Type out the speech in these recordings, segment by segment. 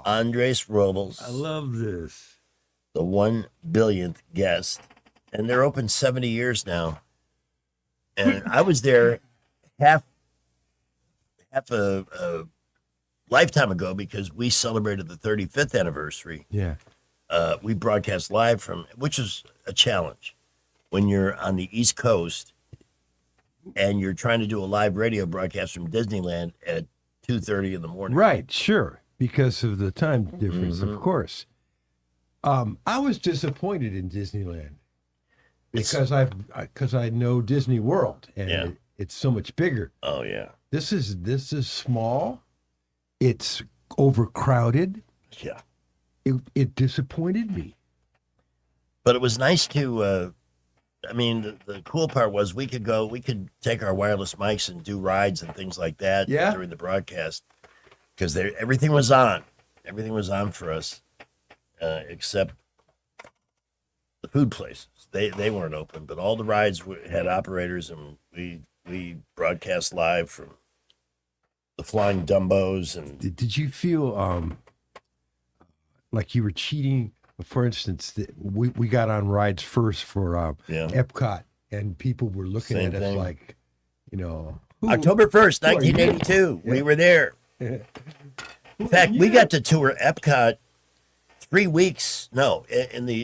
Andres Robles. I love this. The 1 billionth guest. And they're open 70 years now. And I was there half a lifetime ago because we celebrated the 35th anniversary. Yeah. We broadcast live from, which is a challenge when you're on the East Coast and you're trying to do a live radio broadcast from Disneyland at 2:30 in the morning. Right, sure, because of the time difference, of course. I was disappointed in Disneyland because I know Disney World and it's so much bigger. Oh yeah. This is small. It's overcrowded. Yeah. It disappointed me. But it was nice to the cool part was we could take our wireless mics and do rides and things like that during the broadcast because everything was on. Everything was on for us, except the food places. They weren't open, but all the rides had operators, and we broadcast live from the Flying Dumbos. And did you feel like you were cheating? For instance, we got on rides first for Epcot, and people were looking at us like, October 1st, 1982, we were there. In fact, we got to tour Epcot 3 weeks. No,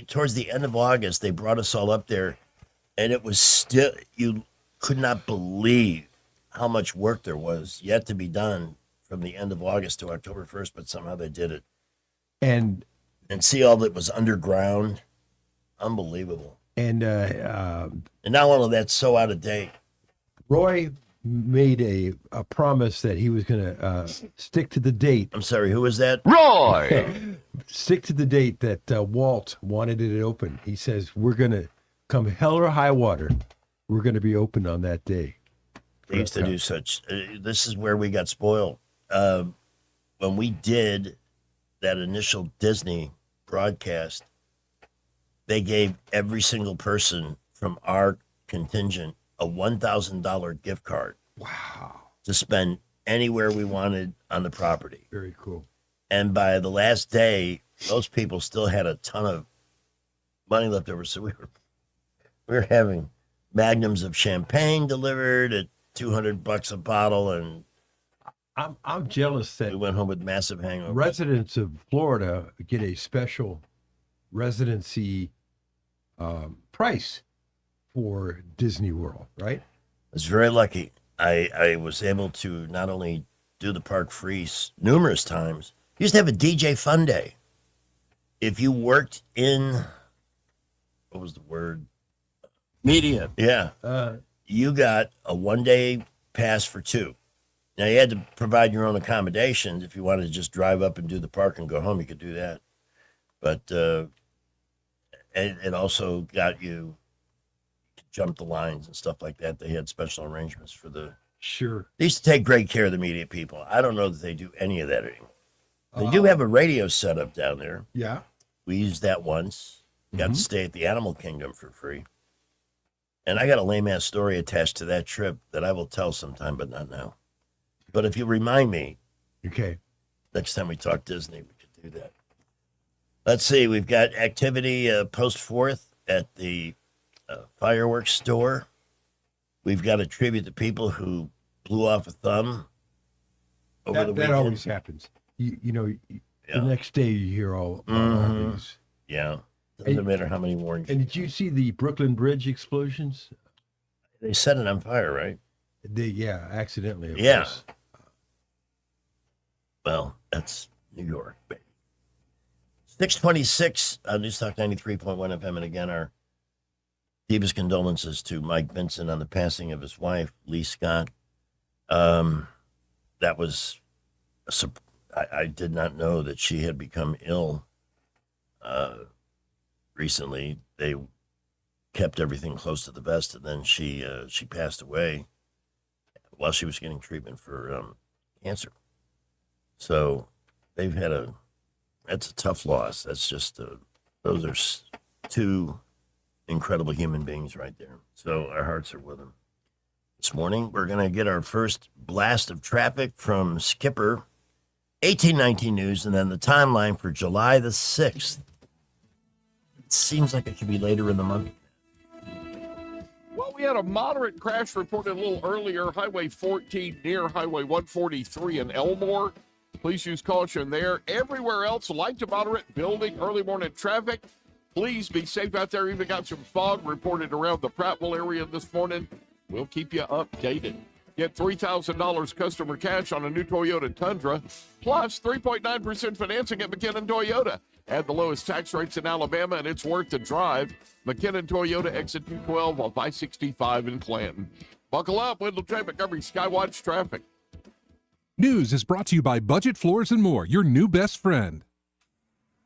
towards the end of August, they brought us all up there, and it was still, you could not believe how much work there was yet to be done from the end of August to October 1st, but somehow they did it. And see all that was underground. Unbelievable. And now all of that's so out of date. Roy made a promise that he was going to stick to the date. I'm sorry, who was that? Roy! Stick to the date that Walt wanted it open. He says, we're going to come hell or high water. We're going to be open on that day. They used to do such. This is where we got spoiled. When we did that initial Disney broadcast, they gave every single person from our contingent a $1,000 gift card. Wow. To spend anywhere we wanted on the property. Very cool. And by the last day, those people still had a ton of money left over. So we were having magnums of champagne delivered at $200 a bottle, and I'm jealous that we went home with massive hangovers. Residents of Florida get a special residency price for Disney World, right? I was very lucky. I was able to not only do the park free numerous times. You used to have a DJ Fun Day. If you worked in, what was the word? Media. Yeah. You got a 1-day pass for 2. Now, you had to provide your own accommodations. If you wanted to just drive up and do the park and go home, you could do that. But it also got you to jump the lines and stuff like that. They had special arrangements for the... Sure. They used to take great care of the media people. I don't know that they do any of that anymore. They do have a radio set up down there. Yeah. We used that once. Got to stay at the Animal Kingdom for free. And I got a lame-ass story attached to that trip that I will tell sometime, but not now. But if you remind me, okay, next time we talk Disney, we could do that. Let's see. We've got activity post 4th at the fireworks store. We've got a tribute to people who blew off a thumb over the weekend. That always happens. The next day you hear all these. Yeah. Doesn't matter how many warnings. And did you see the Brooklyn Bridge explosions? They set it on fire, right? Accidentally. Of course. Well, that's New York, baby. 626 on News Talk 93.1 FM. And again, our deepest condolences to Mike Vincent on the passing of his wife, Lee Scott. That was, I did not know that she had become ill recently. They kept everything close to the vest, and then she passed away while she was getting treatment for cancer. So they've had that's a tough loss. That's just, those are 2 incredible human beings right there. So our hearts are with them. This morning, we're going to get our first blast of traffic from Skipper 1819 news, and then the timeline for July the 6th. It seems like it should be later in the month. Well, we had a moderate crash reported a little earlier, Highway 14 near Highway 143 in Elmore. Please use caution there. Everywhere else, light to moderate building early morning traffic. Please be safe out there. Even got some fog reported around the Prattville area this morning. We'll keep you updated. Get $3,000 customer cash on a new Toyota Tundra, plus 3.9% financing at McKinnon Toyota. Add the lowest tax rates in Alabama, and it's worth the drive. McKinnon Toyota, exit 212 off I-65 in Clanton. Buckle up, Wendell J. Montgomery Skywatch Traffic. News is brought to you by Budget Floors and More, your new best friend.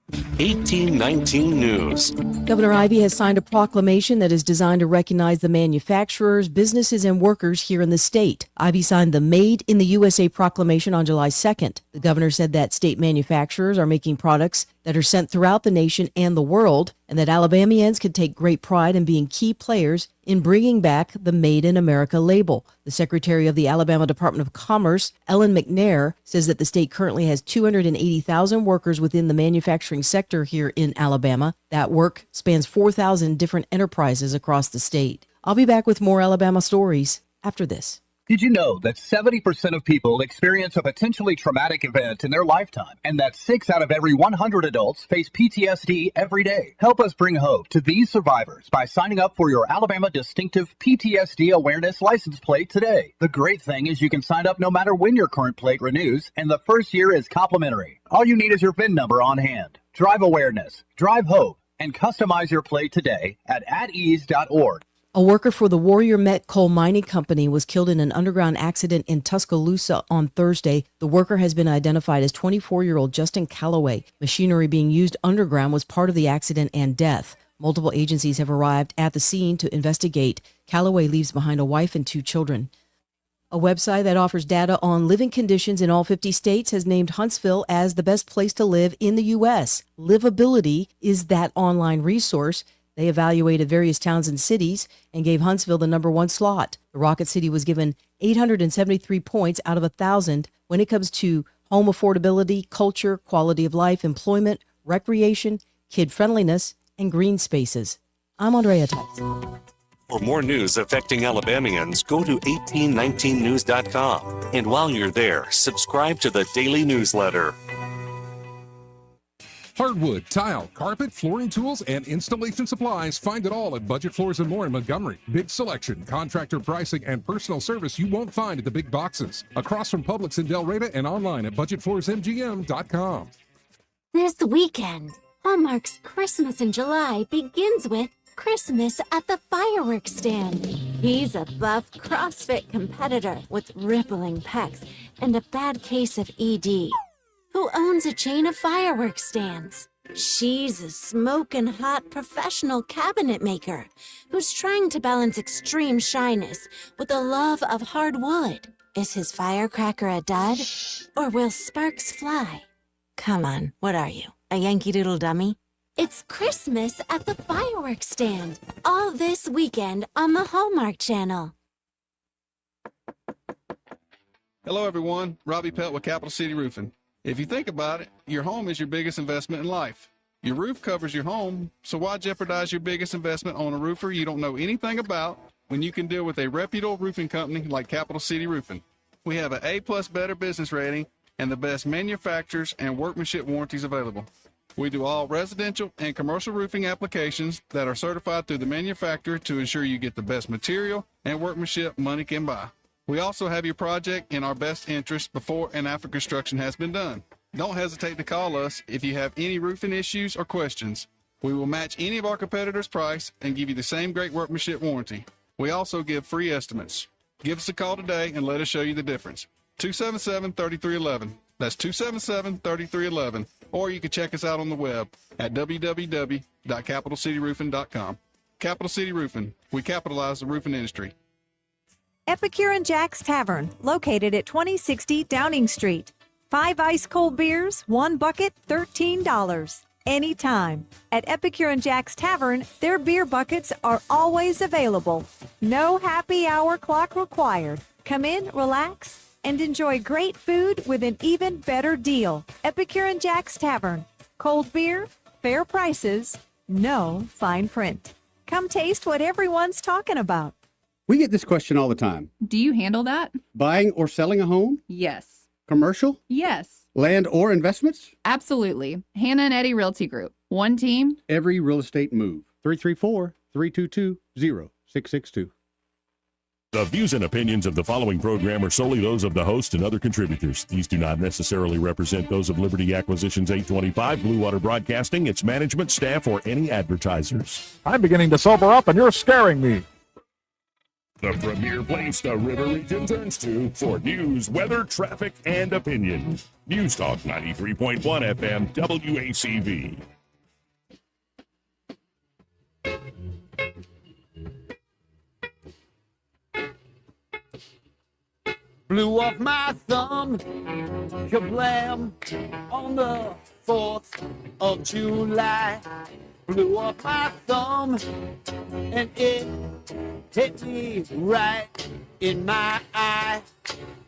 1819 News. Governor Ivey has signed a proclamation that is designed to recognize the manufacturers, businesses, and workers here in the state. Ivey signed the Made in the USA proclamation on July 2nd. The governor said that state manufacturers are making products that are sent throughout the nation and the world, and that Alabamians can take great pride in being key players in bringing back the Made in America label. The Secretary of the Alabama Department of Commerce, Ellen McNair, says that the state currently has 280,000 workers within the manufacturing sector here in Alabama. That work spans 4,000 different enterprises across the state. I'll be back with more Alabama stories after this. Did you know that 70% of people experience a potentially traumatic event in their lifetime, and that 6 out of every 100 adults face PTSD every day? Help us bring hope to these survivors by signing up for your Alabama Distinctive PTSD Awareness license plate today. The great thing is you can sign up no matter when your current plate renews, and the first year is complimentary. All you need is your VIN number on hand. Drive awareness, drive hope, and customize your plate today at atease.org. A worker for the Warrior Met Coal Mining Company was killed in an underground accident in Tuscaloosa on Thursday. The worker has been identified as 24-year-old Justin Calloway. Machinery being used underground was part of the accident and death. Multiple agencies have arrived at the scene to investigate. Calloway leaves behind a wife and 2 children. A website that offers data on living conditions in all 50 states has named Huntsville as the best place to live in the U.S. Livability is that online resource. They evaluated various towns and cities and gave Huntsville the number 1 slot. The Rocket City was given 873 points out of 1,000 when it comes to home affordability, culture, quality of life, employment, recreation, kid-friendliness, and green spaces. I'm Andrea Tice. For more news affecting Alabamians, go to 1819news.com. And while you're there, subscribe to the daily newsletter. Hardwood, tile, carpet, flooring tools, and installation supplies. Find it all at Budget Floors and More in Montgomery. Big selection, contractor pricing, and personal service you won't find at the big boxes. Across from Publix in Del Reyta and online at budgetfloorsmgm.com. This weekend, Hallmark's Christmas in July begins with Christmas at the fireworks stand. He's a buff CrossFit competitor with rippling pecs and a bad case of ED, who owns a chain of fireworks stands. She's a smoking hot professional cabinet maker who's trying to balance extreme shyness with a love of hard wood. Is his firecracker a dud, or will sparks fly? Come on, what are you, a Yankee Doodle dummy? It's Christmas at the fireworks stand, all this weekend on the Hallmark Channel. Hello everyone, Robbie Pelt with Capital City Roofing. If you think about it, your home is your biggest investment in life. Your roof covers your home, so why jeopardize your biggest investment on a roofer you don't know anything about when you can deal with a reputable roofing company like Capital City Roofing? We have an A+ Better Business rating and the best manufacturers and workmanship warranties available. We do all residential and commercial roofing applications that are certified through the manufacturer to ensure you get the best material and workmanship money can buy. We also have your project in our best interest before and after construction has been done. Don't hesitate to call us if you have any roofing issues or questions. We will match any of our competitors' price and give you the same great workmanship warranty. We also give free estimates. Give us a call today and let us show you the difference. 277-3311. That's 277-3311. Or you can check us out on the web at www.capitalcityroofing.com. Capital City Roofing. We capitalize the roofing industry. Epicure and Jack's Tavern, located at 2060 Downing Street. 5 ice-cold beers, 1 bucket, $13. Anytime. At Epicure and Jack's Tavern, their beer buckets are always available. No happy hour clock required. Come in, relax, and enjoy great food with an even better deal. Epicure and Jack's Tavern. Cold beer, fair prices, no fine print. Come taste what everyone's talking about. We get this question all the time. Do you handle that? Buying or selling a home? Yes. Commercial? Yes. Land or investments? Absolutely. Hannah and Eddie Realty Group. One team. Every real estate move. 334-322-0662. The views and opinions of the following program are solely those of the host and other contributors. These do not necessarily represent those of Liberty Acquisitions 825, Blue Water Broadcasting, its management, staff, or any advertisers. I'm beginning to sober up, and you're scaring me. The premier place the River Region turns to for news, weather, traffic, and opinion. News Talk 93.1 FM, WACV. Blew off my thumb, kablam, on the 4th of July. Blew off my thumb, and it hit me right in my eye.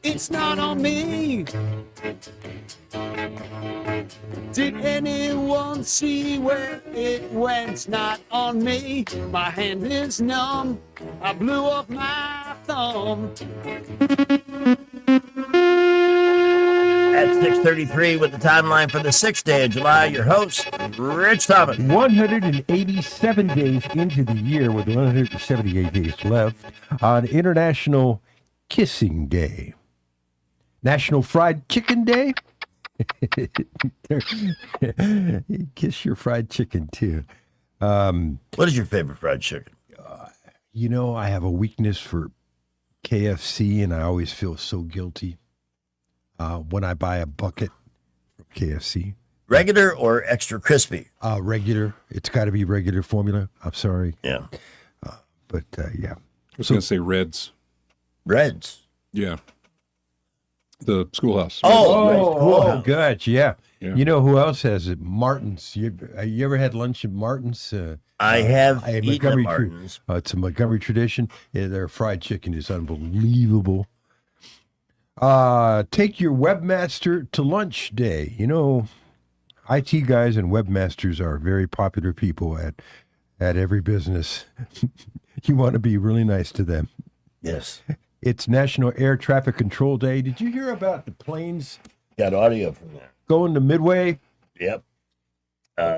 It's not on me. Did anyone see where it went? Not on me. My hand is numb. I blew off my thumb. At 6:33 with the timeline for the 6th day of July, your host, Rich Thomas. 187 days into the year with 178 days left on International Kissing Day. National Fried Chicken Day. Kiss your fried chicken, too. What is your favorite fried chicken? You know, I have a weakness for KFC, and I always feel so guilty when I buy a bucket from KFC. Regular or extra crispy? Regular. It's got to be regular formula. I'm sorry. Yeah. But yeah. I was going to say Reds. Reds? Yeah. The Schoolhouse. Oh, good. Yeah. You know who else has it? Martin's. You ever had lunch at Martin's? I have a eaten at Montgomery Martin's. It's a Montgomery tradition. Yeah, their fried chicken is unbelievable. Take your webmaster to lunch day. You know, IT guys and webmasters are very popular people at every business. You want to be really nice to them. Yes. It's National Air Traffic Control Day. Did you hear about the planes? Got audio from there. Going to Midway? Yep.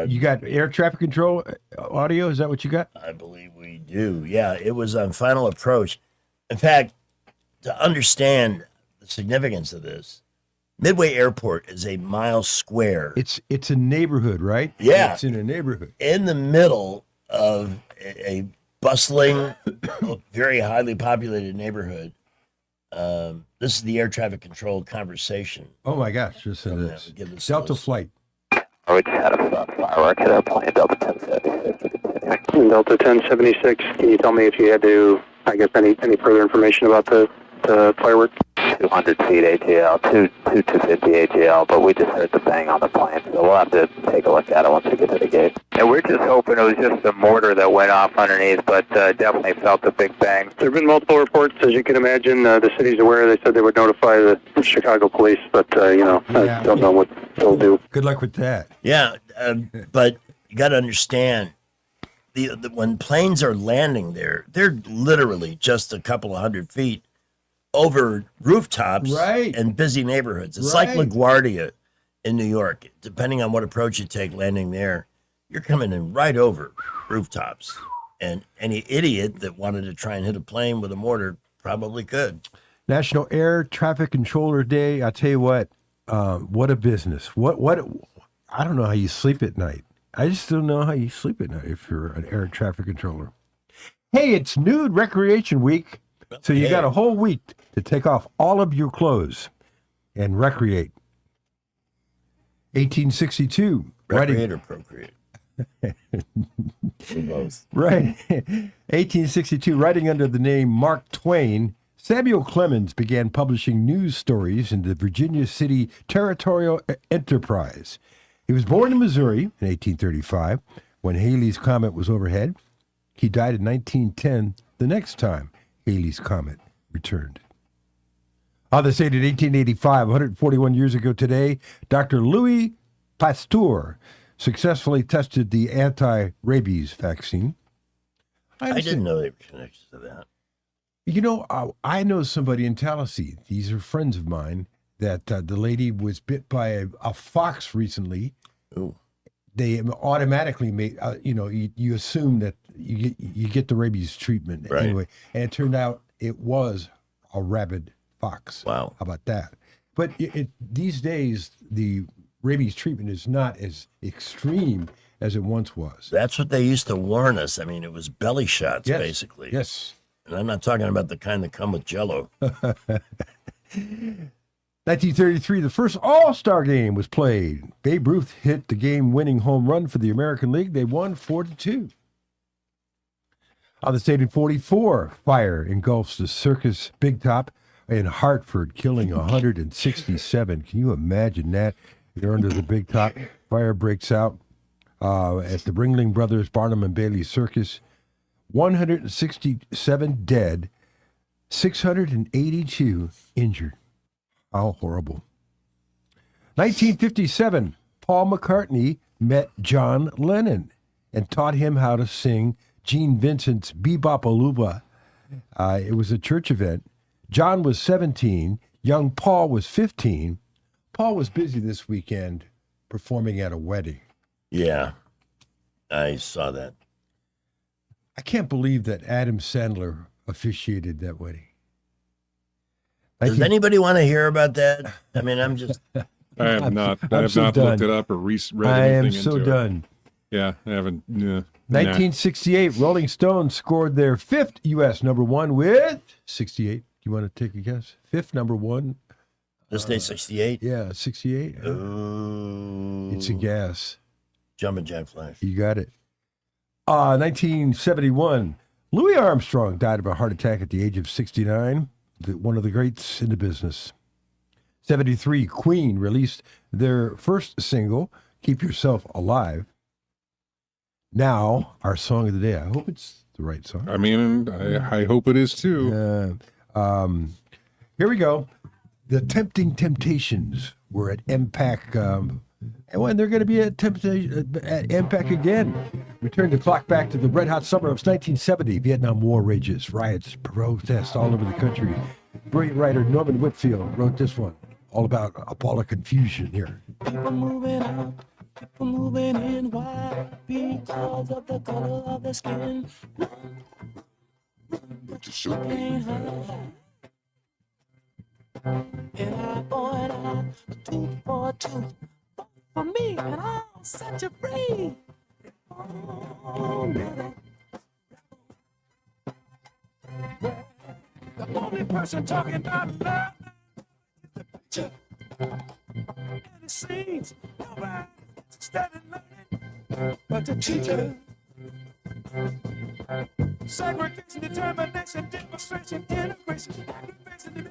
You got air traffic control audio? Is that what you got? I believe we do. Yeah, it was on final approach. In fact, to understand the significance of this, Midway Airport is a mile square. It's a neighborhood, right? Yeah. It's in a neighborhood. In the middle of a bustling, very highly populated neighborhood. This is the air traffic control conversation. Oh my gosh, listen to this. Delta flight. We just had a firework at airplane Delta 1076. Delta 1076, can you tell me if you had to, I guess, any further information about the firework? 200 feet ATL, 250 ATL, but we just heard the bang on the plane, so we'll have to take a look at it once we get to the gate. And we're just hoping it was just a mortar that went off underneath, but definitely felt the big bang. There have been multiple reports, as you can imagine. The city's aware. They said they would notify the Chicago police, but, I don't know what they'll do. Good luck with that. Yeah, but you got to understand, the when planes are landing there, they're literally just a couple of 100 feet over rooftops and busy neighborhoods. It's like LaGuardia in New York. Depending on what approach you take landing there, you're coming in right over rooftops. And any idiot that wanted to try and hit a plane with a mortar probably could. National Air Traffic Controller Day. I tell you what a business. What I don't know how you sleep at night. I just don't know how you sleep at night if you're an air traffic controller. Hey, it's Nude Recreation Week. So you got a whole week to take off all of your clothes and recreate. 1862. Recreate or procreate? Both. Right. 1862, writing under the name Mark Twain, Samuel Clemens began publishing news stories in the Virginia City Territorial Enterprise. He was born in Missouri in 1835 when Halley's Comet was overhead. He died in 1910, the next time Halley's Comet returned. On this date in 1885, 141 years ago today, Dr. Louis Pasteur successfully tested the anti-rabies vaccine. I didn't know they were connected to that. You know, I know somebody in Tallahassee. These are friends of mine. That the lady was bit by a fox recently. Ooh. They automatically made, you assume that you get the rabies treatment Right. anyway, and it turned out it was a rabid fox. Wow. How about that? But these days, the rabies treatment is not as extreme as it once was. That's what they used to warn us. I mean, it was belly shots, Yes. basically. Yes. And I'm not talking about the kind that come with Jell-O. 1933, the first All-Star game was played. Babe Ruth hit the game-winning home run for the American League. They won 4-2. On this date in 44, fire engulfs the Circus Big Top in Hartford, killing 167. Can you imagine that? You're under the Big Top. Fire breaks out at the Ringling Brothers Barnum and Bailey Circus. 167 dead, 682 injured. How horrible. 1957, Paul McCartney met John Lennon and taught him how to sing Gene Vincent's Bebop-A-Luba. It was a church event. John was 17. Young Paul was 15. Paul was busy this weekend performing at a wedding. Yeah, I saw that. I can't believe that Adam Sandler officiated that wedding. Does anybody want to hear about that? I mean, I'm just... I have not. I I'm have so not done. looked it up or read anything I am into so it. done. Yeah, I haven't. 1968, Rolling Stones scored their fifth U.S. number one with 68. You want to take a guess? Fifth number one. This day 68? Yeah, 68. Ooh. It's a guess. Jumpin' Jack Flash. You got it. 1971, Louis Armstrong died of a heart attack at the age of 69. One of the greats in the business. 73, Queen released their first single, Keep Yourself Alive. Now, our song of the day. I hope it's the right song. I mean, I hope it is too. Here we go. The Tempting Temptations were at MPAC. And when they're going to be at MPAC again. Return the clock back to the red hot summer of 1970. Vietnam War rages, riots, protests all over the country. Brilliant writer Norman Whitfield wrote this one, all about a ball of confusion here. People moving out, people moving in. Why? Because of the color of the skin. But you sure can't hide. An eye for an eye, a tooth for a tooth. Vote for me, and I'll set you free. Oh, brother. The only person talking about love is the preacher. And it seems nobody gets studying learning but the teacher. Segregation, determination, demonstration, integration, aggravation,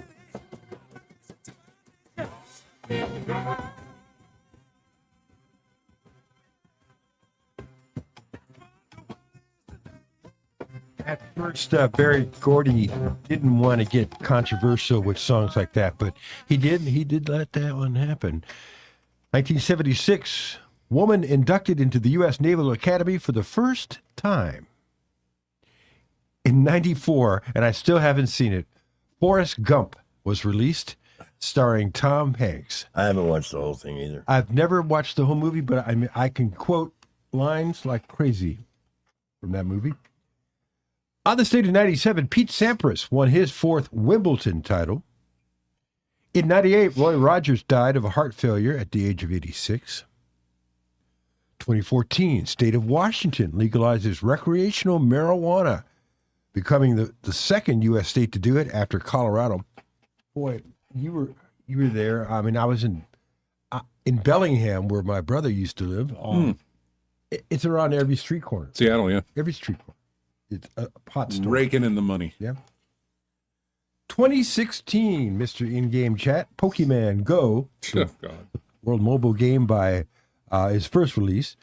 humiliation. At first, Barry Gordy didn't want to get controversial with songs like that, but he did. He did let that one happen. 1976, woman inducted into the U.S. Naval Academy for the first time. In 94, and I still haven't seen it, Forrest Gump was released, starring Tom Hanks. I haven't watched the whole thing either. I've never watched the whole movie, but I can quote lines like crazy from that movie. On this date in 97, Pete Sampras won his fourth Wimbledon title. In 98, Roy Rogers died of a heart failure at the age of 86. 2014, state of Washington legalizes recreational marijuana, becoming the second U.S. state to do it after Colorado. Boy, you were there. I mean, I was in Bellingham, where my brother used to live. It's around every street corner. Seattle, yeah. Every street corner. It's a pot store. Raking in the money. Yeah. 2016, Mr. In-Game Chat, Pokemon Go. Oh, God. World mobile game by his first release.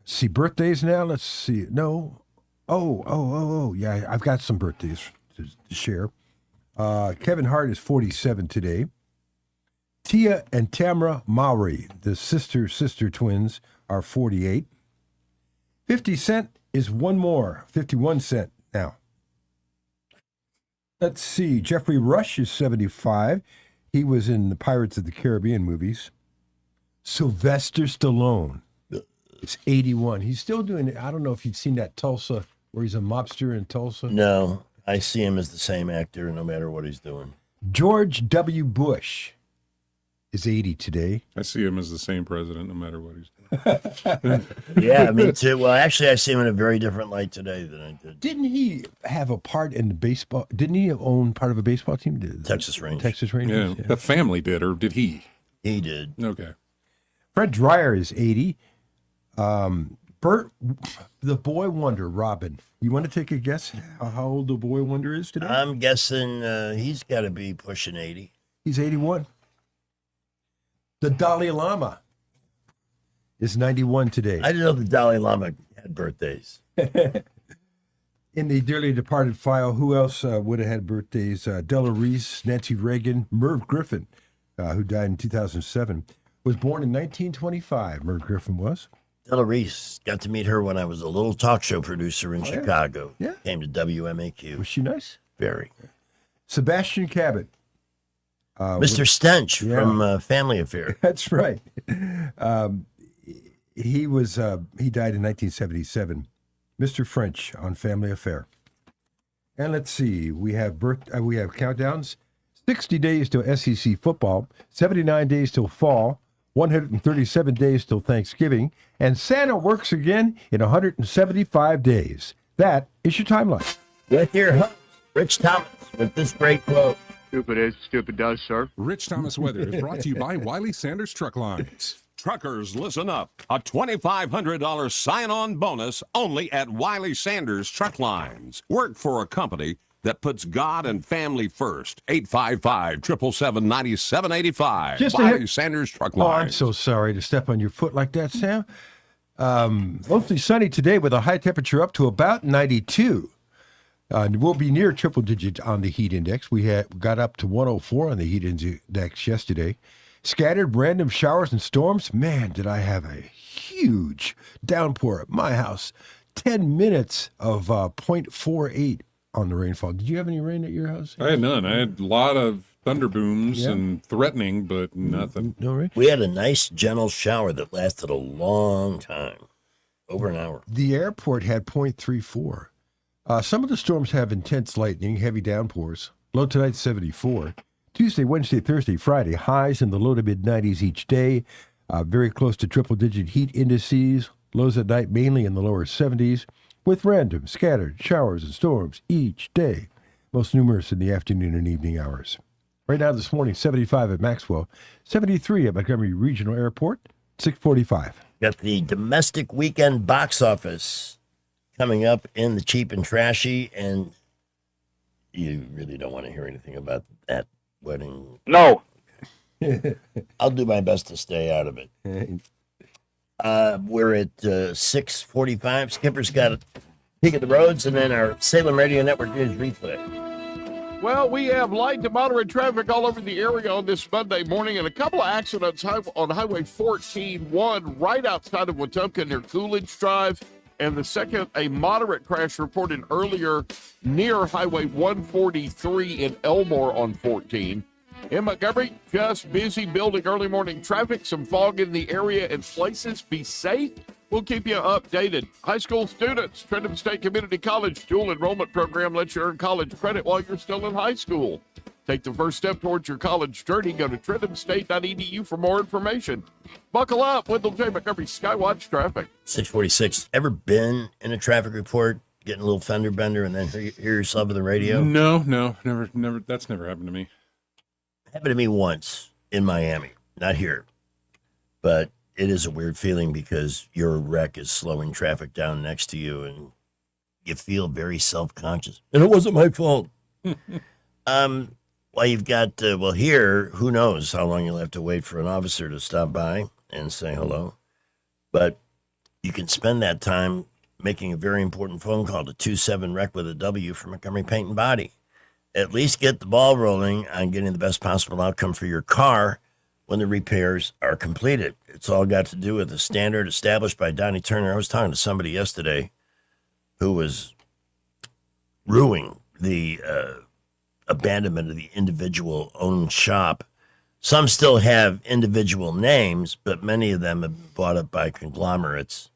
See, birthdays now. Let's see. No. Oh. Yeah, I've got some birthdays to share. Kevin Hart is 47 today. Tia and Tamra Mowry, the sister twins, are 48. 50 Cent is one more, 51 Cent now. Let's see. Jeffrey Rush is 75. He was in the Pirates of the Caribbean movies. Sylvester Stallone is 81. He's still doing it. I don't know if you've seen that Tulsa, where he's a mobster in Tulsa. No, I see him as the same actor no matter what he's doing. George W. Bush is 80 today. I see him as the same president no matter what he's doing. Yeah, me too. Well, actually, I see him in a very different light today than I did. Didn't he have a part in the baseball? Didn't he own part of a baseball team? Texas Rangers. Texas Rangers. Yeah, the family did, or did he? He did. Okay. Fred Dreyer is 80. Bert, the boy wonder, Robin. You want to take a guess how old the boy wonder is today? I'm guessing he's got to be pushing 80. He's 81. The Dalai Lama is 91 today. I didn't know the Dalai Lama had birthdays. In the dearly departed file, who else would have had birthdays? Della Reese, Nancy Reagan, Merv Griffin, who died in 2007, was born in 1925. Merv Griffin was. Della Reese, got to meet her when I was a little talk show producer in Chicago. Yeah. Came to WMAQ. Was she nice? Very. Sebastian Cabot. Mr. Stench from Family Affair. That's right. He died in 1977. Mr. French on Family Affair. And let's see, we have countdowns. 60 days till SEC football, 79 days till fall, 137 days till Thanksgiving, and Santa works again in 175 days. That is your timeline. With your host, Rich Thomas, with this great quote. Stupid is, stupid does, sir. Rich Thomas Weather is brought to you by Wiley Sanders Truck Lines. Truckers, listen up. A $2,500 sign-on bonus only at Wiley Sanders Truck Lines. Work for a company that puts God and family first. 855-777-9785. Wiley Sanders Truck Lines. Oh, I'm so sorry to step on your foot like that, Sam. Mostly sunny today with a high temperature up to about 92. We'll be near triple digit on the heat index. We got up to 104 on the heat index yesterday. Scattered random showers and storms. Man, did I have a huge downpour at my house. 10 minutes of 0.48 on the rainfall. Did you have any rain at your house? I had none. I had a lot of thunder booms and threatening, but nothing. No rain? We had a nice, gentle shower that lasted a long time, over an hour. The airport had 0.34. Some of the storms have intense lightning, heavy downpours. Low tonight, 74. Tuesday, Wednesday, Thursday, Friday, highs in the low to mid-90s each day. Very close to triple-digit heat indices. Lows at night mainly in the lower 70s, with random, scattered showers and storms each day. Most numerous in the afternoon and evening hours. Right now this morning, 75 at Maxwell, 73 at Montgomery Regional Airport, 645. Got the domestic weekend box office coming up in the cheap and trashy, and you really don't want to hear anything about that wedding. No. I'll do my best to stay out of it. We're at 6:45. Skipper's got a peek at the roads, and then our Salem Radio Network News replay. Well, we have light to moderate traffic all over the area on this Monday morning, and a couple of accidents on Highway 14. One right outside of Wetumpka near Coolidge Drive, and the second, a moderate crash reported earlier near Highway 143 in Elmore on 14. In Montgomery, just busy building early morning traffic, some fog in the area in places. Be safe. We'll keep you updated. High school students, Trenton State Community College dual enrollment program lets you earn college credit while you're still in high school. Take the first step towards your college journey. Go to TrentonState.edu for more information. Buckle up. Wendell J. Montgomery Skywatch Traffic. 646. Ever been in a traffic report, getting a little fender bender, and then hear yourself on the radio? No, never. That's never happened to me. Happened to me once in Miami, not here. But it is a weird feeling because your wreck is slowing traffic down next to you, and you feel very self-conscious. And it wasn't my fault. Well, you've got, here, who knows how long you'll have to wait for an officer to stop by and say hello. But you can spend that time making a very important phone call to 27 Rec with a W for Montgomery Paint and Body. at least get the ball rolling on getting the best possible outcome for your car when the repairs are completed. It's all got to do with the standard established by Donnie Turner. I was talking to somebody yesterday who was ruining the abandonment of the individual owned shop. Some still have individual names, but many of them have been bought up by conglomerates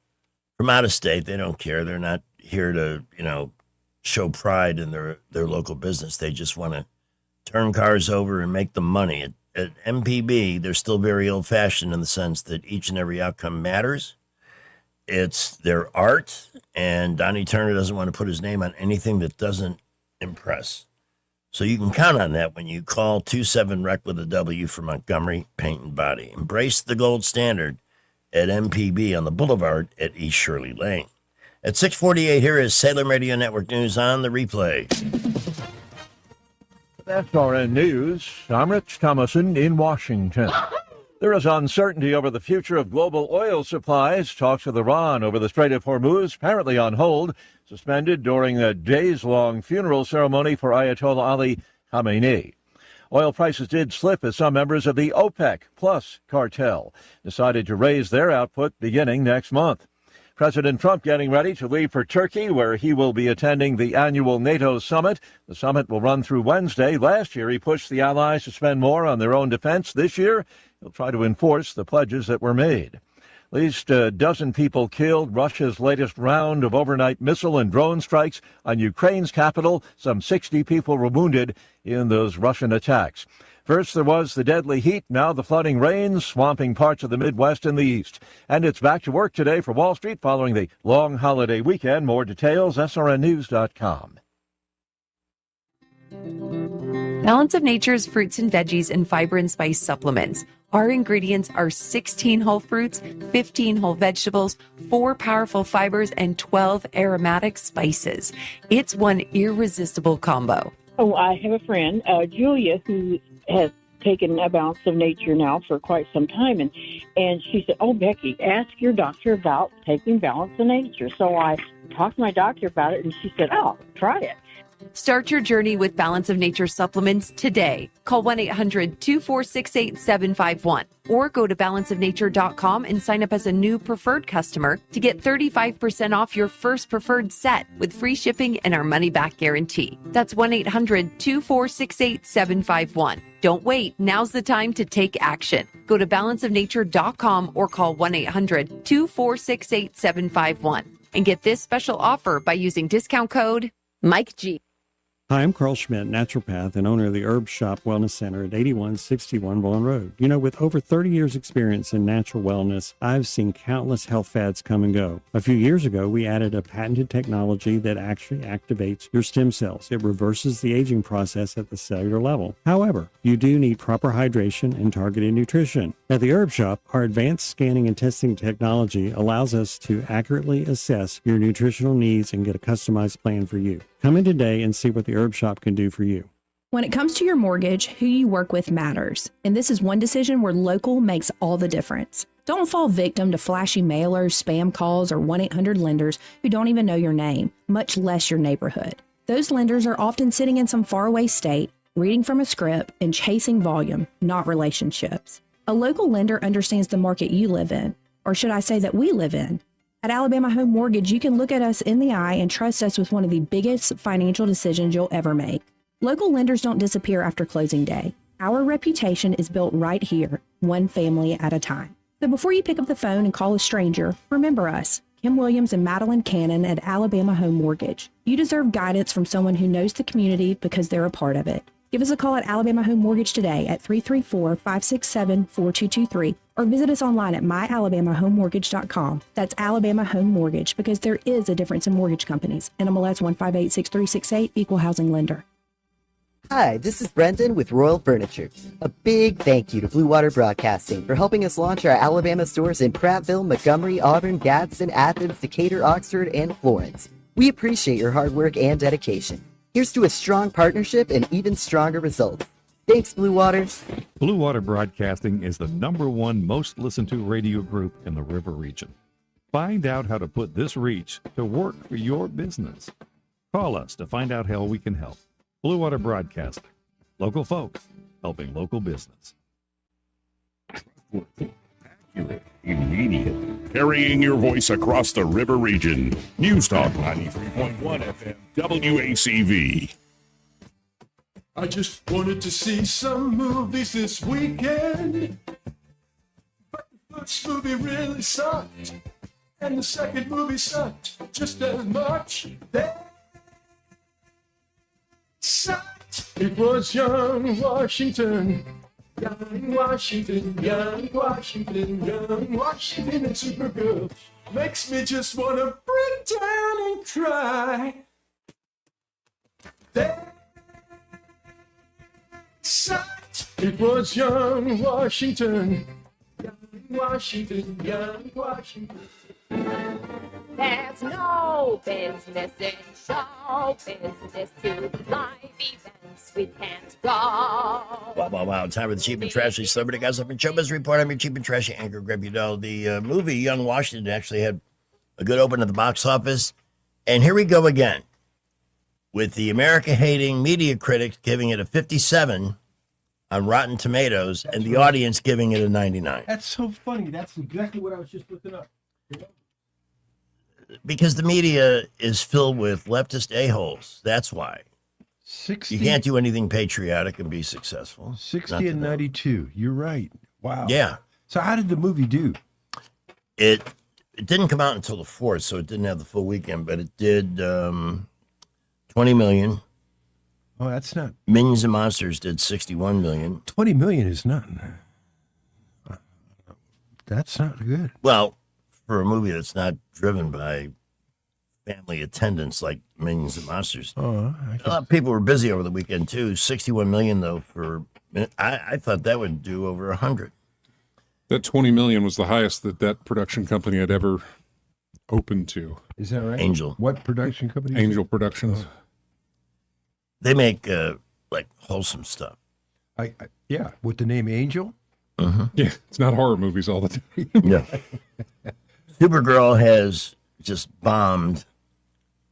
from out of state. They don't care. They're not here to, show pride in their local business. They just want to turn cars over and make them money. At MPB, they're still very old-fashioned in the sense that each and every outcome matters. It's their art, and Donnie Turner doesn't want to put his name on anything that doesn't impress. So you can count on that when you call 27-REC with a W for Montgomery Paint and Body. Embrace the gold standard at MPB on the Boulevard at East Shirley Lane. At 6:48, here is Salem Radio Network News on the replay. SRN News, I'm Rich Thomason in Washington. There is uncertainty over the future of global oil supplies. Talks with Iran over the Strait of Hormuz apparently on hold, suspended during a days-long funeral ceremony for Ayatollah Ali Khamenei. Oil prices did slip as some members of the OPEC Plus cartel decided to raise their output beginning next month. President Trump getting ready to leave for Turkey, where he will be attending the annual NATO summit. The summit will run through Wednesday. Last year, he pushed the allies to spend more on their own defense. This year, he'll try to enforce the pledges that were made. At least a dozen people killed. Russia's latest round of overnight missile and drone strikes on Ukraine's capital. Some 60 people were wounded in those Russian attacks. First, there was the deadly heat. Now the flooding rains, swamping parts of the Midwest and the East. And it's back to work today for Wall Street following the long holiday weekend. More details, srnnews.com. Balance of Nature's fruits and veggies and fiber and spice supplements. Our ingredients are 16 whole fruits, 15 whole vegetables, 4 powerful fibers, and 12 aromatic spices. It's one irresistible combo. Oh, I have a friend, Julia, who has taken a Balance of Nature now for quite some time. And she said, oh, Becky, ask your doctor about taking Balance of Nature. So I talked to my doctor about it, and she said, oh, try it. Start your journey with Balance of Nature supplements today. Call 1-800-246-8751 or go to balanceofnature.com and sign up as a new preferred customer to get 35% off your first preferred set with free shipping and our money-back guarantee. That's 1-800-246-8751. Don't wait. Now's the time to take action. Go to balanceofnature.com or call 1-800-246-8751 and get this special offer by using discount code Mike G. Hi, I'm Carl Schmidt, naturopath and owner of the Herb Shop Wellness Center at 8161 Vaughan Road. You know, with over 30 years experience in natural wellness, I've seen countless health fads come and go. A few years ago, we added a patented technology that actually activates your stem cells. It reverses the aging process at the cellular level. However, you do need proper hydration and targeted nutrition. At the Herb Shop, our advanced scanning and testing technology allows us to accurately assess your nutritional needs and get a customized plan for you. Come in today and see what the Herb Shop can do for you. When it comes to your mortgage, who you work with matters. And this is one decision where local makes all the difference. Don't fall victim to flashy mailers, spam calls, or 1-800-lenders who don't even know your name, much less your neighborhood. Those lenders are often sitting in some faraway state, reading from a script, and chasing volume, not relationships. A local lender understands the market you live in, or should I say that we live in. At Alabama Home Mortgage, you can look at us in the eye and trust us with one of the biggest financial decisions you'll ever make. Local lenders don't disappear after closing day. Our reputation is built right here, one family at a time. So before you pick up the phone and call a stranger, remember us, Kim Williams and Madeline Cannon at Alabama Home Mortgage. You deserve guidance from someone who knows the community because they're a part of it. Give us a call at Alabama Home Mortgage today at 334-567-4223 or visit us online at myalabamahomemortgage.com. That's Alabama Home Mortgage, because there is a difference in mortgage companies. NMLS 1586368, Equal Housing Lender. Hi, this is Brendan with Royal Furniture. A big thank you to Blue Water Broadcasting for helping us launch our Alabama stores in Prattville, Montgomery, Auburn, Gadsden, Athens, Decatur, Oxford, and Florence. We appreciate your hard work and dedication. Here's to a strong partnership and even stronger results. Thanks, Blue Water. Blue Water Broadcasting is the #1 most listened to radio group in the River region. Find out how to put this reach to work for your business. Call us to find out how we can help. Blue Water Broadcasting. Local folks helping local business. Immediate. Carrying your voice across the river region. News Talk 93.1 FM WACV. I just wanted to see some movies this weekend, but the first movie really sucked, and the second movie sucked just as much. That sucked. It was Young Washington. Young Washington, Young Washington, Young Washington and Supergirl. Makes me just want to break down and cry. That sucked. It was Young Washington. Young Washington, Young Washington. There's no business in show business to live events we can't go. Wow. Time for the Cheap and Trashy Celebrity Gossip and Showbiz Report. I'm your Cheap and Trashy anchor, Greg Udell. The movie Young Washington actually had a good open at the box office. And here we go again with the America-hating media critics giving it a 57 on Rotten Tomatoes and the audience giving it a 99. That's so funny. That's exactly what I was just looking up. Because the media is filled with leftist a-holes. That's why. 60, you can't do anything patriotic and be successful. 60 and 92. You're right. Wow. Yeah. So how did the movie do? It didn't come out until the 4th, so it didn't have the full weekend, but it did 20 million. Oh, that's not. Minions and Monsters did 61 million. 20 million is not. That's not good. Well, for a movie that's not driven by family attendance like Minions and Monsters. Oh, a lot of people were busy over the weekend too. 61 million though for I thought that would do over 100. That 20 million was the highest that production company had ever opened to. Is that right? Angel. What production company? Angel Productions. They make like wholesome stuff. Yeah, with the name Angel. Yeah, it's not horror movies all the time. Yeah. Supergirl has just bombed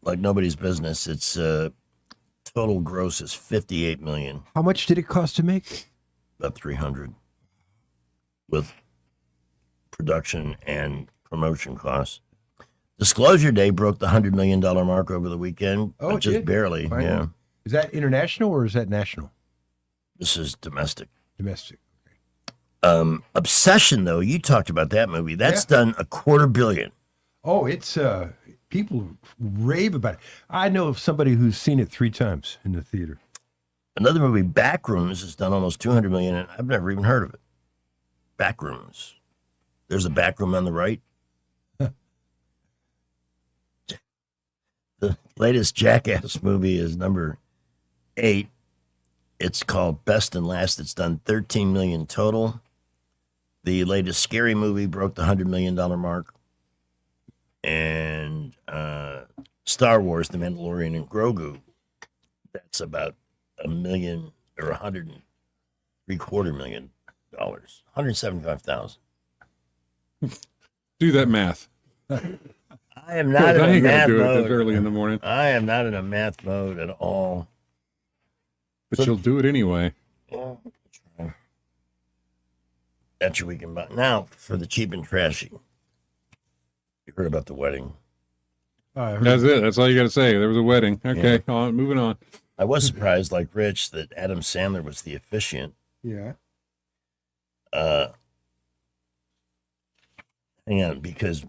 like nobody's business. Its total gross is 58 million. How much did it cost to make? About 300 with production and promotion costs. Disclosure Day broke the $100 million mark over the weekend. Oh, but just barely. Finally. Yeah. Is that international or is that national? This is domestic. Domestic. Obsession, though, you talked about that movie. That's done $250 million. Oh, it's people rave about it. I know of somebody who's seen it 3 times in the theater. Another movie, Backrooms, has done almost $200 million, and I've never even heard of it. Backrooms. There's a back room on the right. The latest Jackass movie is number 8. It's called Best and Last. It's done $13 million total. The latest Scary Movie broke the $100 million mark. And Star Wars, The Mandalorian and Grogu, that's about $1 million or $175 million. $175,000. Do that math. I am not in a math mode. This early in the morning. I am not in a math mode at all. But you'll do it anyway. Yeah, that's your weekend. Now, for the cheap and trashy. You heard about the wedding. That's it. That's all you got to say. There was a wedding. Okay, moving on. I was surprised, like Rich, that Adam Sandler was the officiant. Yeah. Hang on, because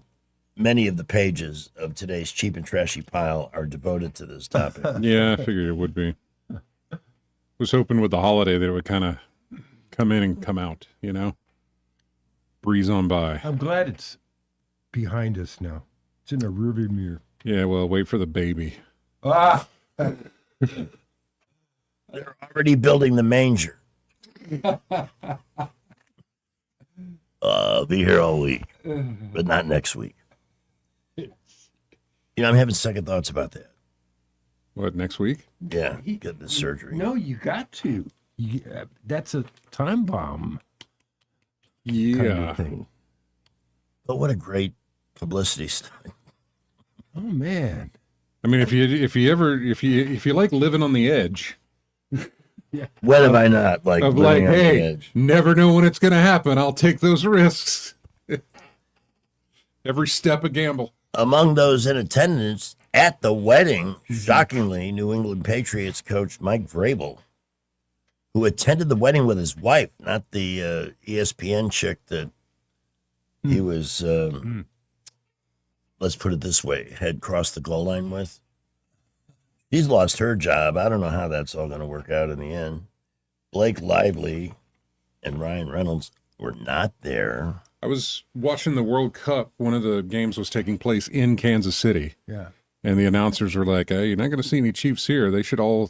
many of the pages of today's cheap and trashy pile are devoted to this topic. Yeah, I figured it would be. Was hoping with the holiday that it would kind of come in and come out, you know? Breeze on by. I'm glad it's behind us now. It's in the rearview mirror. Yeah, well, wait for the baby. Ah! They're already building the manger. I'll be here all week, but not next week. You know, I'm having second thoughts about that. What, next week? Yeah, get the surgery. No, you got to. That's a time bomb. Yeah. Kind of thing. But what a great publicity stunt. Oh man. I mean, if you like living on the edge, When have I not like of living like, on the hey, edge? never know when it's going to happen. I'll take those risks. Every step a gamble. Among those in attendance at the wedding, shockingly, New England Patriots coach Mike Vrabel, who attended the wedding with his wife, not the ESPN chick that he was, let's put it this way, had crossed the goal line with. She's lost her job. I don't know how that's all going to work out in the end. Blake Lively and Ryan Reynolds were not there. I was watching the World Cup. One of the games was taking place in Kansas City. Yeah. And the announcers were like, hey, you're not going to see any Chiefs here. They should all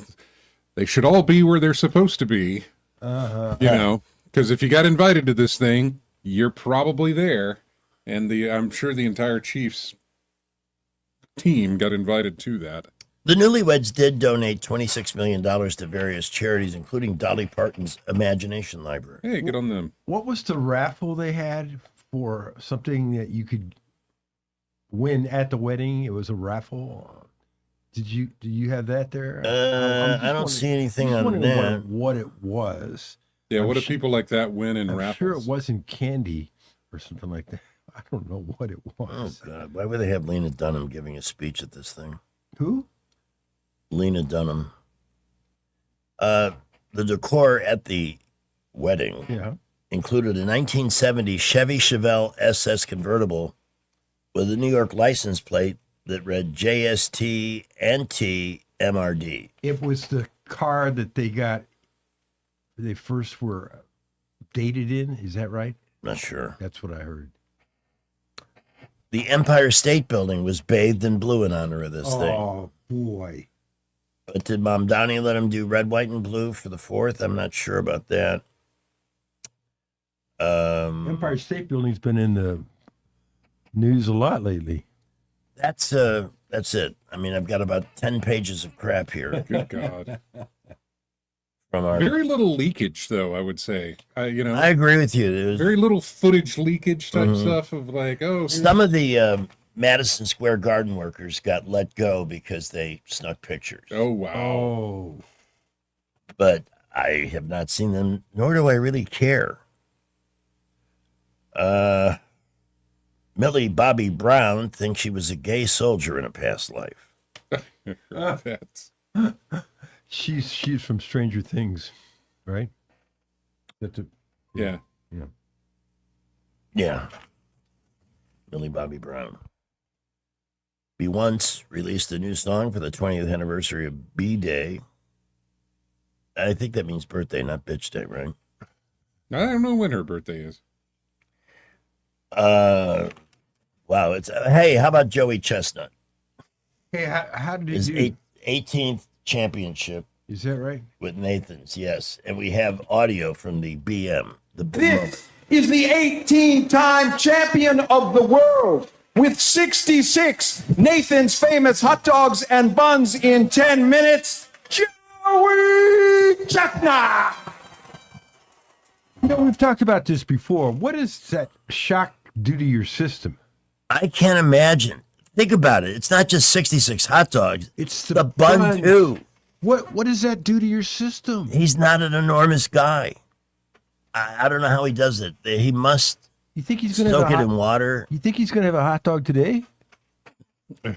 be where they're supposed to be. Uh-huh. You know, because if you got invited to this thing, you're probably there. And I'm sure the entire Chiefs team got invited to that. The newlyweds did donate $26 million to various charities, including Dolly Parton's Imagination Library. Hey, good on them. What was the raffle they had for something that you could win at the wedding? It was a raffle. Do you have that there? I don't see anything on that. What it was. Yeah, I'm what do su- people like that win in I'm raffles? sure it wasn't candy or something like that. I don't know what it Oh, was. God. Why would they have Lena Dunham giving a speech at this thing? Who? Lena Dunham. The decor at the wedding included a 1970 Chevy Chevelle SS convertible with a New York license plate that read JST NT MRD. It was the car that they first were dated in. Is that right? Not sure. That's what I heard. The Empire State Building was bathed in blue in honor of this thing. Oh, boy. But did Mom Donnie let him do red, white, and blue for the 4th? I'm not sure about that. Empire State Building's been in the news a lot lately. That's it. I mean, I've got about 10 pages of crap here. Good God. From our Very little leakage, though, I would say. I agree with you. There's very little footage leakage type Mhm. stuff of like, oh. some of the Madison Square Garden workers got let go because they snuck pictures. Oh, wow. Oh. But I have not seen them, nor do I really care. Millie Bobby Brown thinks she was a gay soldier in a past life. That's... She's from Stranger Things, right? Yeah. Yeah. Millie Bobby Brown. Be Once released a new song for the 20th anniversary of B-Day. I think that means birthday, not bitch day, right? I don't know when her birthday is. Wow. It's hey, how about Joey Chestnut? Hey, how did His you do? 18th championship Is that right? with Nathan's, yes. And we have audio from the BM. This is the 18-time champion of the world with 66 Nathan's famous hot dogs and buns in 10 minutes, Joey Chestnut. You know, we've talked about this before. What does that shock do to your system? I can't imagine. Think about it. It's not just 66 hot dogs. It's the bun, too. What does that do to your system? He's not an enormous guy. I don't know how he does it. He must You think he's going to soak it in water. You think he's going to have a hot dog today?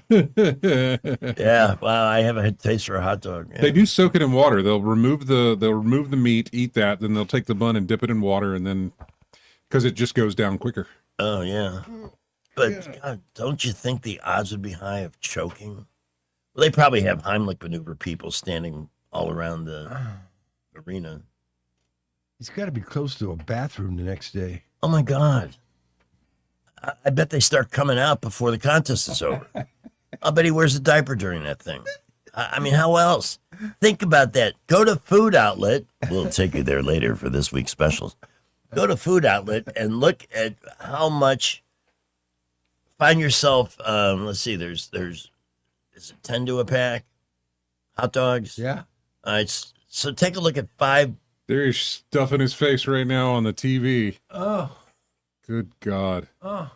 Yeah, wow, I have a taste for a hot dog. Yeah. They do soak it in water. They'll remove the meat, eat that, then they'll take the bun and dip it in water, and then because it just goes down quicker. Oh yeah, but God, don't you think the odds would be high of choking? Well, they probably have Heimlich maneuver people standing all around the arena. He's got to be close to a bathroom the next day. Oh my God. I bet they start coming out before the contest is over. I'll bet he wears a diaper during that thing. I mean, how else? Think about that. Go to Food Outlet. We'll take you there later for this week's specials. Go to Food Outlet and look at how much. Find yourself. Let's see. There's. Is it 10 to a pack? Hot dogs. Yeah. So take a look at 5. There's stuff in his face right now on the TV. Oh. Good God. Oh.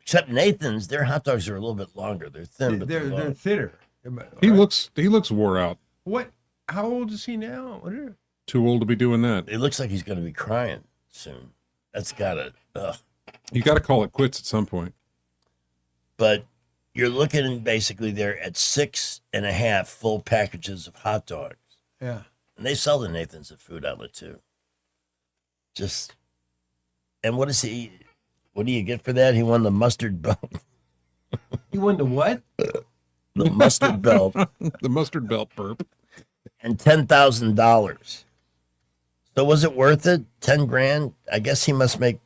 Except Nathan's, their hot dogs are a little bit longer. They're thin, but They're thinner. He looks wore out. What? How old is he now? What are Too old to be doing that. It looks like he's going to be crying soon. That's got to. You got to call it quits at some point. But you're looking basically there at 6.5 full packages of hot dogs. Yeah. And they sell the Nathan's at Food Outlet too. And what is he? What do you get for that? He won the mustard belt. He won the what? The mustard belt. The mustard belt burp. And $10,000. So was it worth it? 10 grand? I guess he must make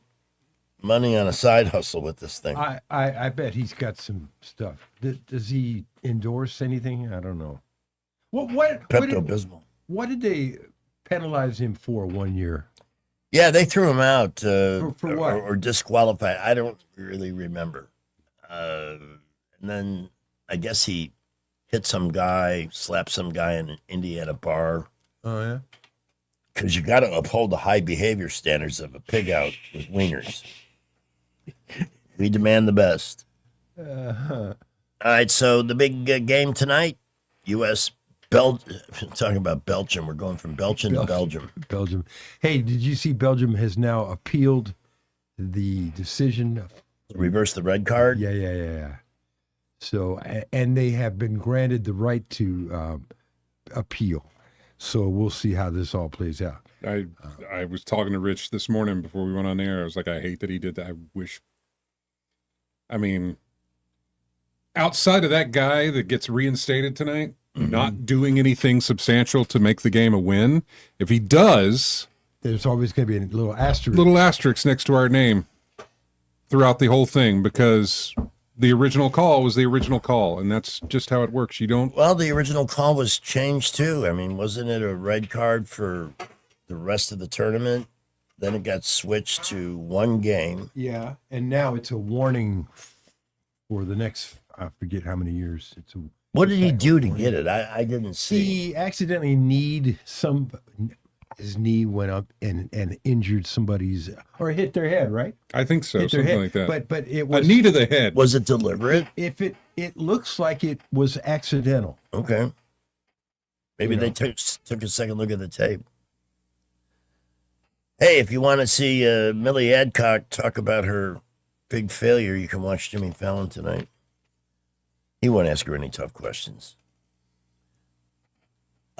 money on a side hustle with this thing. I bet he's got some stuff. Does he endorse anything? I don't know. Pepto-Bismol. What did they penalize him for 1 year? Yeah, they threw him out For what? or disqualified. I don't really remember. And then I guess he hit some guy, slapped some guy in an Indiana bar. Oh, yeah? Because you got to uphold the high behavior standards of a pig out with wieners. We demand the best. All right, so the big game tonight, U.S. Talking about Belgium. We're going from Belgium to Belgium. Belgium. Hey, did you see Belgium has now appealed the decision of reverse the red card? Yeah. So, and they have been granted the right to appeal. So we'll see how this all plays out. I was talking to Rich this morning before we went on air. I was like, I hate that he did that. I mean, outside of that guy that gets reinstated tonight, not doing anything substantial to make the game a win, if he does, there's always going to be a little asterisk next to our name throughout the whole thing, because the original call was the original call, and that's just how it works. You don't. Well, the original call was changed too. I mean, wasn't it a red card for the rest of the tournament? Then it got switched to one game. Yeah, and now it's a warning for the next, I forget how many years. What did he do to get it? I didn't see. He accidentally his knee went up and injured somebody's, or hit their head, right? I think so, Hit their something head. like that. But it was a knee to the head. Was it deliberate? If it looks like it was accidental. Okay. Maybe they took a second look at the tape. Hey, if you want to see Millie Adcock talk about her big failure, you can watch Jimmy Fallon tonight. He won't ask her any tough questions.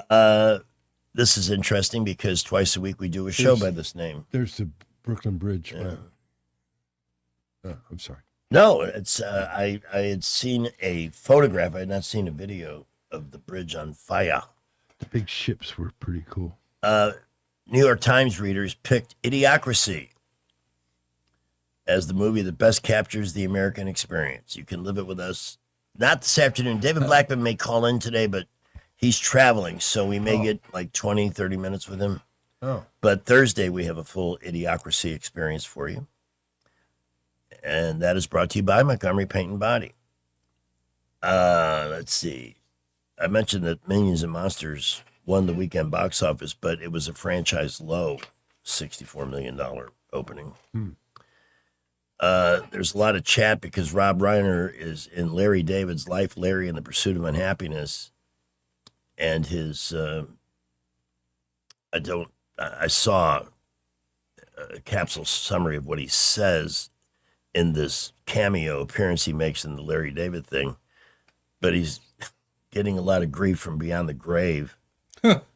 This is interesting because twice a week we do a show by this name. There's the Brooklyn Bridge. Yeah. I'm sorry. No, it's I had seen a photograph. I had not seen a video of the bridge on fire. The big ships were pretty cool. New York Times readers picked Idiocracy as the movie that best captures the American experience. You can live it with us. Not this afternoon. David Blackman may call in today, but he's traveling, so we may get like 20, 30 minutes with him. Oh. But Thursday, we have a full Idiocracy experience for you. And that is brought to you by Montgomery Paint and Body. Let's see. I mentioned that Minions and Monsters won the weekend box office, but it was a franchise low, $64 million opening. There's a lot of chat because Rob Reiner is in Larry David's Life, Larry in the Pursuit of Unhappiness. And his, I saw a capsule summary of what he says in this cameo appearance he makes in the Larry David thing, but he's getting a lot of grief from beyond the grave.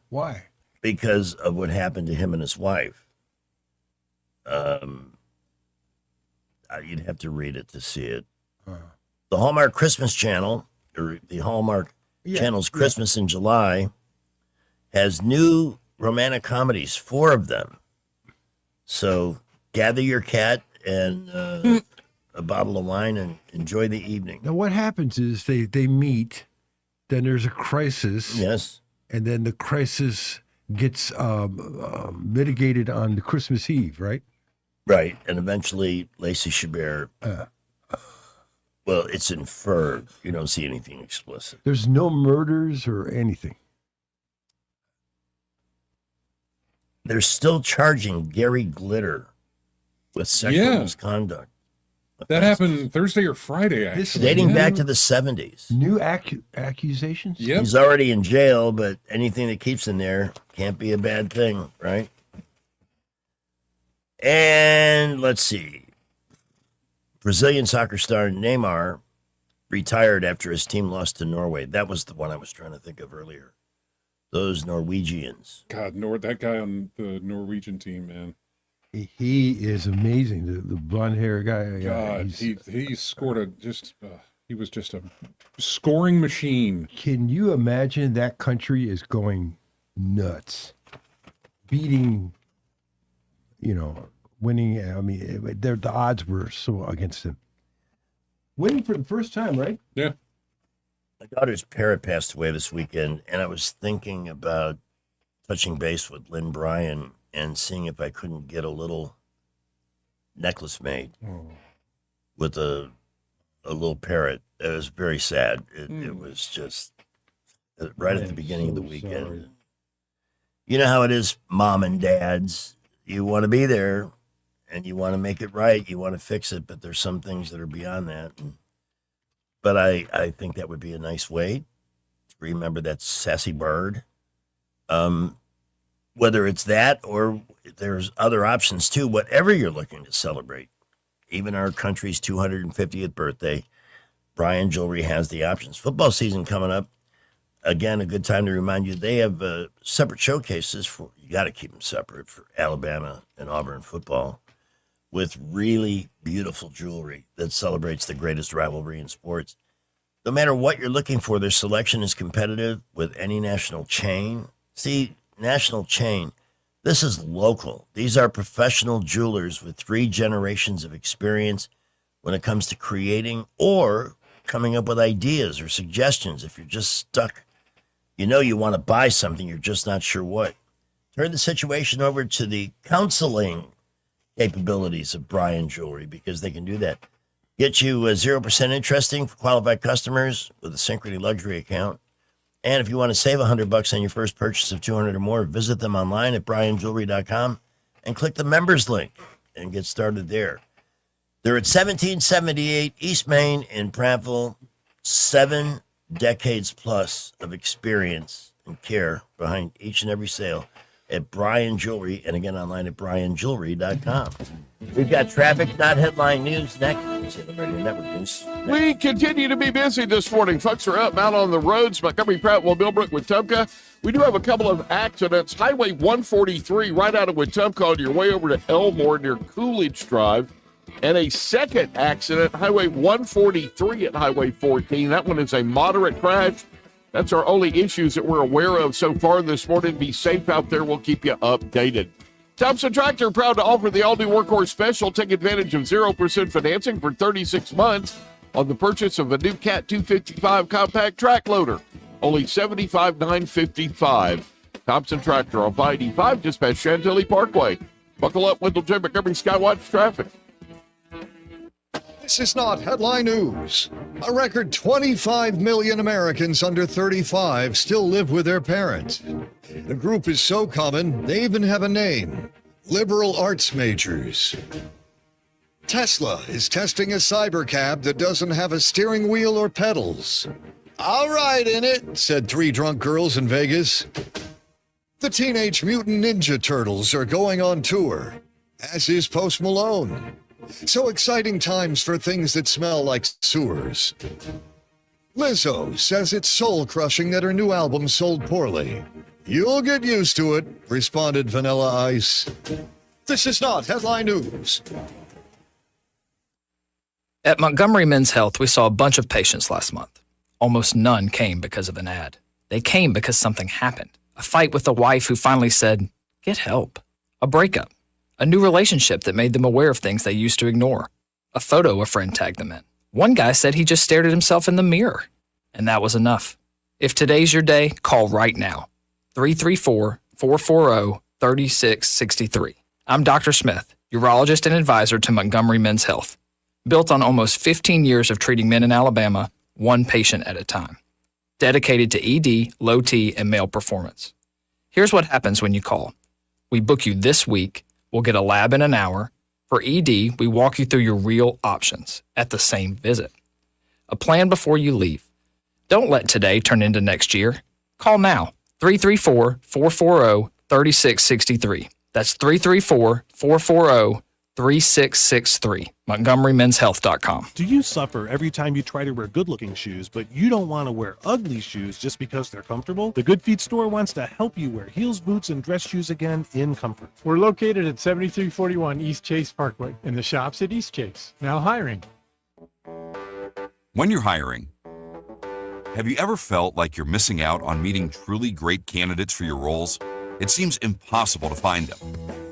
Why? Because of what happened to him and his wife. You'd have to read it to see it. The Hallmark Christmas Channel, or the Hallmark Channel's Christmas in July, has new romantic comedies, 4 of them. So gather your cat and a bottle of wine and enjoy the evening. Now, what happens is they meet, then there's a crisis. Yes. And then the crisis gets mitigated on the Christmas Eve, right? Right. And eventually Lacey Chabert, well, it's inferred. You don't see anything explicit. There's no murders or anything. They're still charging Gary Glitter with sexual misconduct. That happened Thursday or Friday, actually. Dating back to the 70s. New accusations? Yep. He's already in jail, but anything that keeps him there can't be a bad thing, right? And let's see. Brazilian soccer star Neymar retired after his team lost to Norway. That was the one I was trying to think of earlier. Those Norwegians. God, that guy on the Norwegian team, man. He is amazing. The blonde hair guy. God, he scored he was just a scoring machine. Can you imagine that country is going nuts, beating, winning? I mean, the odds were so against him. Winning for the first time, right? Yeah. My daughter's parrot passed away this weekend, and I was thinking about touching base with Lynn Bryan and seeing if I couldn't get a little necklace made with a little parrot. It was very sad. It was just right at the beginning of the weekend. Sorry. You know how it is, mom and dads. You want to be there, and you want to make it right. You want to fix it, but there's some things that are beyond that. But I think that would be a nice way to remember that sassy bird. Whether it's that or there's other options too, whatever you're looking to celebrate, even our country's 250th birthday, Bryan Jewelry has the options. Football season coming up. Again, a good time to remind you, they have separate showcases you got to keep them separate for Alabama and Auburn football with really beautiful jewelry that celebrates the greatest rivalry in sports. No matter what you're looking for, their selection is competitive with any national chain. See, national chain, this is local. These are professional jewelers with 3 generations of experience when it comes to creating or coming up with ideas or suggestions. If you're just stuck, you want to buy something, you're just not sure what. Turn the situation over to the counseling capabilities of Bryan Jewelry, because they can do that. Get you 0% interesting for qualified customers with a Synchrony Luxury account. And if you want to save $100 on your first purchase of $200 or more, visit them online at bryanjewelry.com and click the members link and get started there. They're at 1778 East Main in Prattville. 7 decades plus of experience and care behind each and every sale at Bryan Jewelry, and again online at bryanjewelry.com. We've got traffic, not headline news next. Celebrating Network News. We continue to be busy this morning. Folks are up and out on the roads. Montgomery, Prattville, Millbrook, Wetumpka. We do have a couple of accidents. Highway 143 right out of Wetumpka on your way over to Elmore near Coolidge Drive. And a second accident, Highway 143 at Highway 14. That one is a moderate crash. That's our only issues that we're aware of so far this morning. Be safe out there. We'll keep you updated. Thompson Tractor, proud to offer the all-new Workhorse Special. Take advantage of 0% financing for 36 months on the purchase of a new Cat 255 compact track loader. Only $75,955. Thompson Tractor on 585 just past Chantilly Parkway. Buckle up, Wendell J. Montgomery Skywatch traffic. This is not headline news. A record 25 million Americans under 35 still live with their parents. The group is so common, they even have a name: liberal arts majors. Tesla is testing a cybercab that doesn't have a steering wheel or pedals. I'll ride in it, said 3 drunk girls in Vegas. The Teenage Mutant Ninja Turtles are going on tour, as is Post Malone. So exciting times for things that smell like sewers. Lizzo says it's soul-crushing that her new album sold poorly. You'll get used to it, responded Vanilla Ice. This is not headline news. At Montgomery Men's Health, we saw a bunch of patients last month. Almost none came because of an ad. They came because something happened. A fight with a wife who finally said, "Get help." A breakup. A new relationship that made them aware of things they used to ignore. A photo a friend tagged them in. One guy said he just stared at himself in the mirror. And that was enough. If today's your day, call right now. 334-440-3663. I'm Dr. Smith, urologist and advisor to Montgomery Men's Health. Built on almost 15 years of treating men in Alabama, one patient at a time. Dedicated to ED, low T, and male performance. Here's what happens when you call. We book you this week. We'll get a lab in an hour, For ED, we walk you through your real options at the same visit. A plan before you leave. Don't let today turn into next year. Call now, 334-440-3663. That's 334-440-3663. MontgomeryMen'sHealth.com. Do you suffer every time you try to wear good-looking shoes, but you don't want to wear ugly shoes just because they're comfortable? The Good Feet store wants to help you wear heels, boots, and dress shoes again in comfort. We're located at 7341 East Chase Parkway in the shops at East Chase. Now hiring. When you're hiring, have you ever felt like you're missing out on meeting truly great candidates for your roles? It seems impossible to find them,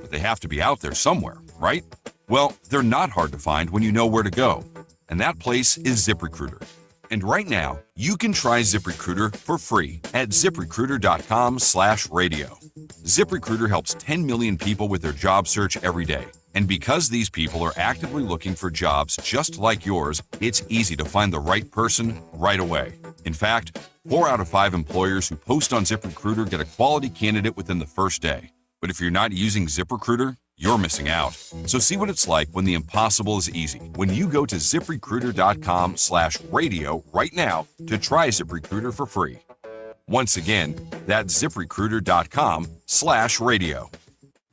but they have to be out there somewhere, right? Well, they're not hard to find when you know where to go, and that place is ZipRecruiter. And right now, you can try ZipRecruiter for free at ZipRecruiter.com/radio. ZipRecruiter helps 10 million people with their job search every day. And because these people are actively looking for jobs just like yours, it's easy to find the right person right away. In fact, 4 out of 5 employers who post on ZipRecruiter get a quality candidate within the first day. But if you're not using ZipRecruiter, you're missing out. So see what it's like when the impossible is easy. When you go to ZipRecruiter.com/radio right now to try ZipRecruiter for free. Once again, that's ZipRecruiter.com/radio.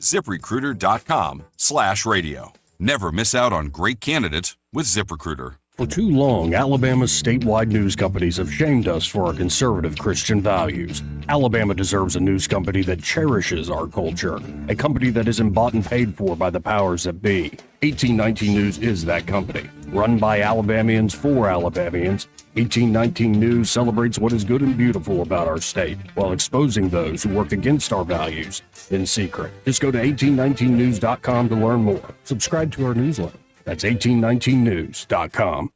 ZipRecruiter.com/radio. Never miss out on great candidates with ZipRecruiter. For too long, Alabama's statewide news companies have shamed us for our conservative Christian values. Alabama deserves a news company that cherishes our culture, a company that isn't bought and paid for by the powers that be. 1819 News is that company. Run by Alabamians for Alabamians, 1819 News celebrates what is good and beautiful about our state, while exposing those who work against our values in secret. Just go to 1819news.com to learn more. Subscribe to our newsletter. That's 1819news.com.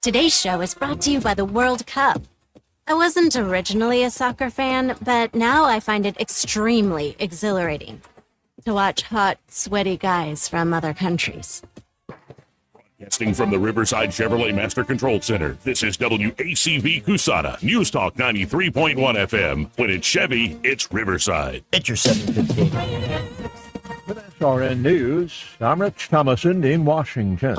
Today's show is brought to you by the World Cup. I wasn't originally a soccer fan, but now I find it extremely exhilarating to watch hot, sweaty guys from other countries. Broadcasting from the Riverside Chevrolet Master Control Center, this is WACV Cusana, News Talk 93.1 FM. When it's Chevy, it's Riverside. It's your 7:15. With SRN News, I'm Rich Thomason in Washington.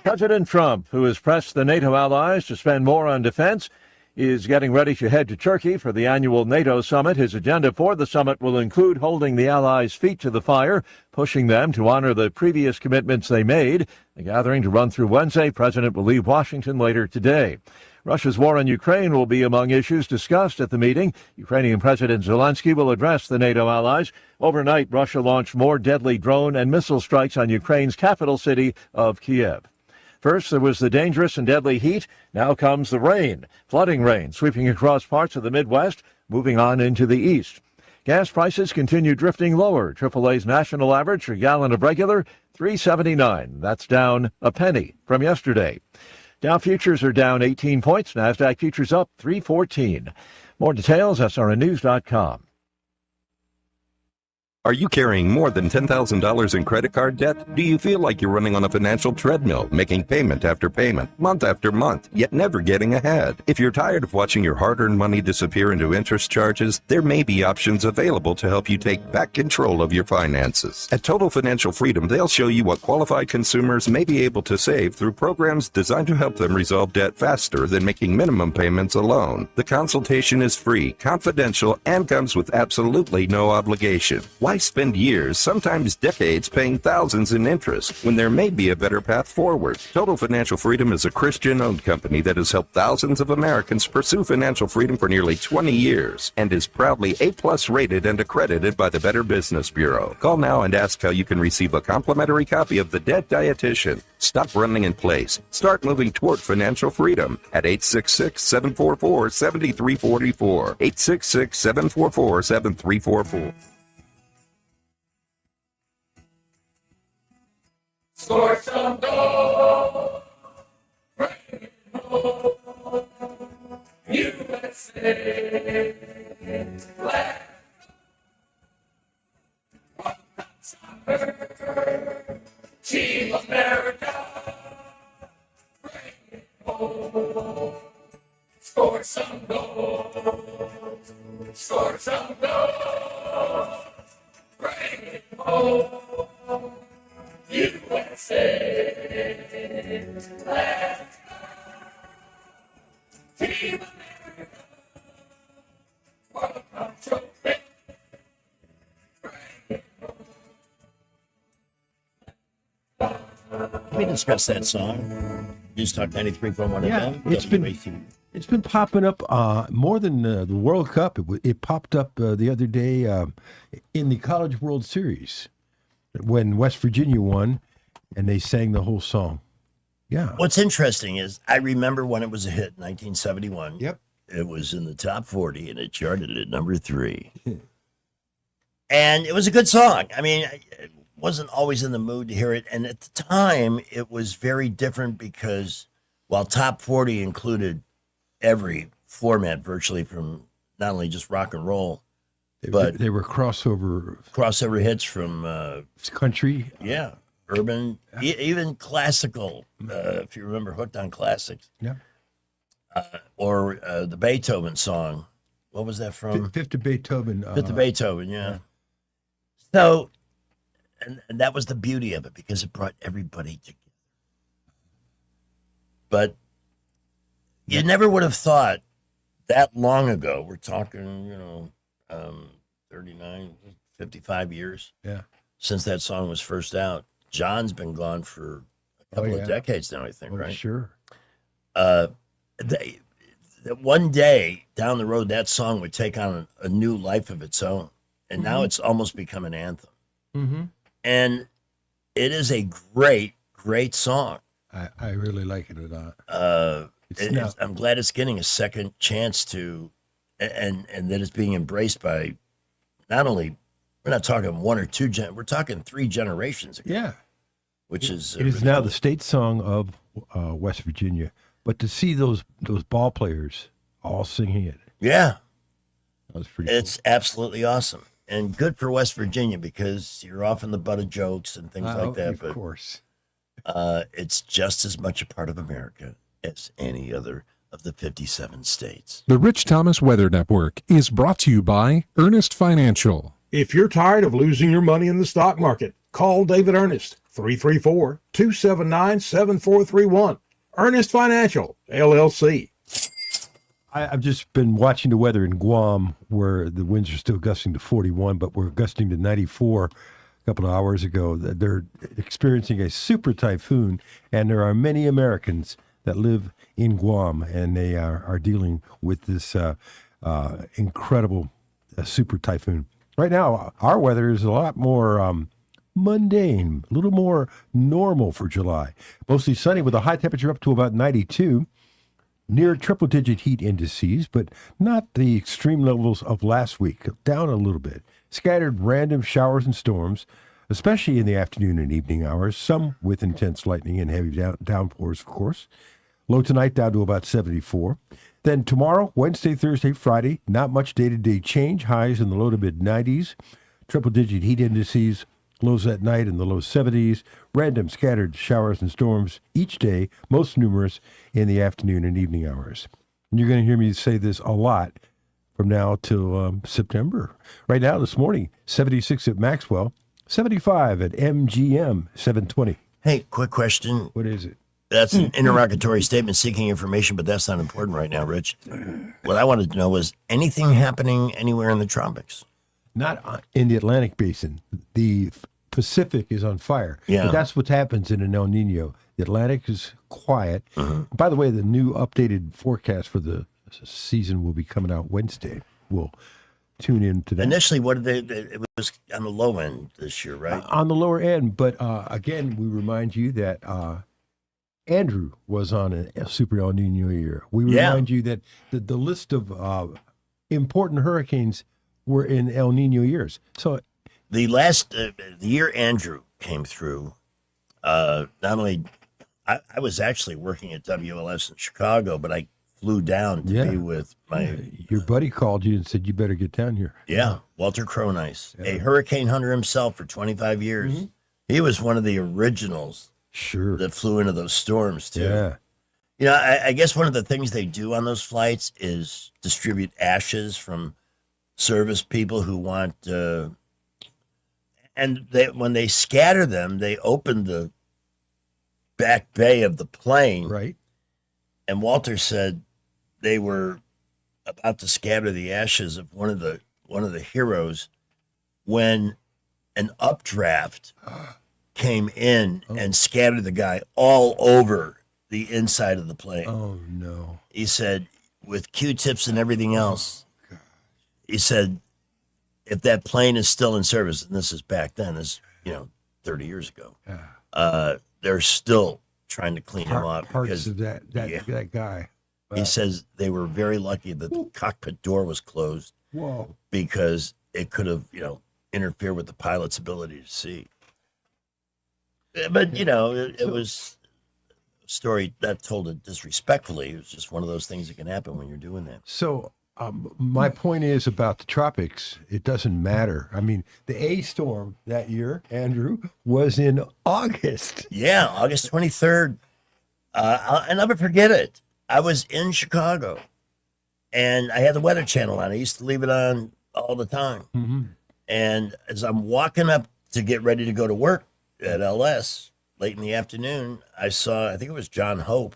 President Trump, who has pressed the NATO allies to spend more on defense, is getting ready to head to Turkey for the annual NATO summit. His agenda for the summit will include holding the allies' feet to the fire, pushing them to honor the previous commitments they made. The gathering to run through Wednesday. President will leave Washington later today. Russia's war on Ukraine will be among issues discussed at the meeting. Ukrainian President Zelensky will address the NATO allies. Overnight, Russia launched more deadly drone and missile strikes on Ukraine's capital city of Kiev. First, there was the dangerous and deadly heat. Now comes the rain. Flooding rain sweeping across parts of the Midwest, moving on into the east. Gas prices continue drifting lower. AAA's national average for a gallon of regular, $3.79. That's down a penny from yesterday. Dow futures are down 18 points. NASDAQ futures up 314. More details, srnnews.com. Are you carrying more than $10,000 in credit card debt? Do you feel like you're running on a financial treadmill, making payment after payment, month after month, yet never getting ahead? If you're tired of watching your hard-earned money disappear into interest charges, there may be options available to help you take back control of your finances. At Total Financial Freedom, they'll show you what qualified consumers may be able to save through programs designed to help them resolve debt faster than making minimum payments alone. The consultation is free, confidential, and comes with absolutely no obligation. Why spend years, sometimes decades, paying thousands in interest when there may be a better path forward? Total Financial Freedom is a Christian-owned company that has helped thousands of Americans pursue financial freedom for nearly 20 years and is proudly A+ rated and accredited by the Better Business Bureau. Call now and ask how you can receive a complimentary copy of The Debt Dietitian. Stop running in place. Start moving toward financial freedom at 866-744-7344. 866-744-7344. Score some goals, bring it home, USA. Flag soccer, Team America, bring it home. Score some goals, score some goals, bring it home. We discussed that song. News Talk 93.1 Yeah, FM. it's been popping up more than the World Cup. It popped up the other day in the College World Series when West Virginia won, and they sang the whole song. Yeah. What's interesting is I remember when it was a hit in 1971. Yep. It was in the top 40 and it charted at number 3. And it was a good song. I mean, I wasn't always in the mood to hear it. And at the time, it was very different because while top 40 included every format virtually from not only just rock and roll, but they were crossover hits from country. Yeah. Urban, even classical, if you remember Hooked on Classics. Yeah. Or the Beethoven song. What was that from? Fifth of Beethoven. Fifth of Beethoven, yeah. So, and that was the beauty of it because it brought everybody together. But you never would have thought that long ago, we're talking, 39, 55 years. Yeah. Since that song was first out. John's been gone for a couple of decades now, I think, right? Sure. That one day down the road, that song would take on a new life of its own. And now it's almost become an anthem. Mm-hmm. And it is a great, great song. I really like it a lot. I'm glad it's getting a second chance to, and that it's being embraced by not only, we're not talking one or two, we're talking 3 generations ago. Yeah. Which is it is now the state song of West Virginia. But to see those ball players all singing it, yeah, that was pretty. It's absolutely awesome and good for West Virginia because you're often the butt of jokes and things like that. Of course, it's just as much a part of America as any other of the 57 states. The Rich Thomas Weather Network is brought to you by Ernest Financial. If you're tired of losing your money in the stock market, call David Ernest, 334-279-7431. Ernest Financial, LLC. I've just been watching the weather in Guam, where the winds are still gusting to 41, but we're gusting to 94 a couple of hours ago. They're experiencing a super typhoon, and there are many Americans that live in Guam, and they are dealing with this incredible super typhoon. Right now, our weather is a lot more mundane, a little more normal for July. Mostly sunny with a high temperature up to about 92. Near triple-digit heat indices, but not the extreme levels of last week. Down a little bit. Scattered random showers and storms, especially in the afternoon and evening hours, some with intense lightning and heavy downpours, of course. Low tonight down to about 74. Then tomorrow, Wednesday, Thursday, Friday, not much day-to-day change. Highs in the low to mid-90s. Triple-digit heat indices, lows at night in the low 70s. Random scattered showers and storms each day, most numerous in the afternoon and evening hours. And you're going to hear me say this a lot from now till September. Right now, this morning, 76 at Maxwell, 75 at MGM, 720. Hey, quick question. What is it? That's an interrogatory statement seeking information, but that's not important right now, Rich. What I wanted to know was anything happening anywhere in the tropics? Not in the Atlantic basin. The Pacific is on fire. Yeah. But that's what happens in an El Nino. The Atlantic is quiet. By the way, the new updated forecast for the season will be coming out Wednesday. We'll tune in to that. Initially, what did it was on the low end this year, right? On the lower end, but again, we remind you that Andrew was on a super El Nino year. We remind you that the list of important hurricanes were in El Nino years. So the last the year Andrew came through, not only I was actually working at WLS in Chicago, but I flew down to be with my your buddy called you and said you better get down here. Yeah, Walter Cronice, a hurricane hunter himself for 25 years. He was one of the originals. Sure. That flew into those storms too. Yeah. You know, I guess one of the things they do on those flights is distribute ashes from service people who want, and when they scatter them, they open the back bay of the plane. Right. And Walter said they were about to scatter the ashes of one of the heroes when an updraft came in and scattered the guy all over the inside of the plane. Oh no. He said, with Q-tips and everything else, he said, if that plane is still in service, and this is back then, this 30 years ago, they're still trying to clean him up Parts because of that guy. he says they were very lucky that the cockpit door was closed. Whoa. Because it could have, interfered with the pilot's ability to see. But, it was a story that told it disrespectfully. It was just one of those things that can happen when you're doing that. So my point is about the tropics, it doesn't matter. I mean, the A storm that year, Andrew, was in August. Yeah, August 23rd. I'll never forget it. I was in Chicago, and I had the Weather Channel on. I used to leave it on all the time. Mm-hmm. And as I'm walking up to get ready to go to work at LS late in the afternoon, I think it was John Hope.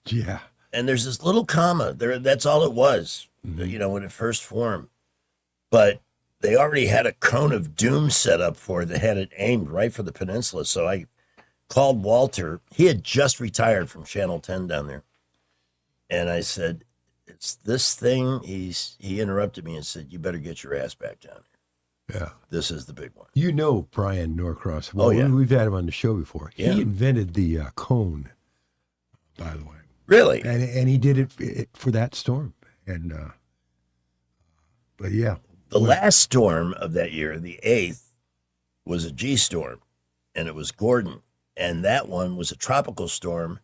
Yeah. And there's this little comma there. That's all it was, when it first formed. But they already had a cone of doom set up for it that had it aimed right for the peninsula. So I called Walter. He had just retired from Channel 10 down there. And I said, it's this thing. He interrupted me and said, you better get your ass back down here. Yeah. This is the big one. You know Brian Norcross. Well, Oh, yeah. we've had him on the show before. Yeah. He invented the cone, by the way. Really? And he did it for that storm. And but yeah. The last storm of that year, the 8th, was a G storm, and it was Gordon. And that one was a tropical storm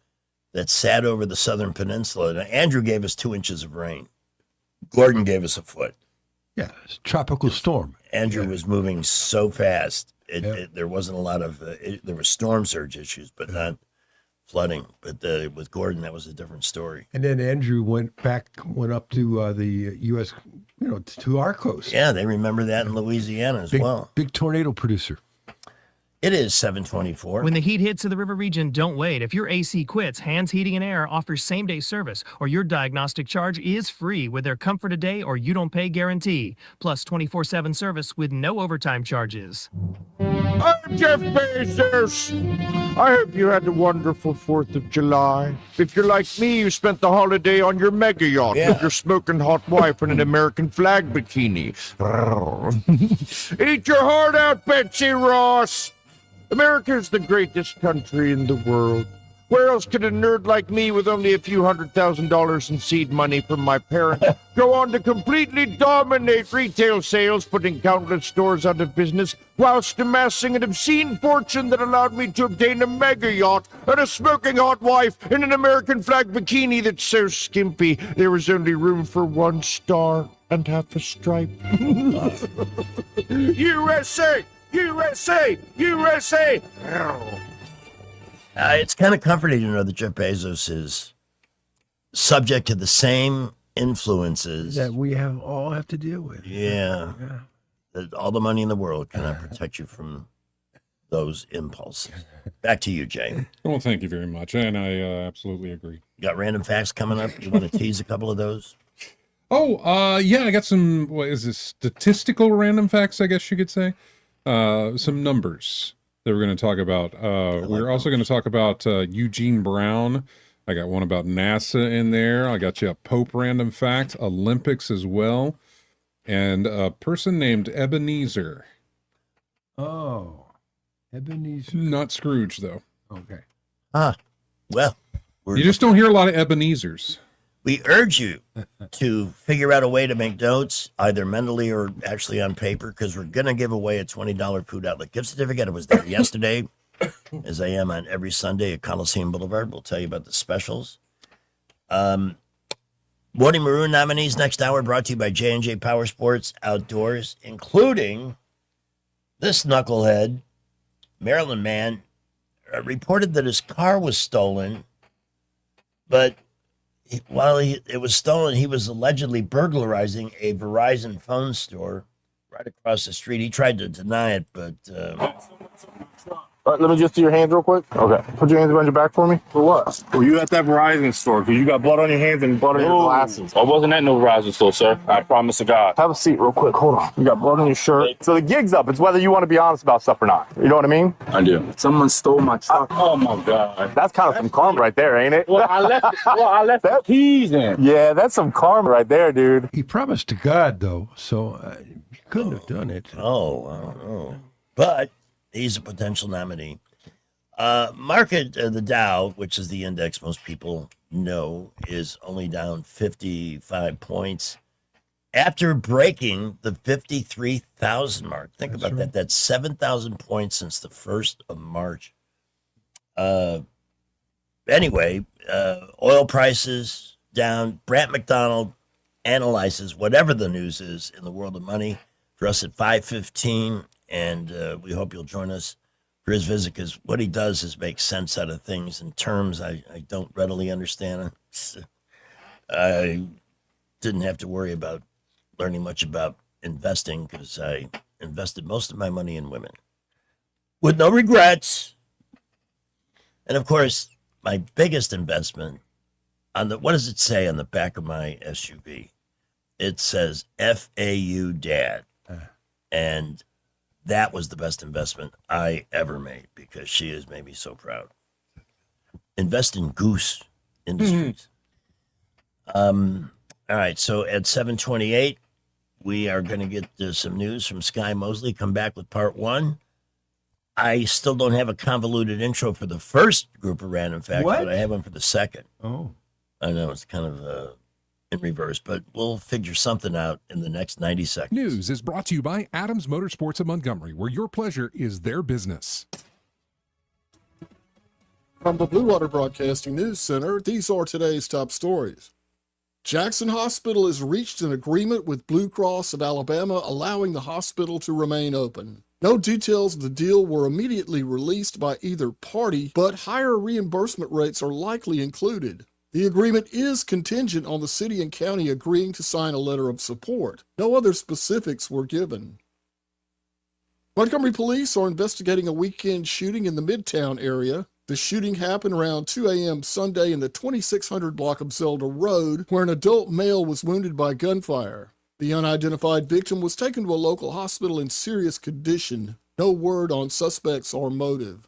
that sat over the southern peninsula. Now, Andrew gave us 2 inches of rain. Gordon gave us a foot. Yeah, it's a tropical storm. Andrew was moving so fast. There wasn't a lot of, there were storm surge issues, but not flooding. But with Gordon, that was a different story. And then Andrew went up to the U.S., to our coast. Yeah, they remember that in Louisiana as well. Big tornado producer. It is 724. When the heat hits to the river region, don't wait. If your AC quits, Hands Heating and Air offers same-day service, or your diagnostic charge is free with their Comfort a Day or You Don't Pay guarantee, plus 24/7 service with no overtime charges. I'm Jeff Bezos. I hope you had a wonderful 4th of July. If you're like me, you spent the holiday on your mega yacht with your smoking hot wife in an American flag bikini. Eat your heart out, Betsy Ross. America is the greatest country in the world. Where else could a nerd like me with only a few $100,000 in seed money from my parents go on to completely dominate retail sales, putting countless stores out of business, whilst amassing an obscene fortune that allowed me to obtain a mega yacht and a smoking hot wife in an American flag bikini that's so skimpy there was only room for 1 star and half a stripe. USA! USA! USA! It's kind of comforting to know that Jeff Bezos is subject to the same influences that we all have to deal with. Yeah. That all the money in the world cannot protect you from those impulses. Back to you, Jay. Well, thank you very much. And I absolutely agree. You got random facts coming up? You want to tease a couple of those? Oh, yeah, I got some, what is this, statistical random facts, I guess you could say. Some numbers that we're going to talk about. We're also going to talk about Eugene Brown. I got one about NASA in there. I got you a Pope random fact, Olympics as well, and a person named Ebenezer. Oh, Ebenezer. Not Scrooge, though. Okay. Well, you just don't hear a lot of Ebenezers. We urge you to figure out a way to make notes, either mentally or actually on paper, because we're going to give away a $20 food outlet gift certificate. I was there yesterday, as I am on every Sunday at Coliseum Boulevard. We'll tell you about the specials. Voting Maroon nominees next hour brought to you by J&J Power Sports Outdoors, including this knucklehead, Maryland man, reported that his car was stolen, but while it was stolen, he was allegedly burglarizing a Verizon phone store right across the street. He tried to deny it, but All right, let me just see your hands real quick. Okay. Put your hands behind your back for me. For what? Were you at that Verizon store? Because you got blood on your hands and blood on your glasses. I wasn't at no Verizon store, sir. I promise to God. Have a seat real quick. Hold on. You got blood on your shirt. So the gig's up. It's whether you want to be honest about stuff or not. You know what I mean? I do. Someone stole my truck. Oh my God. That's kind of some karma right there, ain't it? Well, I left the keys in. Yeah, that's some karma right there, dude. He promised to God, though, so he couldn't have done it. Oh, I don't know. But he's a potential nominee. Market, the Dow, which is the index most people know, is only down 55 points after breaking the 53,000 mark. Think about that. That's 7,000 points since the 1st of March. Anyway, oil prices down. Brant McDonald analyzes whatever the news is in the world of money for us at 5:15, and we hope you'll join us for his visit, because what he does is make sense out of things in terms I don't readily understand. I didn't have to worry about learning much about investing because I invested most of my money in women with no regrets. And of course, my biggest investment what does it say on the back of my SUV? It says FAU Dad. And that was the best investment I ever made because she has made me so proud. Invest in Goose Industries. All right, so at 7:28, we are going to get some news from Sky Mosley. Come back with part 1. I still don't have a convoluted intro for the first group of random facts, but I have one for the second. Oh. I know it's kind of in reverse, but we'll figure something out in the next 90 seconds. News is brought to you by Adams Motorsports of Montgomery, where your pleasure is their business. From the Blue Water Broadcasting News Center, these are today's top stories. Jackson Hospital has reached an agreement with Blue Cross of Alabama, allowing the hospital to remain open. No details of the deal were immediately released by either party, but higher reimbursement rates are likely included. The agreement is contingent on the city and county agreeing to sign a letter of support. No other specifics were given. Montgomery police are investigating a weekend shooting in the Midtown area. The shooting happened around 2 a.m. Sunday in the 2600 block of Zelda Road, where an adult male was wounded by gunfire. The unidentified victim was taken to a local hospital in serious condition. No word on suspects or motive.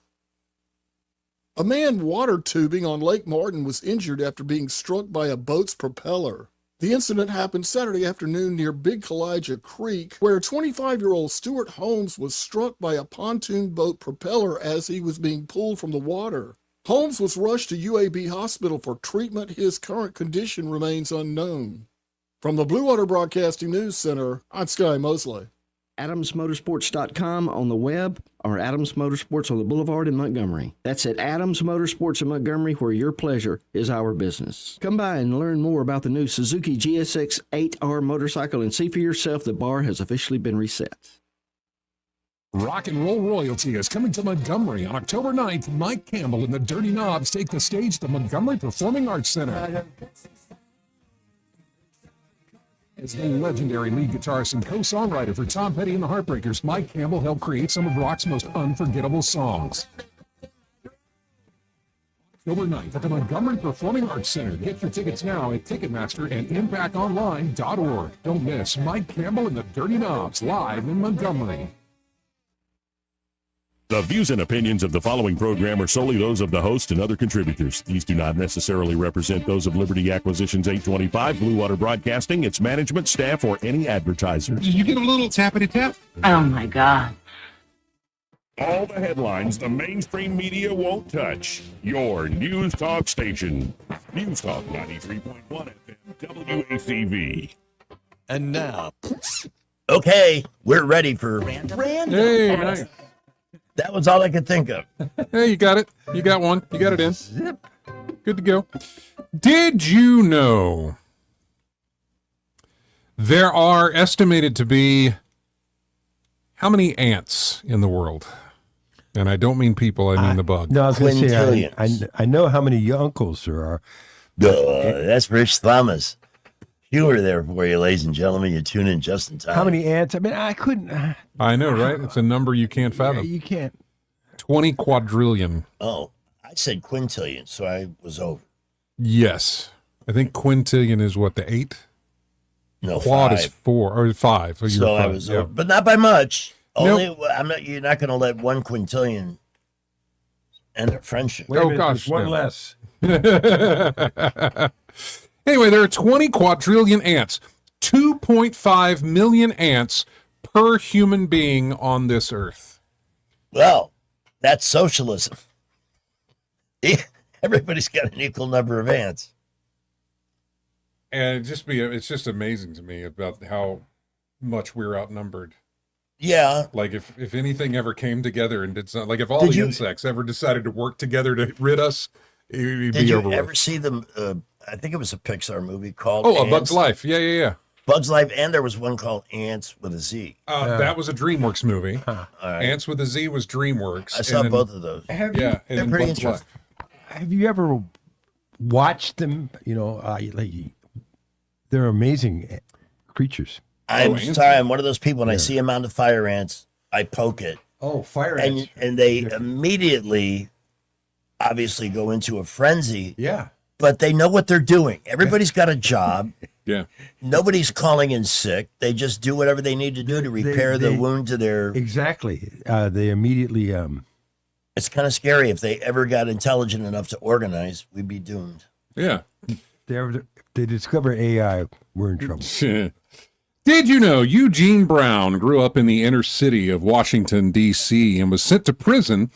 A man water tubing on Lake Martin was injured after being struck by a boat's propeller. The incident happened Saturday afternoon near Big Kalijah Creek, where 25-year-old Stuart Holmes was struck by a pontoon boat propeller as he was being pulled from the water. Holmes was rushed to UAB Hospital for treatment. His current condition remains unknown. From the Blue Water Broadcasting News Center, I'm Sky Mosley. AdamsMotorsports.com on the web or Adams Motorsports on the Boulevard in Montgomery. That's at Adams Motorsports in Montgomery, where your pleasure is our business. Come by and learn more about the new Suzuki GSX 8R motorcycle and see for yourself the bar has officially been reset. Rock and Roll Royalty is coming to Montgomery on October 9th. Mike Campbell and the Dirty Knobs take the stage at the Montgomery Performing Arts Center. As the legendary lead guitarist and co-songwriter for Tom Petty and the Heartbreakers, Mike Campbell helped create some of rock's most unforgettable songs. October 9th at the Montgomery Performing Arts Center. Get your tickets now at Ticketmaster and ImpactOnline.org. Don't miss Mike Campbell and the Dirty Knobs live in Montgomery. The views and opinions of the following program are solely those of the host and other contributors. These do not necessarily represent those of Liberty Acquisitions 825, Blue Water Broadcasting, its management, staff, or any advertisers. Did you get a little tappity tap? Oh my God. All the headlines the mainstream media won't touch. Your News Talk station. News Talk 93.1 FM, WACV. And now. Okay, we're ready for Random. Hey, nice. That was all I could think of. Hey, you got it. You got one. You got it in. Zip. Good to go. Did you know there are estimated to be how many ants in the world? And I don't mean people, I mean the bug. No, I was going to say, I know how many uncles there are. That's Rich Thomas. You were there for you, ladies and gentlemen. You tune in just in time. How many ants? I mean, I couldn't. I know, right? It's a number you can't fathom. You can't. 20 quadrillion. Oh, I said quintillion, so I was over. Yes. I think quintillion is what, the 8? No, Quad 5. is 4 or 5. So, So I was over, but not by much. Nope. Only you're not going to let one quintillion end a friendship. Wait a minute, there's one less. Anyway, there are 20 quadrillion ants, 2.5 million ants per human being on this earth. Well, that's socialism. Everybody's got an equal number of ants. And it's just amazing to me about how much we're outnumbered. Yeah. Like if anything ever came together and did something, like if all the insects ever decided to work together to rid us, it'd Did be you over ever with. see the? I think it was a Pixar movie called Oh, A Ants. Bug's Life. Yeah. Bug's Life, and there was one called Ants with a Z. That was a DreamWorks movie. All right. Ants with a Z was DreamWorks. I saw and then- both of those. Have Yeah, you, and then pretty Bug's interesting. Life. have you ever watched them? They're amazing creatures. I'm ants. sorry, I'm one of those people. When I see a mound of fire ants, I poke it, Oh, fire and they immediately, obviously, go into a frenzy. Yeah. But they know what they're doing. Everybody's got a job. Yeah. Nobody's calling in sick. They just do whatever they need to do to repair the wound to their. Exactly. They immediately. It's kind of scary. If they ever got intelligent enough to organize, we'd be doomed. Yeah. They discover AI, we're in trouble. Did you know Eugene Brown grew up in the inner city of Washington, D.C., and was sent to prison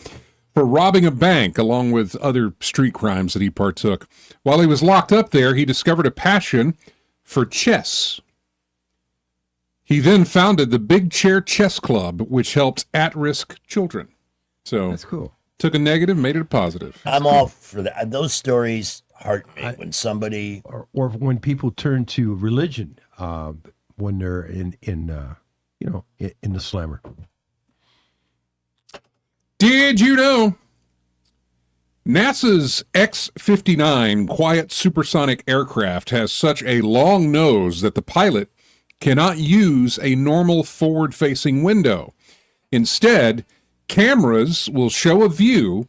for robbing a bank along with other street crimes that he partook? While he was locked up there, he discovered a passion for chess. He then founded the Big Chair Chess Club, which helps at-risk children. So That's cool. Took a negative, made it a positive. I'm all for that. Those stories heart me when somebody. Or when people turn to religion when they're in the slammer. Did you know NASA's X-59 quiet supersonic aircraft has such a long nose that the pilot cannot use a normal forward-facing window? Instead, cameras will show a view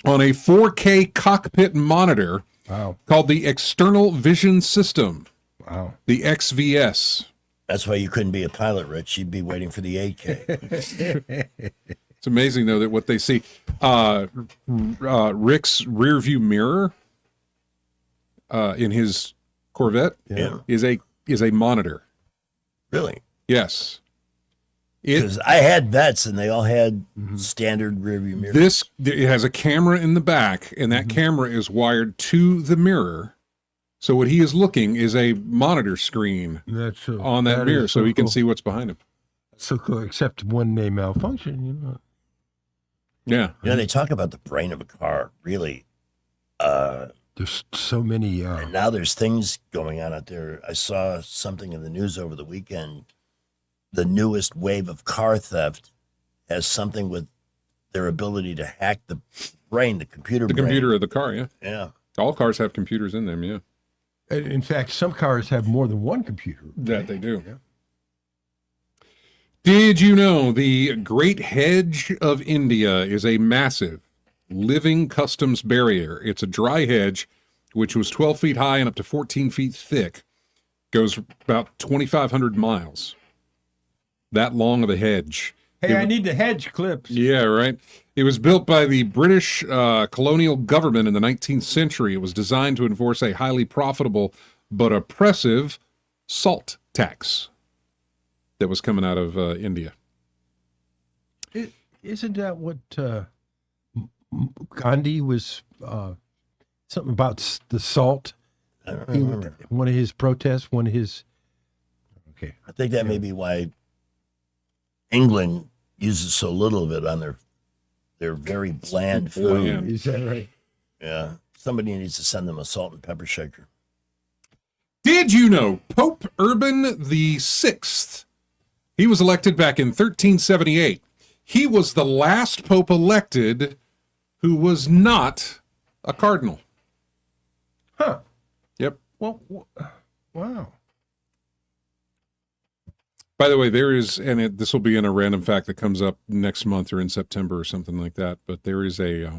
on a 4K cockpit monitor called the External Vision System, the XVS. That's why you couldn't be a pilot, Rich. You'd be waiting for the 8K. It's amazing, though, that what they see. Rick's rear view mirror in his Corvette is a monitor. Really? Yes. Because I had vets and they all had standard rearview mirrors. It has a camera in the back, and that camera is wired to the mirror. So what he is looking is a monitor screen on that mirror, so he can see what's behind him. So cool, except when they malfunction, Yeah. You know, they talk about the brain of a car, really. There's so many. And now there's things going on out there. I saw something in the news over the weekend. The newest wave of car theft has something with their ability to hack the brain, the computer brain. The computer of the car, yeah. Yeah. All cars have computers in them, yeah. In fact, some cars have more than one computer. That they do. Yeah. Did you know the Great Hedge of India is a massive living customs barrier? It's a dry hedge, which was 12 feet high and up to 14 feet thick, goes about 2,500 miles. That long of a hedge. Hey, I need the hedge clips. Yeah, right. It was built by the British colonial government in the 19th century. It was designed to enforce a highly profitable but oppressive salt tax that was coming out of India. Isn't that what Gandhi was, something about the salt? I don't remember. One of his protests, I think that may be why England uses so little of it on their very bland food. Is that right? Yeah. Somebody needs to send them a salt and pepper shaker. Did you know Pope Urban VI? He was elected back in 1378. He was the last pope elected who was not a cardinal. Huh. Yep. Well, wow. By the way, there is, and this will be in a random fact that comes up next month or in September or something like that. But there is a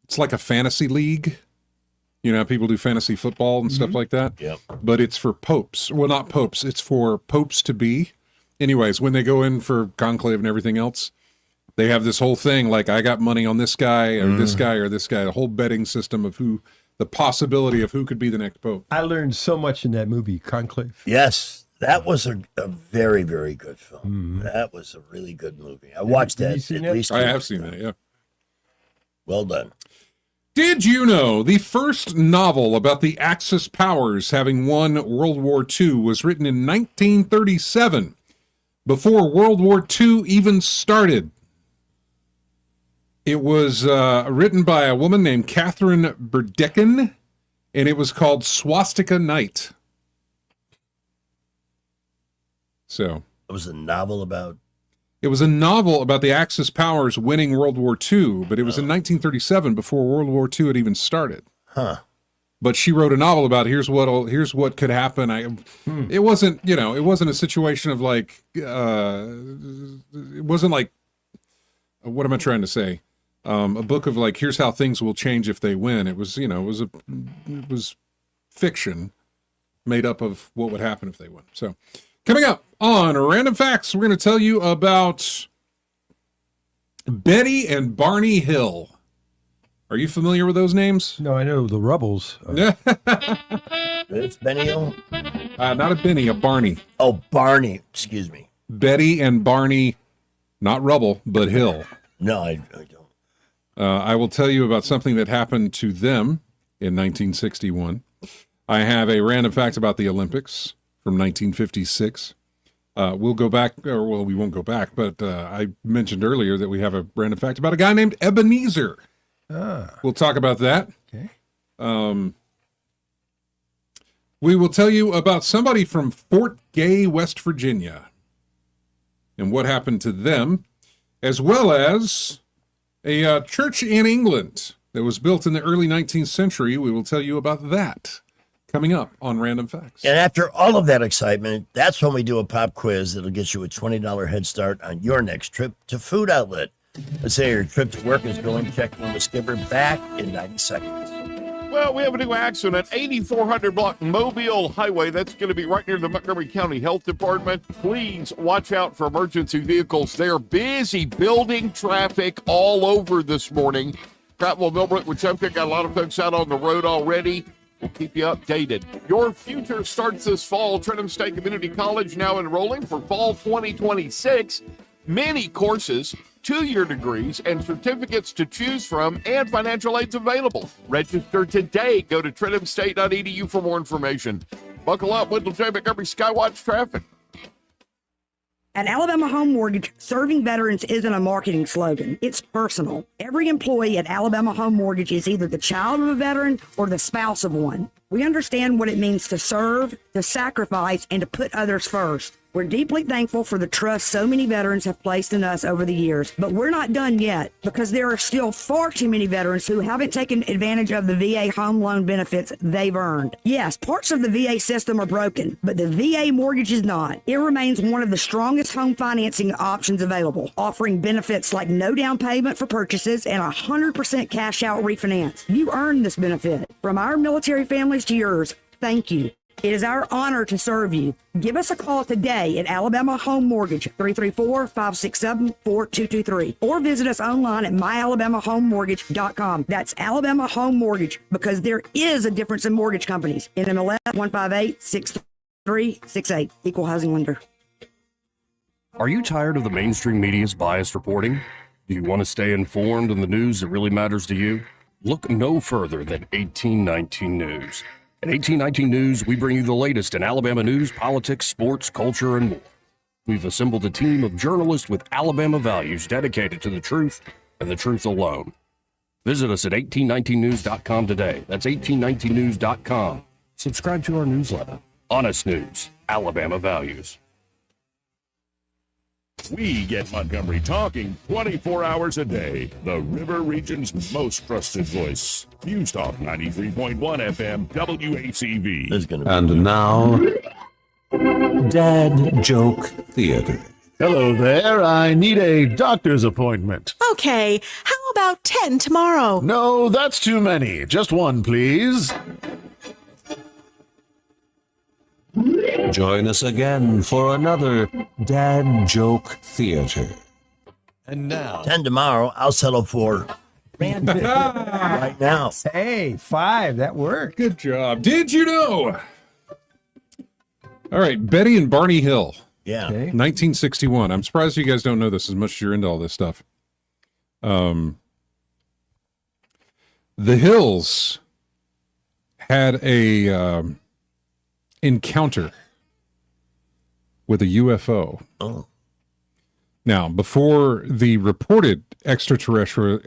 it's like a fantasy league. You know, people do fantasy football and stuff like that. Yep. But it's for popes. Well, not popes. It's for popes to be. Anyways, when they go in for conclave and everything else, they have this whole thing like, I got money on this guy or this guy or this guy. A whole betting system of the possibility of who could be the next pope. I learned so much in that movie, Conclave. Yes, that was a very, very good film. That was a really good movie. I watched that at least. I have seen that, yeah. Well done. Did you know the first novel about the Axis powers having won World War II was written in 1937, before World War II even started? It was written by a woman named Catherine Burdekin, and it was called Swastika Night. So it was a novel about. It was a novel about the Axis powers winning World War II, but it was in 1937 before World War II had even started. Huh. But she wrote a novel about here's what could happen. It wasn't, it wasn't a situation of like, it wasn't like, what am I trying to say? A book of like, here's how things will change if they win. It was, it was fiction made up of what would happen if they win. So coming up on Random Facts, we're going to tell you about Betty and Barney Hill. Are you familiar with those names? No, I know the Rubbles. It's Benny Hill? Not a Benny, a Barney. Oh, Barney. Excuse me. Betty and Barney, not Rubble, but Hill. No, I don't. I will tell you about something that happened to them in 1961. I have a random fact about the Olympics from 1956. We'll go back, we won't go back, but I mentioned earlier that we have a random fact about a guy named Ebenezer. We'll talk about that. Okay. We will tell you about somebody from Fort Gay, West Virginia, and what happened to them, as well as a church in England that was built in the early 19th century. We will tell you about that coming up on Random Facts. And after all of that excitement, that's when we do a pop quiz that'll get you a $20 head start on your next trip to Food Outlet. Let's say your trip to work is going, check in with Skipper, back in 90 seconds. Well, we have a new accident, 8400 block Mobile Highway. That's going to be right near the Montgomery County Health Department. Please watch out for emergency vehicles. They're busy building traffic all over this morning. Prattville, Millbrook, Wetumpka got a lot of folks out on the road already. We'll keep you updated. Your future starts this fall. Trenton State Community College now enrolling for fall 2026. Many courses, 2-year degrees, and certificates to choose from, and financial aids available. Register today. Go to trentumstate.edu for more information. Buckle up. Wendell J. Montgomery Skywatch Traffic. At Alabama Home Mortgage, serving veterans isn't a marketing slogan. It's personal. Every employee at Alabama Home Mortgage is either the child of a veteran or the spouse of one. We understand what it means to serve, to sacrifice, and to put others first. We're deeply thankful for the trust so many veterans have placed in us over the years, but we're not done yet because there are still far too many veterans who haven't taken advantage of the VA home loan benefits they've earned. Yes, parts of the VA system are broken, but the VA mortgage is not. It remains one of the strongest home financing options available, offering benefits like no down payment for purchases and 100% cash out refinance. You earned this benefit. From our military families to yours, thank you. It is our honor to serve you. Give us a call today at Alabama Home Mortgage, 334-567-4223, or visit us online at myalabamahomemortgage.com. That's Alabama Home Mortgage, because there is a difference in mortgage companies. NMLS 158-6368, Equal Housing Lender. Are you tired of the mainstream media's biased reporting? Do you want to stay informed on the news that really matters to you? Look no further than 1819 News. At 1819 News, we bring you the latest in Alabama news, politics, sports, culture, and more. We've assembled a team of journalists with Alabama values dedicated to the truth and the truth alone. Visit us at 1819news.com today. That's 1819news.com. Subscribe to our newsletter. Honest News, Alabama Values. We get Montgomery talking 24 hours a day. The River Region's most trusted voice. News Talk 93.1 FM WACV. And now, Dad Joke Theater. Hello there. I need a doctor's appointment. Okay, how about 10 tomorrow? No, that's too many. Just one, please. Join us again for another Dad Joke Theater. And now, 10 tomorrow. I'll settle for right now. Hey, 5. That worked. Good job. Did you know? All right, Betty and Barney Hill. Yeah. Okay. 1961. I'm surprised you guys don't know this as much as you're into all this stuff. The Hills had a encounter with a UFO. Oh. Now, before the reported extraterrestrial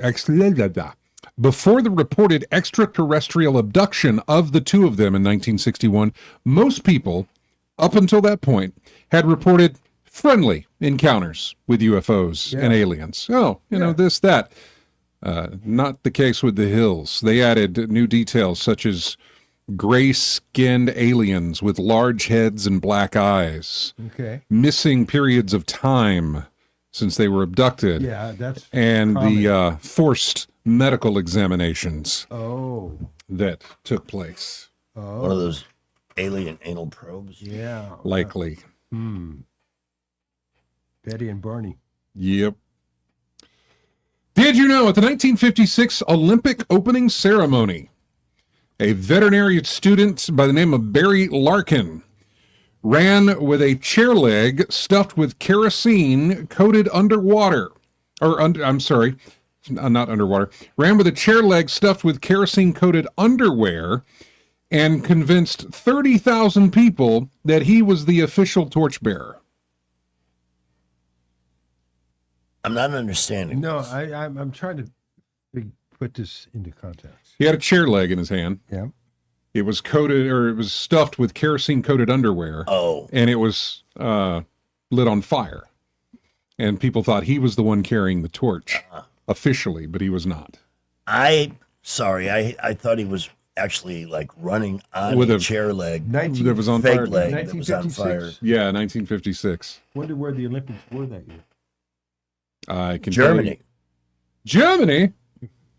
abduction of the two of them in 1961, most people up until that point had reported friendly encounters with UFOs and aliens. Oh, you know, this, that. Not the case with the Hills. They added new details such as gray-skinned aliens with large heads and black eyes. Okay. Missing periods of time since they were abducted. Yeah, that's and common. the forced medical examinations that took place. One of those alien anal probes. Yeah. Likely. Betty and Barney. Yep. Did you know at the 1956 Olympic opening ceremony, a veterinary student by the name of Barry Larkin ran with a chair leg stuffed with kerosene coated underwater. Not underwater. Ran with a chair leg stuffed with kerosene coated underwear and convinced 30,000 people that he was the official torchbearer. I'm not understanding. No, I'm trying to put this into context. He had a chair leg in his hand. Yeah. It was coated, or it was stuffed with kerosene-coated underwear. Oh. And it was lit on fire. And people thought he was the one carrying the torch officially, but he was not. I thought he was actually like running on With a a chair leg. That was on fake fire. leg that was on fire. Yeah, 1956. Wonder where the Olympics were that year. I can tell Germany. you. Germany?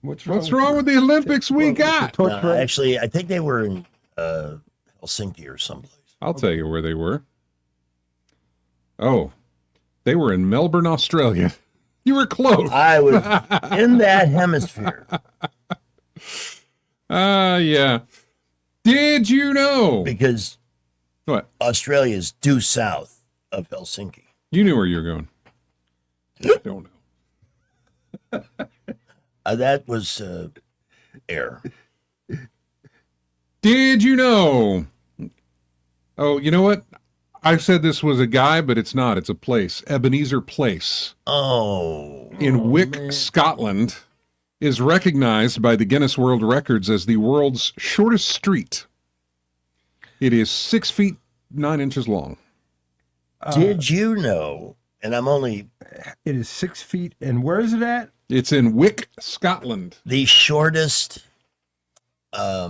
What's wrong with the Olympics we got? Actually, I think they were in Helsinki or someplace. I'll tell you where they were. Oh, they were in Melbourne, Australia. You were close. I was in that hemisphere. Yeah. Did you know? Because what? Australia is due south of Helsinki. You knew where you were going. I don't know. That was air. Did you know? Oh, you know what? I said this was a guy, but it's not. It's a place. Ebenezer Place. Oh. In Wick, Scotland, is recognized by the Guinness World Records as the world's shortest street. It is 6 feet 9 inches long. Did you know? And I'm only. It is 6 feet. And where is it at? It's in Wick, Scotland. The shortest. I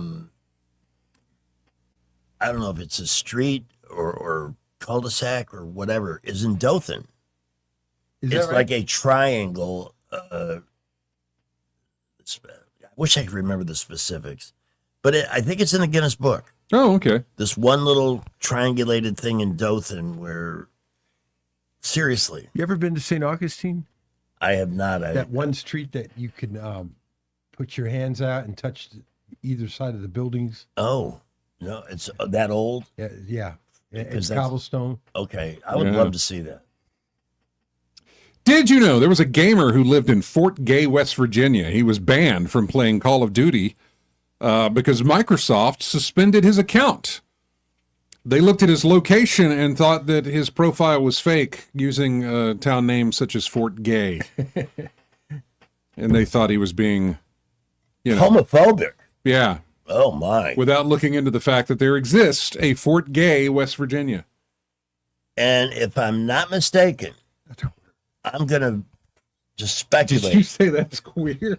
don't know if it's a street or cul-de-sac or whatever, is in Dothan. Is It's that right? like a triangle. I wish I could remember the specifics, but I think it's in the Guinness Book. Oh, okay. This one little triangulated thing in Dothan where, seriously, You ever been to St. Augustine? I have not. That one street that you can put your hands out and touch either side of the buildings. Oh, no, it's that old? Yeah. Because It's that's- cobblestone. Okay, I would Yeah. love to see that. Did you know there was a gamer who lived in Fort Gay, West Virginia? He was banned from playing Call of Duty because Microsoft suspended his account. They looked at his location and thought that his profile was fake using town names such as Fort Gay. And they thought he was being, homophobic. Yeah. Oh, my. Without looking into the fact that there exists a Fort Gay, West Virginia. And if I'm not mistaken, I'm gonna just Did you speculate. say that's queer?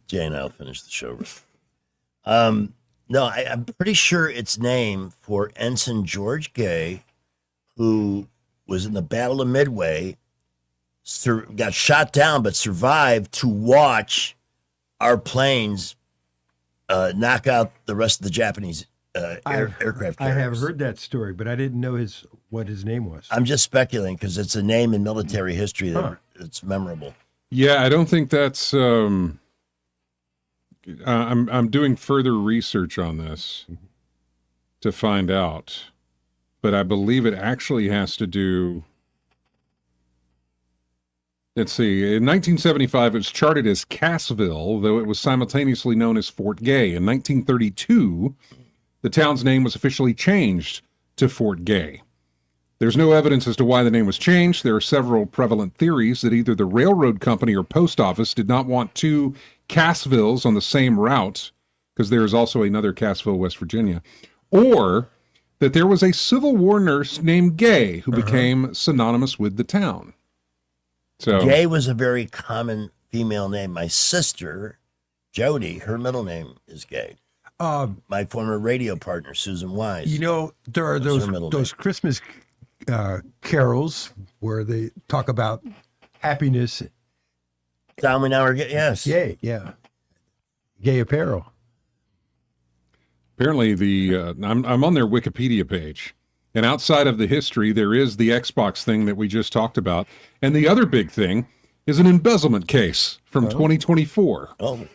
Jane, I'll finish the show. No, I'm pretty sure it's named for Ensign George Gay, who was in the Battle of Midway, got shot down but survived to watch our planes knock out the rest of the Japanese aircraft carriers. I have heard that story, but I didn't know what his name was. I'm just speculating because it's a name in military history that it's memorable. Yeah, I don't think that's. I'm doing further research on this to find out, but I believe it actually has to do. Let's see. In 1975, it was charted as Cassville, though it was simultaneously known as Fort Gay. In 1932, the town's name was officially changed to Fort Gay. There's no evidence as to why the name was changed. There are several prevalent theories that either the railroad company or post office did not want two Cassvilles on the same route, because there is also another Cassville, West Virginia, or that there was a Civil War nurse named Gay who became synonymous with the town. So Gay was a very common female name. My sister, Jody, her middle name is Gay. My former radio partner, Susan Wise. You know, there are those Christmas carols where they talk about happiness. Down we now are yes. Gay, yeah. Gay apparel. Apparently, I'm on their Wikipedia page, and outside of the history, there is the Xbox thing that we just talked about, and the other big thing is an embezzlement case from 2024. Oh.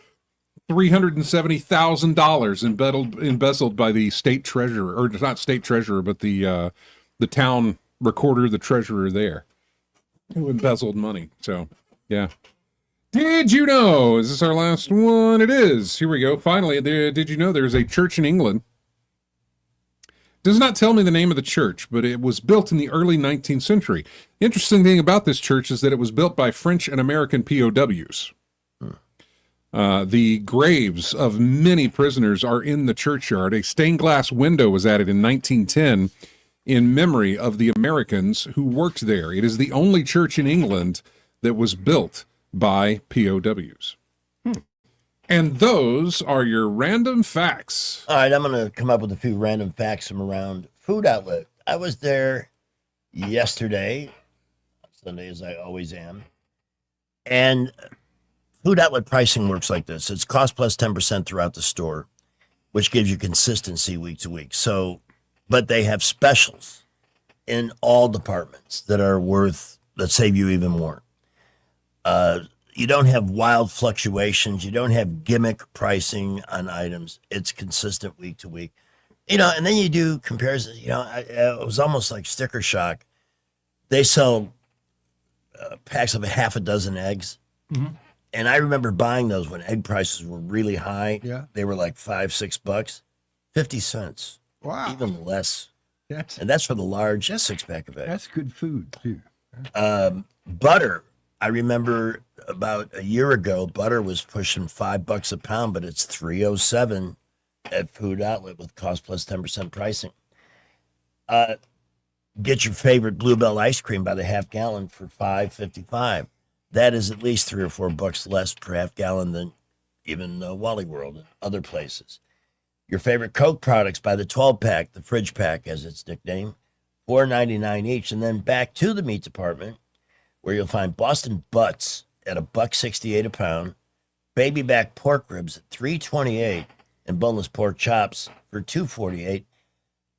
$370,000 embezzled by the state treasurer, or not state treasurer, but the town recorder, the treasurer there, who embezzled money. So, yeah. Did you know? Is this our last one? It is. Here we go. Finally, did you know there's a church in England? Does not tell me the name of the church, but it was built in the early 19th century. The interesting thing about this church is that it was built by French and American POWs. The graves of many prisoners are in the churchyard. A stained glass window was added in 1910 in memory of the Americans who worked there. It is the only church in England that was built by POWs. And those are your random facts. All right, I'm going to come up with a few random facts from around Food Outlet. I was there yesterday, Sunday as I always am, and Food Outlet pricing works like this. It's cost plus 10% throughout the store, which gives you consistency week to week. So, but they have specials in all departments that save you even more. You don't have wild fluctuations. You don't have gimmick pricing on items. It's consistent week to week. And then you do comparisons. It was almost like sticker shock. They sell packs of half a dozen eggs. Mm-hmm. And I remember buying those when egg prices were really high. Yeah. They were like $5-6, 50 cents. Wow. Even less. That's for the large 6-pack of eggs. That's good food too. Butter. I remember about a year ago, butter was pushing $5 a pound, but it's $3.07 at Food Outlet with cost plus 10% pricing. Get your favorite Bluebell ice cream by the half gallon for $5.55. That is at least $3 or $4 less per half gallon than even Wally World and other places. Your favorite Coke products by the 12-pack, the fridge pack as its nickname, $4.99 each. And then back to the meat department, where you'll find Boston Butts at $1.68 a pound, baby back pork ribs at $3.28, and boneless pork chops for $2.48.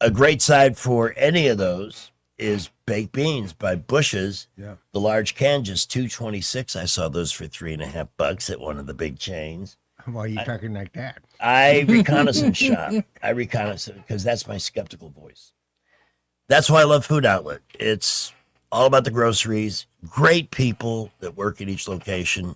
A great side for any of those is baked beans by Bush's. Yeah. The large can, just $2.26. I saw those for $3.50 at one of the big chains. Why are you talking like that? I reconnaissance shop. I reconnaissance because that's my skeptical voice. That's why I love Food Outlet. It's all about the groceries, great people that work at each location.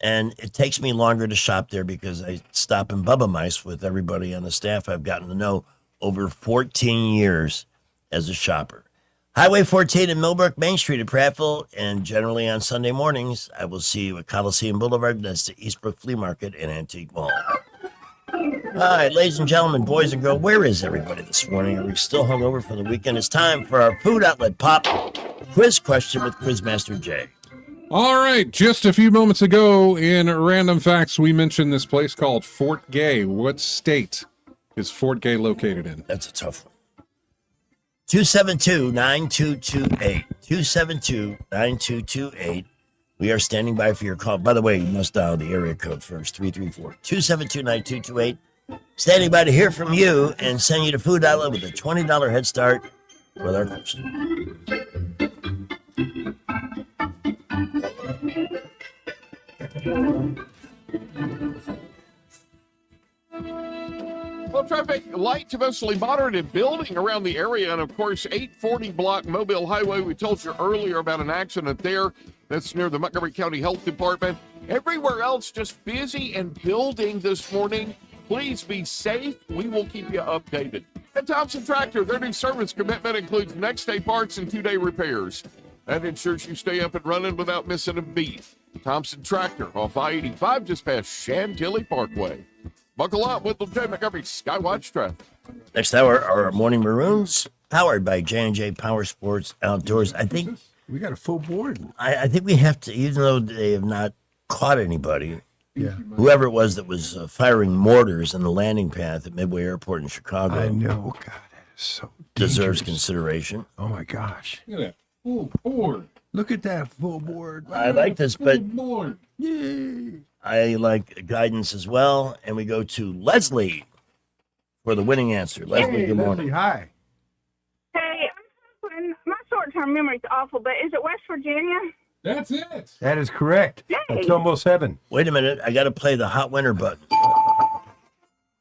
And it takes me longer to shop there because I stop in Bubba Mice with everybody on the staff I've gotten to know over 14 years as a shopper. Highway 14 in Millbrook, Main Street at Prattville, and generally on Sunday mornings, I will see you at Coliseum Boulevard, that's the Eastbrook Flea Market and Antique Mall. All right, ladies and gentlemen, boys and girls, where is everybody this morning? Are we still hungover from the weekend? It's time for our Food Outlet Pop quiz question with Quizmaster Jay. All right, just a few moments ago in Random Facts, we mentioned this place called Fort Gay. What state is Fort Gay located in? That's a tough one. 272-9228. 272-9228. We are standing by for your call. By the way, you must dial the area code first, 334-272-9228. Standing by to hear from you and send you to Food Outlet with a $20 head start with our question. Well, traffic light to mostly moderate and building around the area. And of course, 840 block Mobile Highway. We told you earlier about an accident there. That's near the Montgomery County Health Department. Everywhere else, just busy and building this morning. Please be safe. We will keep you updated. At Thompson Tractor, their new service commitment includes next day parts and 2-day repairs. That ensures you stay up and running without missing a beat. Thompson Tractor off I-85 just past Chantilly Parkway. Buckle up with J. Montgomery Skywatch traffic. Next hour are our Morning Maroons, powered by J&J Power Sports Outdoors. I think we got a full board. I think we have to, even though they have not caught anybody, Yeah. whoever it was that was firing mortars in the landing path at Midway Airport in Chicago. I know. God, that is so deserves dangerous. consideration. Oh my gosh. Look at that full board. Look at that full board. I like this, but Board. Yay. I like guidance as well. And we go to Leslie for the winning answer. Leslie, good morning. Hi. Hey, my short-term memory's awful, but is it West Virginia? That's it. That is correct. Yay. It's almost heaven. Wait a minute. I got to play the hot winner button.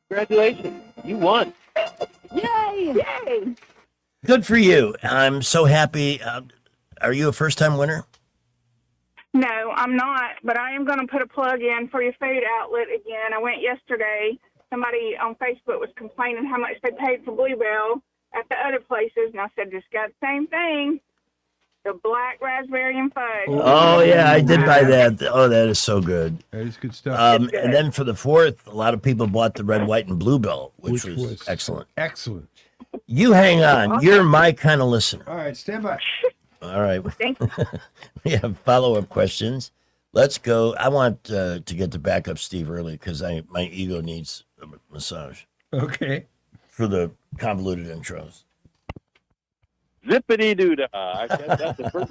Congratulations, you won. Yay! Yay! Good for you. I'm so happy. Are you a first-time winner? No, I'm not, but I am going to put a plug in for your food outlet again. I went yesterday. Somebody on Facebook was complaining how much they paid for Bluebell at the other places, and I said, just got the same thing. The black raspberry and fudge. Oh, yeah, I did buy that. Oh, that is so good. That is good stuff. And then for the 4th, a lot of people bought the red, white, and bluebell, which was excellent. Excellent. You hang on. You're my kind of listener. All right, stand by. All right. Thank you. We have follow-up questions. Let's go. I want to get to back up Steve early because my ego needs a massage Okay. for the convoluted intros. Zippity doo dah. That's the first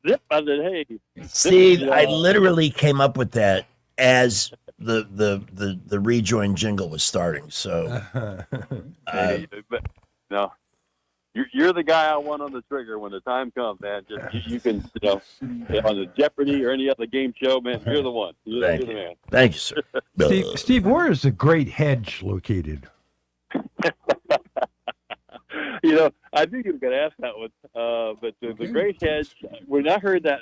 zip. I said, hey. Steve, I literally came up with that as the rejoin jingle was starting. So Hey, but no, you're the guy I want on the trigger when the time comes, man. Just you can, on the Jeopardy or any other game show, man. You're the one. You're the man. Thank you, sir. Steve, where is the Great Hedge located? I knew you were going to ask that one. But the Great Hedge, when I heard that,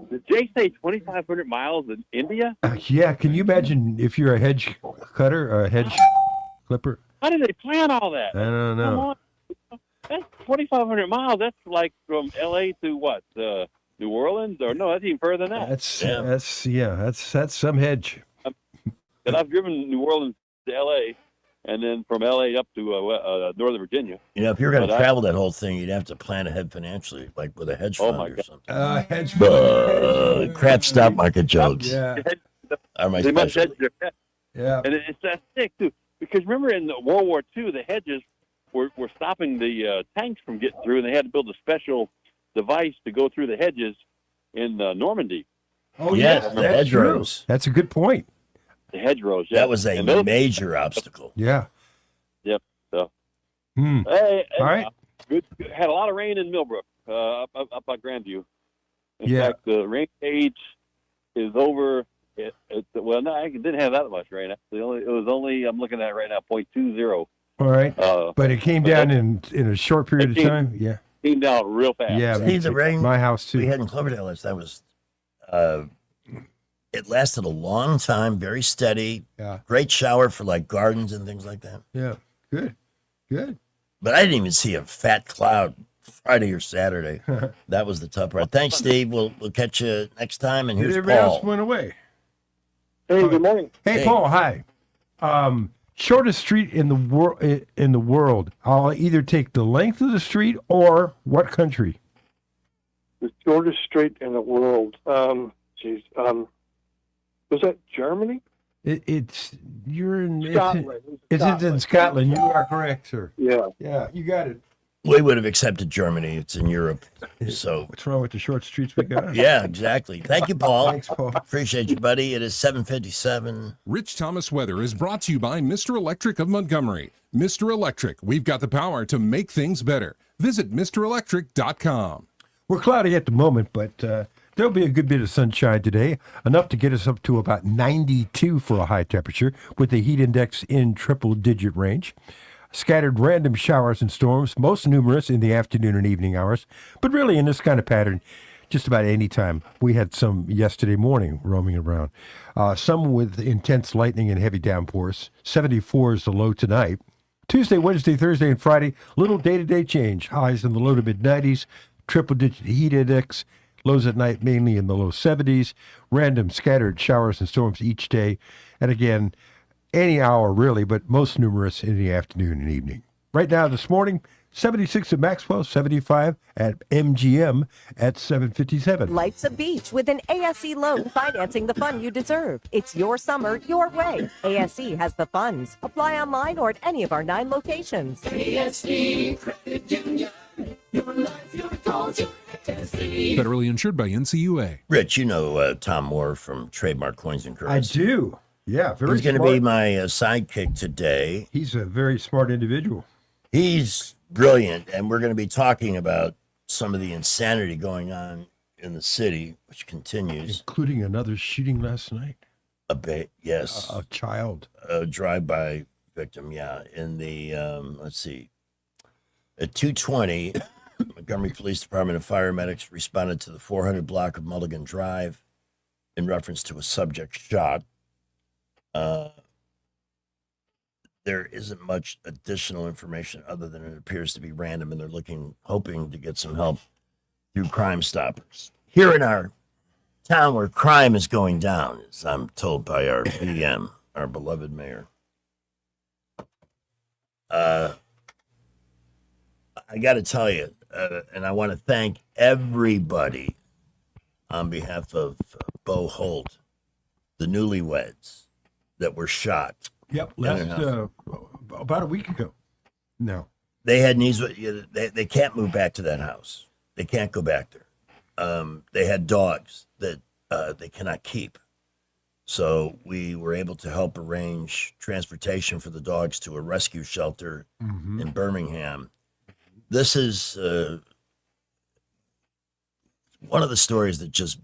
did Jay say 2,500 miles in India? Yeah, can you imagine if you're a hedge cutter or a hedge clipper? How did they plan all that? I don't know. Come on. That's 2,500 miles. That's like from L.A. to what? New Orleans? Or no, that's even further than that. That's some hedge. And I've driven New Orleans to L.A. and then from L.A. up to Northern Virginia. You know, if you're going But to travel that whole thing, you'd have to plan ahead financially, like with a hedge fund my or God. something. Hedge fund. Crap stock market jokes Yeah. are my They must specialty. hedge their bets. Yeah. And it's that thick, too. Because remember in World War II, the hedges were stopping the tanks from getting through, and they had to build a special device to go through the hedges in Normandy. Oh, Yes, yeah, the that's true. hedgerows. That's a good point. The hedgerows, yeah. That was a And those- major obstacle. Yeah. Yep. So, All right. Good. Had a lot of rain in Millbrook, up by Grandview. In Yeah. fact, the rain gauge is over. Well, no, I didn't have that much rain. Actually, it was only I'm looking at right now 0.20. All right. But it came down in a short period of it came- time. Yeah. Came down real fast. Yeah. See, the rain My house we too. had in Cloverdale, that was, it lasted a long time, very steady. Yeah. Great shower for like gardens and things like that. Yeah. Good. Good. But I didn't even see a fat cloud Friday or Saturday. That was the tough part. Thanks, Steve. We'll catch you next time. And Did here's everybody else Paul. went away? Hey, good morning. Hey, Hey. Paul. Hi. Shortest street in the world. I'll either take the length of the street or what country? The shortest street in the world. Was that Germany? You're in Scotland. It's in Scotland. You are correct, sir. Yeah. Yeah, you got it. We would have accepted Germany. It's in Europe. So what's wrong with the short streets we got? Yeah, exactly. Thank you, Paul. Thanks, Paul. Appreciate you, buddy. It is 7:57. Rich Thomas weather is brought to you by Mr. Electric of Montgomery. Mr. Electric, we've got the power to make things better. Visit MrElectric.com. We're cloudy at the moment, but there'll be a good bit of sunshine today, enough to get us up to about 92 for a high temperature, with the heat index in triple-digit range. Scattered random showers and storms, most numerous in the afternoon and evening hours, but really in this kind of pattern, just about any time. We had some yesterday morning roaming around. Some with intense lightning and heavy downpours. 74 is the low tonight. Tuesday, Wednesday, Thursday, and Friday, little day-to-day change. Highs in the low to mid-90s, triple-digit heat index, lows at night mainly in the low 70s, random scattered showers and storms each day, and again, any hour really, but most numerous in the afternoon and evening. Right now, this morning, 76 at Maxwell, 75 at MGM at 7:57. Life's a beach with an ASE loan financing the fun you deserve. It's your summer, your way. ASE has the funds. Apply online or at any of our 9 locations. ASE Credit Union. Your life, your goals, your ASE. Federally insured by NCUA. Rich, you know Tom Moore from Trademark Coins and Currency. I do. Yeah, very He's going to smart. be my sidekick today. He's a very smart individual. He's brilliant, and we're going to be talking about some of the insanity going on in the city, which continues. Including another shooting last night. Yes. A child. A drive-by victim, yeah. In the, let's see, at 2:20, Montgomery Police Department and fire medics responded to the 400 block of Mulligan Drive in reference to a subject shot. There isn't much additional information other than it appears to be random, and they're hoping to get some help through Crime Stoppers. Here in our town where crime is going down, as I'm told by our PM, our beloved mayor. I got to tell you, and I want to thank everybody on behalf of Bo Holt, the newlyweds that were shot. Yep, about a week ago. No. They had needs. They can't move back to that house. They can't go back there. They had dogs that they cannot keep. So we were able to help arrange transportation for the dogs to a rescue shelter in Birmingham. This is one of the stories that just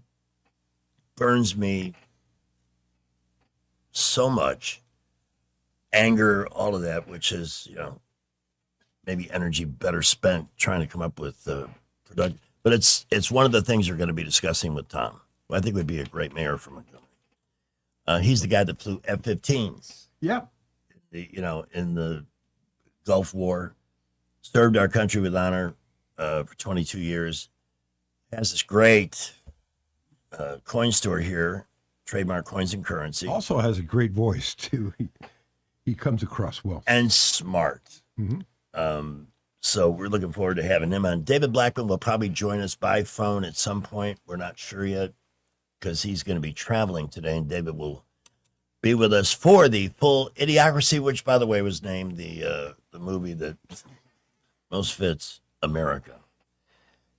burns me so much. Anger, all of that, which is, maybe energy better spent trying to come up with production. But it's one of the things we're going to be discussing with Tom, who I think would be a great mayor for Montgomery. He's the guy that flew F-15s. Yep. In the Gulf War, served our country with honor for 22 years. Has this great coin store here, Trademark Coins and Currency. Also has a great voice, too. He comes across well. And smart. So we're looking forward to having him on. David Blackman will probably join us by phone at some point. We're not sure yet because he's going to be traveling today, and David will be with us for the full Idiocracy, which, by the way, was named the movie that most fits America.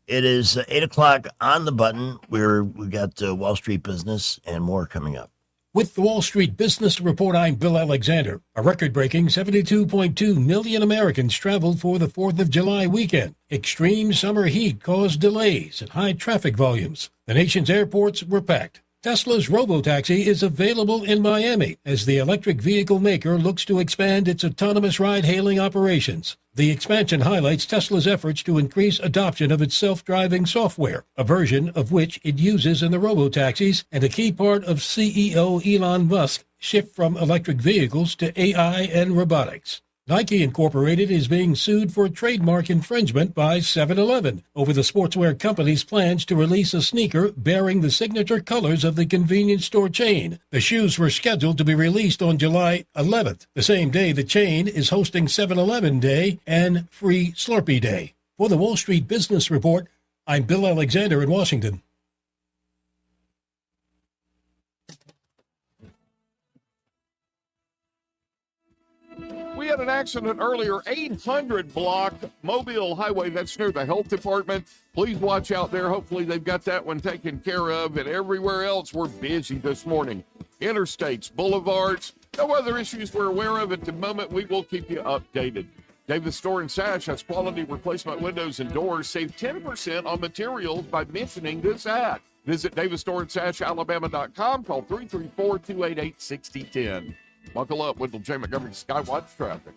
It is 8 o'clock on the button. We got Wall Street Business and more coming up. With the Wall Street Business Report, I'm Bill Alexander. A record-breaking 72.2 million Americans traveled for the 4th of July weekend. Extreme summer heat caused delays and high traffic volumes. The nation's airports were packed. Tesla's Robotaxi is available in Miami as the electric vehicle maker looks to expand its autonomous ride-hailing operations. The expansion highlights Tesla's efforts to increase adoption of its self-driving software, a version of which it uses in the robotaxis, and a key part of CEO Elon Musk's shift from electric vehicles to AI and robotics. Nike Incorporated is being sued for trademark infringement by 7-Eleven over the sportswear company's plans to release a sneaker bearing the signature colors of the convenience store chain. The shoes were scheduled to be released on July 11th, the same day the chain is hosting 7-Eleven Day and Free Slurpee Day. For the Wall Street Business Report, I'm Bill Alexander in Washington. We had an accident earlier, 800 block Mobile Highway. That's near the health department. Please watch out there. Hopefully they've got that one taken care of. And everywhere else, we're busy this morning. Interstates, boulevards, no other issues we're aware of at the moment. We will keep you updated. Davis Store and Sash has quality replacement windows and doors. Save 10% on materials by mentioning this ad. Visit DavisStoreandSashAlabama.com. Call 334-288-6010. Buckle up, Wendell J. Montgomery Skywatch Traffic.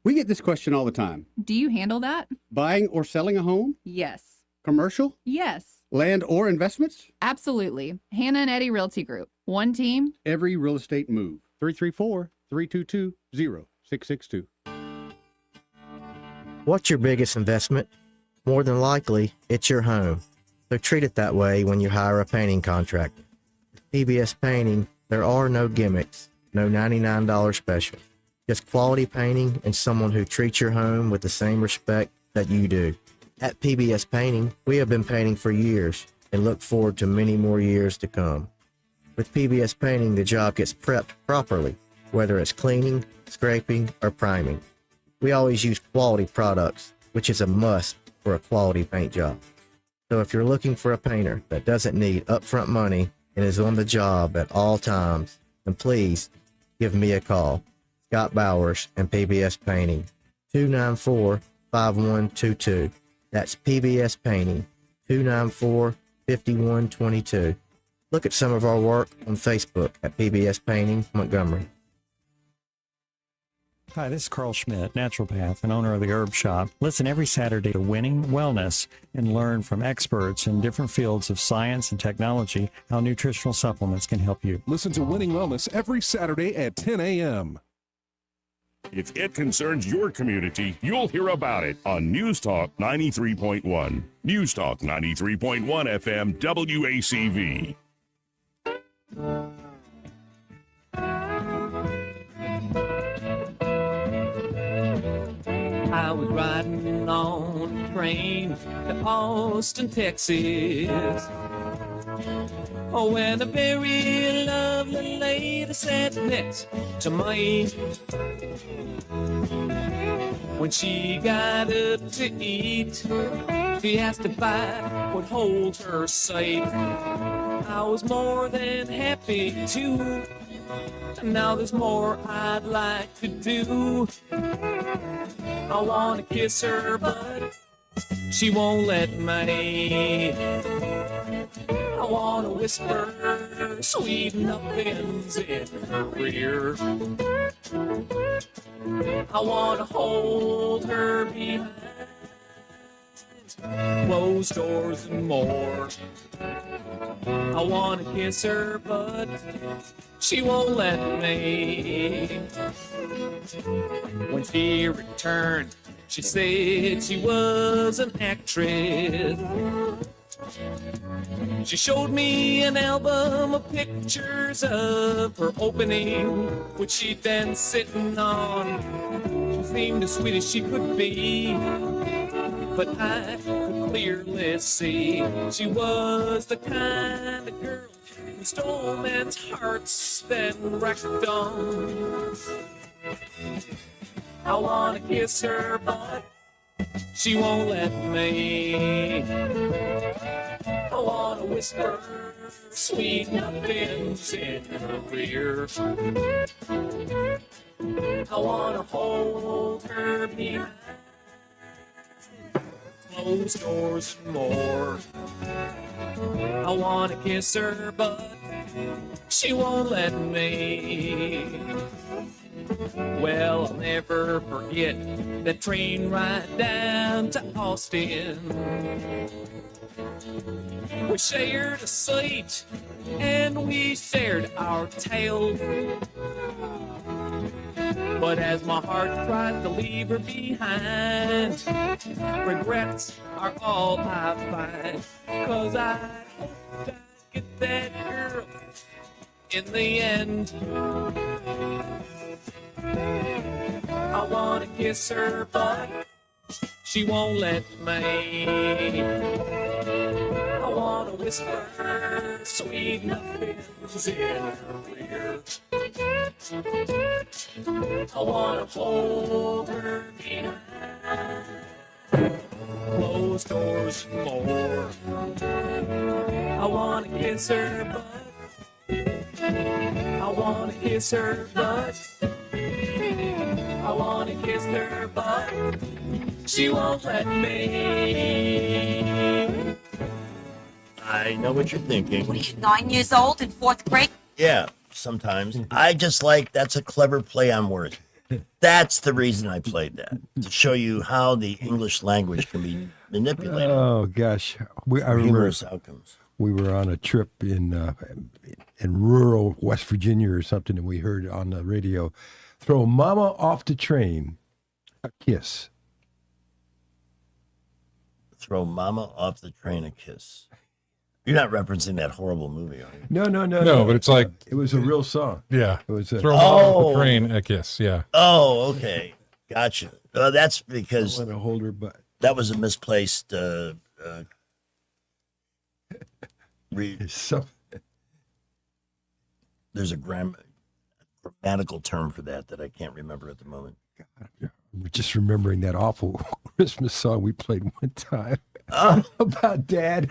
We get this question all the time. Do you handle that? Buying or selling a home? Yes. Commercial? Yes. Land or investments? Absolutely. Hannah and Eddie Realty Group. One team. Every real estate move. 334-322-0662. What's your biggest investment? More than likely, it's your home. So treat it that way when you hire a painting contractor. With PBS Painting, there are no gimmicks, no $99 specials. Just quality painting and someone who treats your home with the same respect that you do. At PBS Painting, we have been painting for years and look forward to many more years to come. With PBS Painting, the job gets prepped properly, whether it's cleaning, scraping, or priming. We always use quality products, which is a must for a quality paint job. So if you're looking for a painter that doesn't need upfront money and is on the job at all times, then please give me a call. Scott Bowers and PBS Painting, 294-5122. That's PBS Painting, 294-5122. Look at some of our work on Facebook at PBS Painting Montgomery. Hi, this is Carl Schmidt, naturopath and owner of the Herb Shop. Listen every Saturday to Winning Wellness and learn from experts in different fields of science and technology how nutritional supplements can help you. Listen to Winning Wellness every Saturday at 10 a.m. If it concerns your community, you'll hear about it on News Talk 93.1. News Talk 93.1 FM WACV. I was riding on a train to Austin, Texas. Oh, when a very lovely lady sat next to me. When she got up to eat, she asked if I would hold her safe. I was more than happy to. Now there's more I'd like to do. I want to kiss her, but she won't let me. I want to whisper sweet nothings in her ear. I want to hold her behind closed doors and more. I want to kiss her, but she won't let me. When she returned, she said she was an actress. She showed me an album of pictures of her opening, which she'd been sitting on. She seemed as sweet as she could be, but I could clearly see she was the kind of girl who stole men's hearts, then wrecked them. I want to kiss her, but she won't let me. I want to whisper sweet nothings in her ear. I want to hold her behind closed doors and more. I want to kiss her, but she won't let me. Well, I'll never forget that train ride down to Austin. We shared a seat and we shared our tale. But as my heart tries to leave her behind, regrets are all I find. 'Cause I hope I get that girl in the end. I wanna kiss her, but she won't let me. I wanna whisper sweet nothings in her ear. I wanna hold her behind closed doors more. I wanna kiss her butt. I wanna kiss her butt. I wanna kiss her butt. She won't let me. I know what you're thinking. 9 years old in 4th grade. Yeah, sometimes. I just like, that's a clever play on words. That's the reason I played that, to show you how the English language can be manipulated. Oh gosh, I remember Humorous outcomes. we were on a trip in rural West Virginia or something, and we heard on the radio, "Throw Mama off the train, a kiss." Throw Mama off the train, a kiss. You're not referencing that horrible movie, are you? No, but it's like it was a real song. Yeah, It was throw 'em off the train, a kiss. Yeah. Oh, okay. Gotcha. That's because I want to hold her butt. that was a misplaced So, there's a grammatical term for that I can't remember at the moment. we're just remembering that awful Christmas song we played one time about Dad.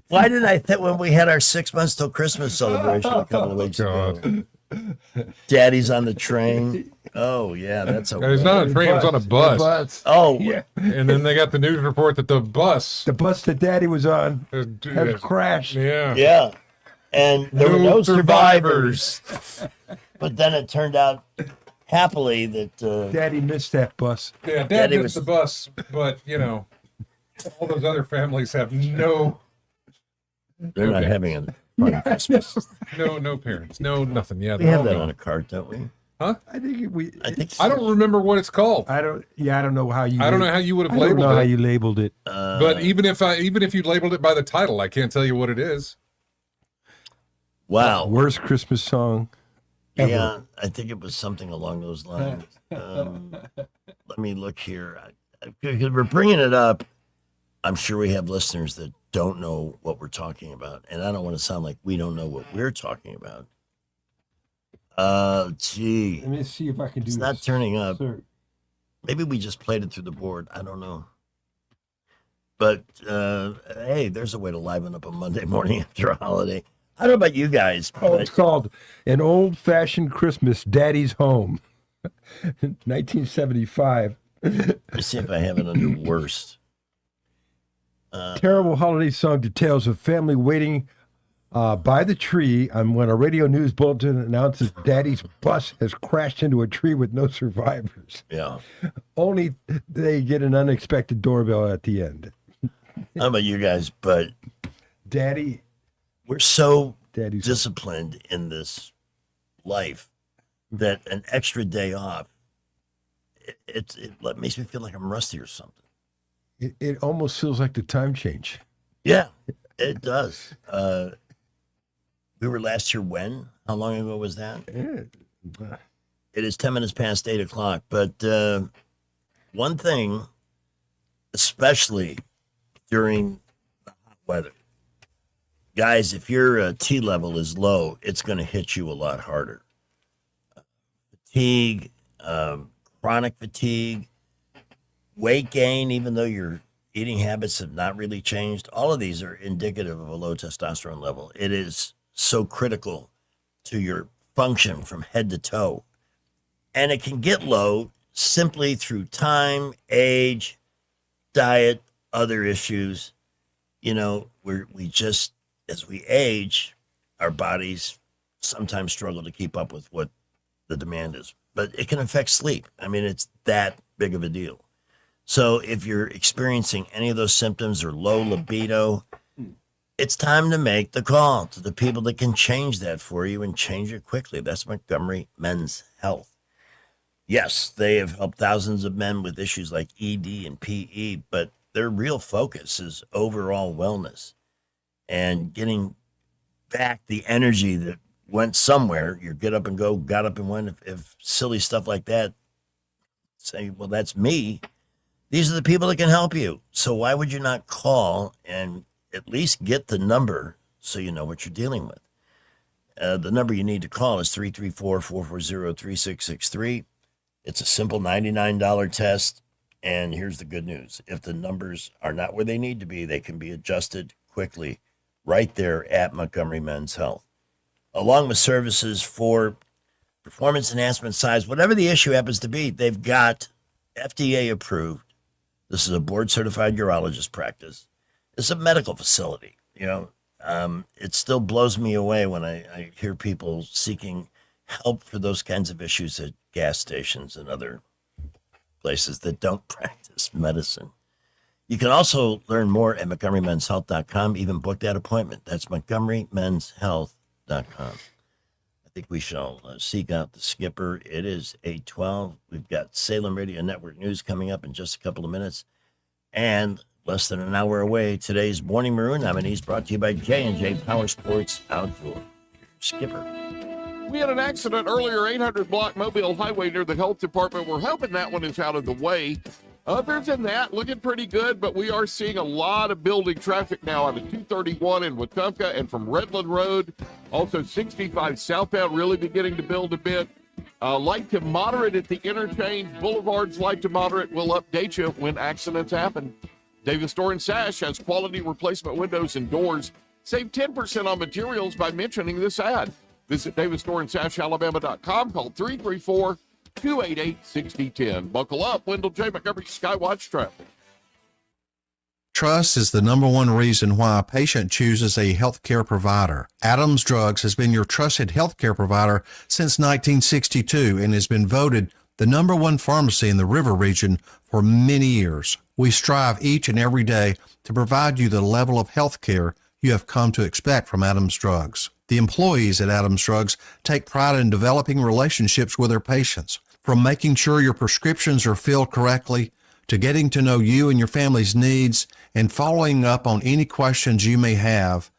Why didn't I think when we had our 6 months till Christmas celebration a couple of weeks ago? Daddy's on the train. Oh yeah, that's a. He's not on a train. He was on a bus. Oh yeah. And then they got the news report that the bus that Daddy was on had crashed. Yeah. Yeah, and there were No no survivors. But then it turned out happily that Daddy missed that bus. Yeah, Dad Daddy missed the bus, but all those other families have no. They're not having a fun Christmas. No parents, no nothing. Yeah, We they're have all that gone. on a card, don't we? Huh? I think I don't remember what it's called. I don't know how you. I don't know how you would have I don't labeled know how it. you labeled it. But even if you labeled it by the title, I can't tell you what it is. Wow. Worst Christmas song ever. Yeah, I think it was something along those lines. Let me look here. Because we're bringing it up, I'm sure we have listeners that don't know what we're talking about, and I don't want to sound like we don't know what we're talking about. Gee, Let me see if I can do it's this. not turning up. Sir. Maybe we just played it through the board. I don't know. But hey, there's a way to liven up a Monday morning after a holiday. I don't know about you guys. Oh, But it's called An Old Fashioned Christmas, Daddy's Home, 1975. let's see if I have it under worst. Terrible holiday song details of family waiting by the tree when a radio news bulletin announces Daddy's bus has crashed into a tree with no survivors. Yeah. Only they get an unexpected doorbell at the end. I don't know about you guys, but Daddy, we're so Daddy's disciplined in this life that an extra day off, it makes me feel like I'm rusty or something. it almost feels like the time change. Yeah, it does. We were last year when? How long ago was that? Yeah. It is 10 minutes past 8 o'clock. But one thing, especially during the hot weather, guys, if your T level is low, it's going to hit you a lot harder. Fatigue, chronic fatigue, weight gain, even though your eating habits have not really changed, all of these are indicative of a low testosterone level. It is so critical to your function from head to toe. And it can get low simply through time, age, diet, other issues. You know, we just, as we age, our bodies sometimes struggle to keep up with what the demand is. But it can affect sleep. I mean, it's that big of a deal. So if you're experiencing any of those symptoms or low libido, it's time to make the call to the people that can change that for you and change it quickly. That's Montgomery Men's Health. Yes, they have helped thousands of men with issues like ED and PE, but their real focus is overall wellness and getting back the energy that went somewhere. Your get up and go, got up and went. If silly stuff like that, say, well, that's me. These are the people that can help you. So why would you not call and at least get the number so you know what you're dealing with? The number you need to call is 334-440-3663. It's a simple $99 test. And here's the good news. If the numbers are not where they need to be, they can be adjusted quickly right there at Montgomery Men's Health. Along with services for performance enhancement, size, whatever the issue happens to be, they've got FDA approved. This is a board certified urologist practice. It's a medical facility. It still blows me away when I hear people seeking help for those kinds of issues at gas stations and other places that don't practice medicine. You can also learn more at MontgomeryMen'sHealth.com, even book that appointment. That's MontgomeryMen'sHealth.com. I think we shall seek out the skipper. It is 8:12. We've got Salem Radio Network News coming up in just a couple of minutes. And less than an hour away, today's Morning Maroon Nominees brought to you by J&J Power Sports Outdoor. Skipper. We had an accident earlier, 800 block Mobile Highway near the health department. We're hoping that one is out of the way. Other than that, looking pretty good, but we are seeing a lot of building traffic now out of 231 in Wetumpka and from Redland Road. Also 65 southbound really beginning to build a bit. Light to moderate at the interchange. Boulevards light to moderate. We'll update you when accidents happen. Davis Door and Sash has quality replacement windows and doors. Save 10% on materials by mentioning this ad. Visit DavisDoorandSashAlabama.com. Call 334-288-6010. Buckle up. Wendell J. Montgomery Skywatch traffic. Trust is the number one reason why a patient chooses a healthcare provider. Adams Drugs has been your trusted healthcare provider since 1962 and has been voted the number one pharmacy in the River region for many years. We strive each and every day to provide you the level of healthcare you have come to expect from Adams Drugs. The employees at Adams Drugs take pride in developing relationships with their patients, from making sure your prescriptions are filled correctly to getting to know you and your family's needs and following up on any questions you may have.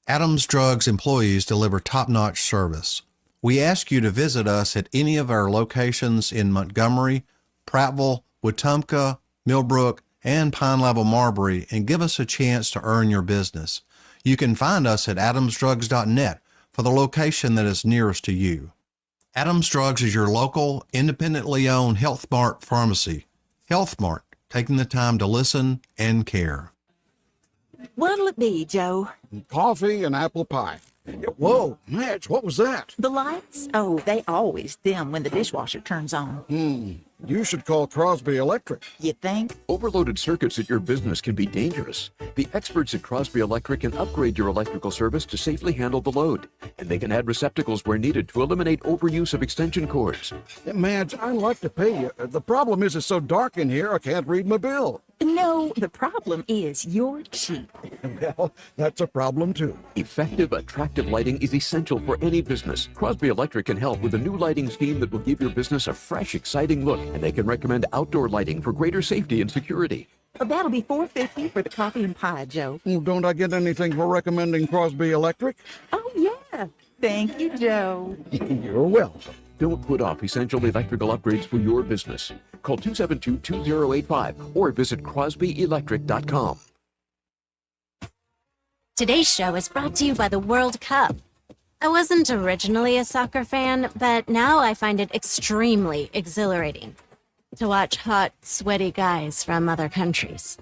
Adams Drugs employees deliver top-notch service. We ask you to visit us at any of our locations in Montgomery, Prattville, Wetumpka, Millbrook, and Pine Level Marbury and give us a chance to earn your business. You can find us at adamsdrugs.net for the location that is nearest to you. Adams Drugs is your local, independently owned Health Mart pharmacy. Health Mart, taking the time to listen and care. What'll it be, Joe? Coffee and apple pie. Whoa, Madge, what was that? The lights? Oh, they always dim when the dishwasher turns on. You should call Crosby Electric. You think? Overloaded circuits at your business can be dangerous. The experts at Crosby Electric can upgrade your electrical service to safely handle the load. And they can add receptacles where needed to eliminate overuse of extension cords. Madge, I'd like to pay you. The problem is it's so dark in here I can't read my bill. No, the problem is you're cheap. Well, that's a problem too. Effective, attractive lighting is essential for any business. Crosby Electric can help with a new lighting scheme that will give your business a fresh, exciting look. And they can recommend outdoor lighting for greater safety and security. That'll be $4.50 for the coffee and pie, Joe. Well, don't I get anything for recommending Crosby Electric? Oh, yeah. Thank you, Joe. You're welcome. Don't put off essential electrical upgrades for your business. Call 272-2085 or visit crosbyelectric.com. Today's show is brought to you by the World Cup. I wasn't originally a soccer fan, but now I find it extremely exhilarating to watch hot, sweaty guys from other countries.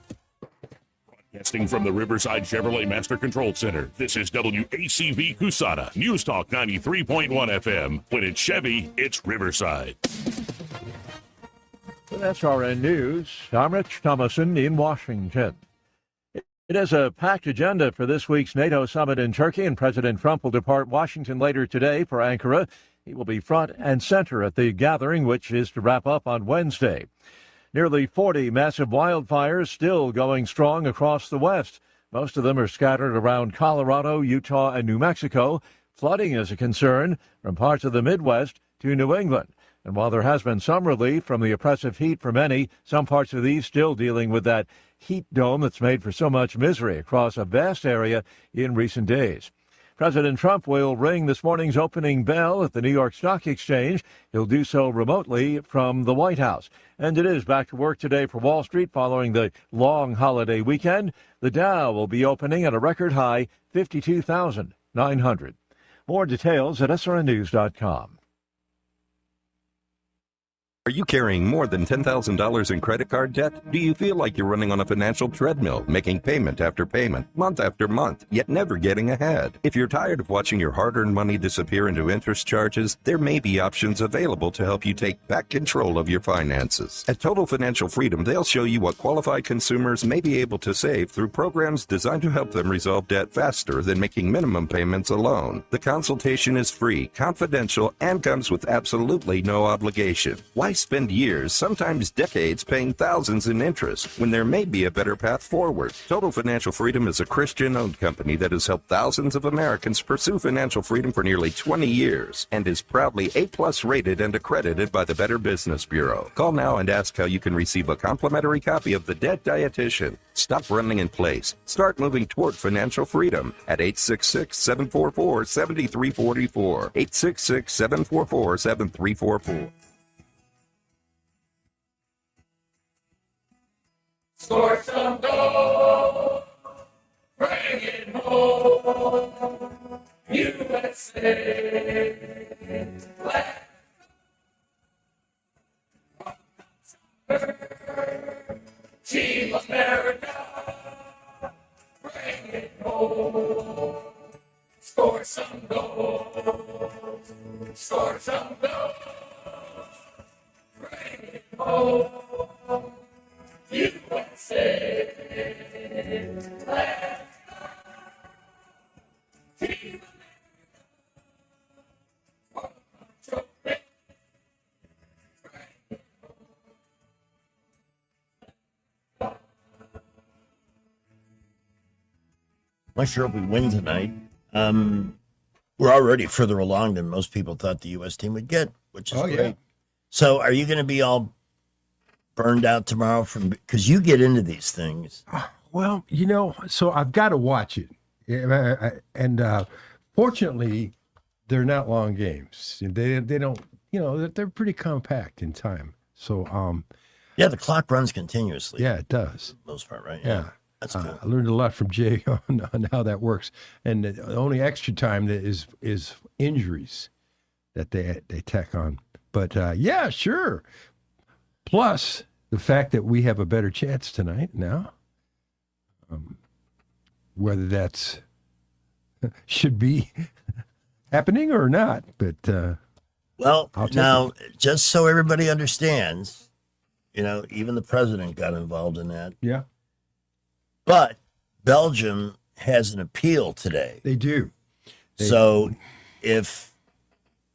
Broadcasting from the Riverside Chevrolet Master Control Center, this is WACV Cusana, News Talk 93.1 FM. When it's Chevy, it's Riverside. With SRN News, I'm Rich Thomason in Washington. It is a packed agenda for this week's NATO summit in Turkey, and President Trump will depart Washington later today for Ankara. He will be front and center at the gathering, which is to wrap up on Wednesday. Nearly 40 massive wildfires still going strong across the West. Most of them are scattered around Colorado, Utah, and New Mexico. Flooding is a concern from parts of the Midwest to New England. And while there has been some relief from the oppressive heat for many, some parts of the East still dealing with that heat dome that's made for so much misery across a vast area in recent days. President Trump will ring this morning's opening bell at the New York Stock Exchange. He'll do so remotely from the White House. And it is back to work today for Wall Street following the long holiday weekend. The Dow will be opening at a record high 52,900. More details at srnnews.com. Are you carrying more than $10,000 in credit card debt? Do you feel like you're running on a financial treadmill, making payment after payment, month after month, yet never getting ahead? If you're tired of watching your hard-earned money disappear into interest charges, there may be options available to help you take back control of your finances. At Total Financial Freedom, they'll show you what qualified consumers may be able to save through programs designed to help them resolve debt faster than making minimum payments alone. The consultation is free, confidential, and comes with absolutely no obligation. Why spend years, sometimes decades, paying thousands in interest when there may be a better path forward? Total Financial Freedom is a Christian-owned company that has helped thousands of Americans pursue financial freedom for nearly 20 years and is proudly A+ rated and accredited by the Better Business Bureau. Call now and ask how you can receive a complimentary copy of The Debt Dietitian. Stop running in place. Start moving toward financial freedom at 866-744-7344. 866-744-7344. Score some goals, bring it home, USA. Team America, bring it home. Score some goals, score some goals, bring it home. USA. Let's go. Team America. Not sure if we win tonight. We're already further along than most people thought the U.S. team would get, which is great. Yeah. So are you going to be all burned out tomorrow from because you get into these things? Well, so I've got to watch it. And fortunately, they're not long games. They don't, they're pretty compact in time. So, yeah, the clock runs continuously. Yeah, it does. For the most part, right? Yeah. That's cool. I learned a lot from Jay on how that works. And the only extra time that is injuries that they tack on. But yeah, sure. Plus the fact that we have a better chance tonight now. Whether that's should be happening or not, but well, I'll take now it. just so everybody understands, even the president got involved in that. Yeah. But Belgium has an appeal today. They do. So if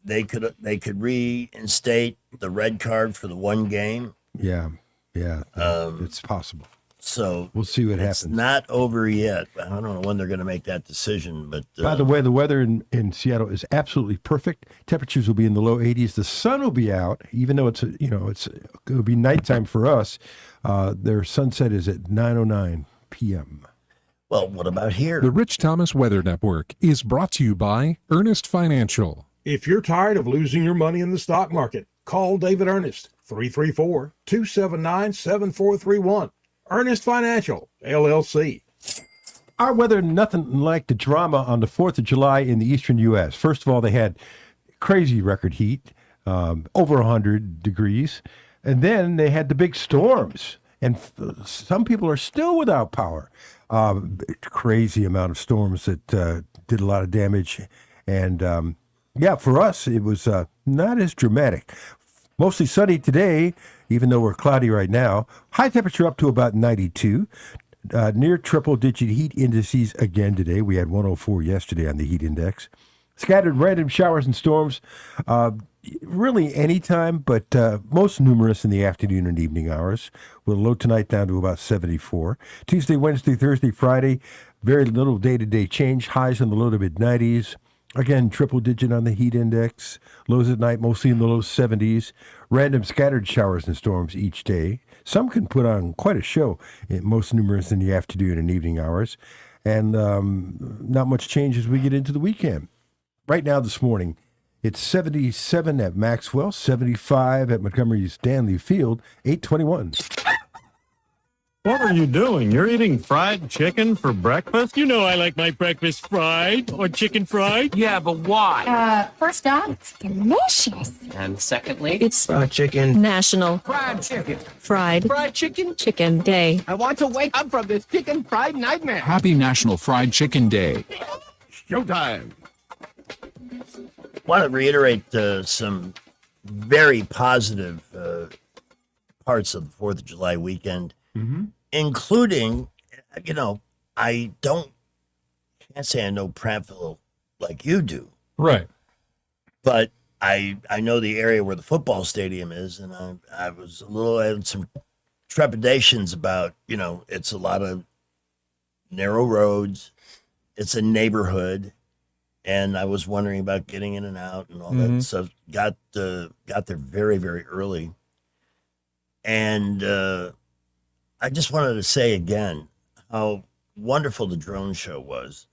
they could reinstate the red card for the one game. Yeah. It's possible. So we'll see what it's happens. not over yet. I don't know when they're going to make that decision. But By the way, the weather in Seattle is absolutely perfect. Temperatures will be in the low 80s. The sun will be out, even though it'll be nighttime for us. Their sunset is at 9:09 p.m. Well, what about here? The Rich Thomas Weather Network is brought to you by Earnest Financial. If you're tired of losing your money in the stock market, call David Earnest, 334-279-7431. Earnest Financial, LLC. Our weather, nothing like the drama on the 4th of July in the eastern U.S. First of all, they had crazy record heat, over 100 degrees. And then they had the big storms. And some people are still without power. Crazy amount of storms that did a lot of damage. And for us, it was not as dramatic. Mostly sunny today, even though we're cloudy right now. High temperature up to about 92. Near triple-digit heat indices again today. We had 104 yesterday on the heat index. Scattered random showers and storms, really anytime, but most numerous in the afternoon and evening hours. With a low tonight down to about 74. Tuesday, Wednesday, Thursday, Friday, very little day-to-day change. Highs in the low to mid-90s. Again, triple digit on the heat index. Lows at night, mostly in the low 70s. Random scattered showers and storms each day. Some can put on quite a show, most numerous in the afternoon and evening hours. And not much change as we get into the weekend. Right now, this morning, it's 77 at Maxwell, 75 at Montgomery Stanley Field, 821. What are you doing? You're eating fried chicken for breakfast? You know I like my breakfast fried or chicken fried. Yeah, but why? First off, it's delicious. And secondly, It's Fried chicken. National fried chicken. Fried Chicken Day. I want to wake up from this chicken fried nightmare. Happy National Fried Chicken Day. Showtime. Want to reiterate some very positive parts of the 4th of July weekend, including, I can't say I know Prattville like you do, Right. but I know the area where the football stadium is, and I had some trepidations about, it's a lot of narrow roads, it's a neighborhood, and I was wondering about getting in and out and all that stuff. Got there very, very early, and I just wanted to say again how wonderful the drone show was.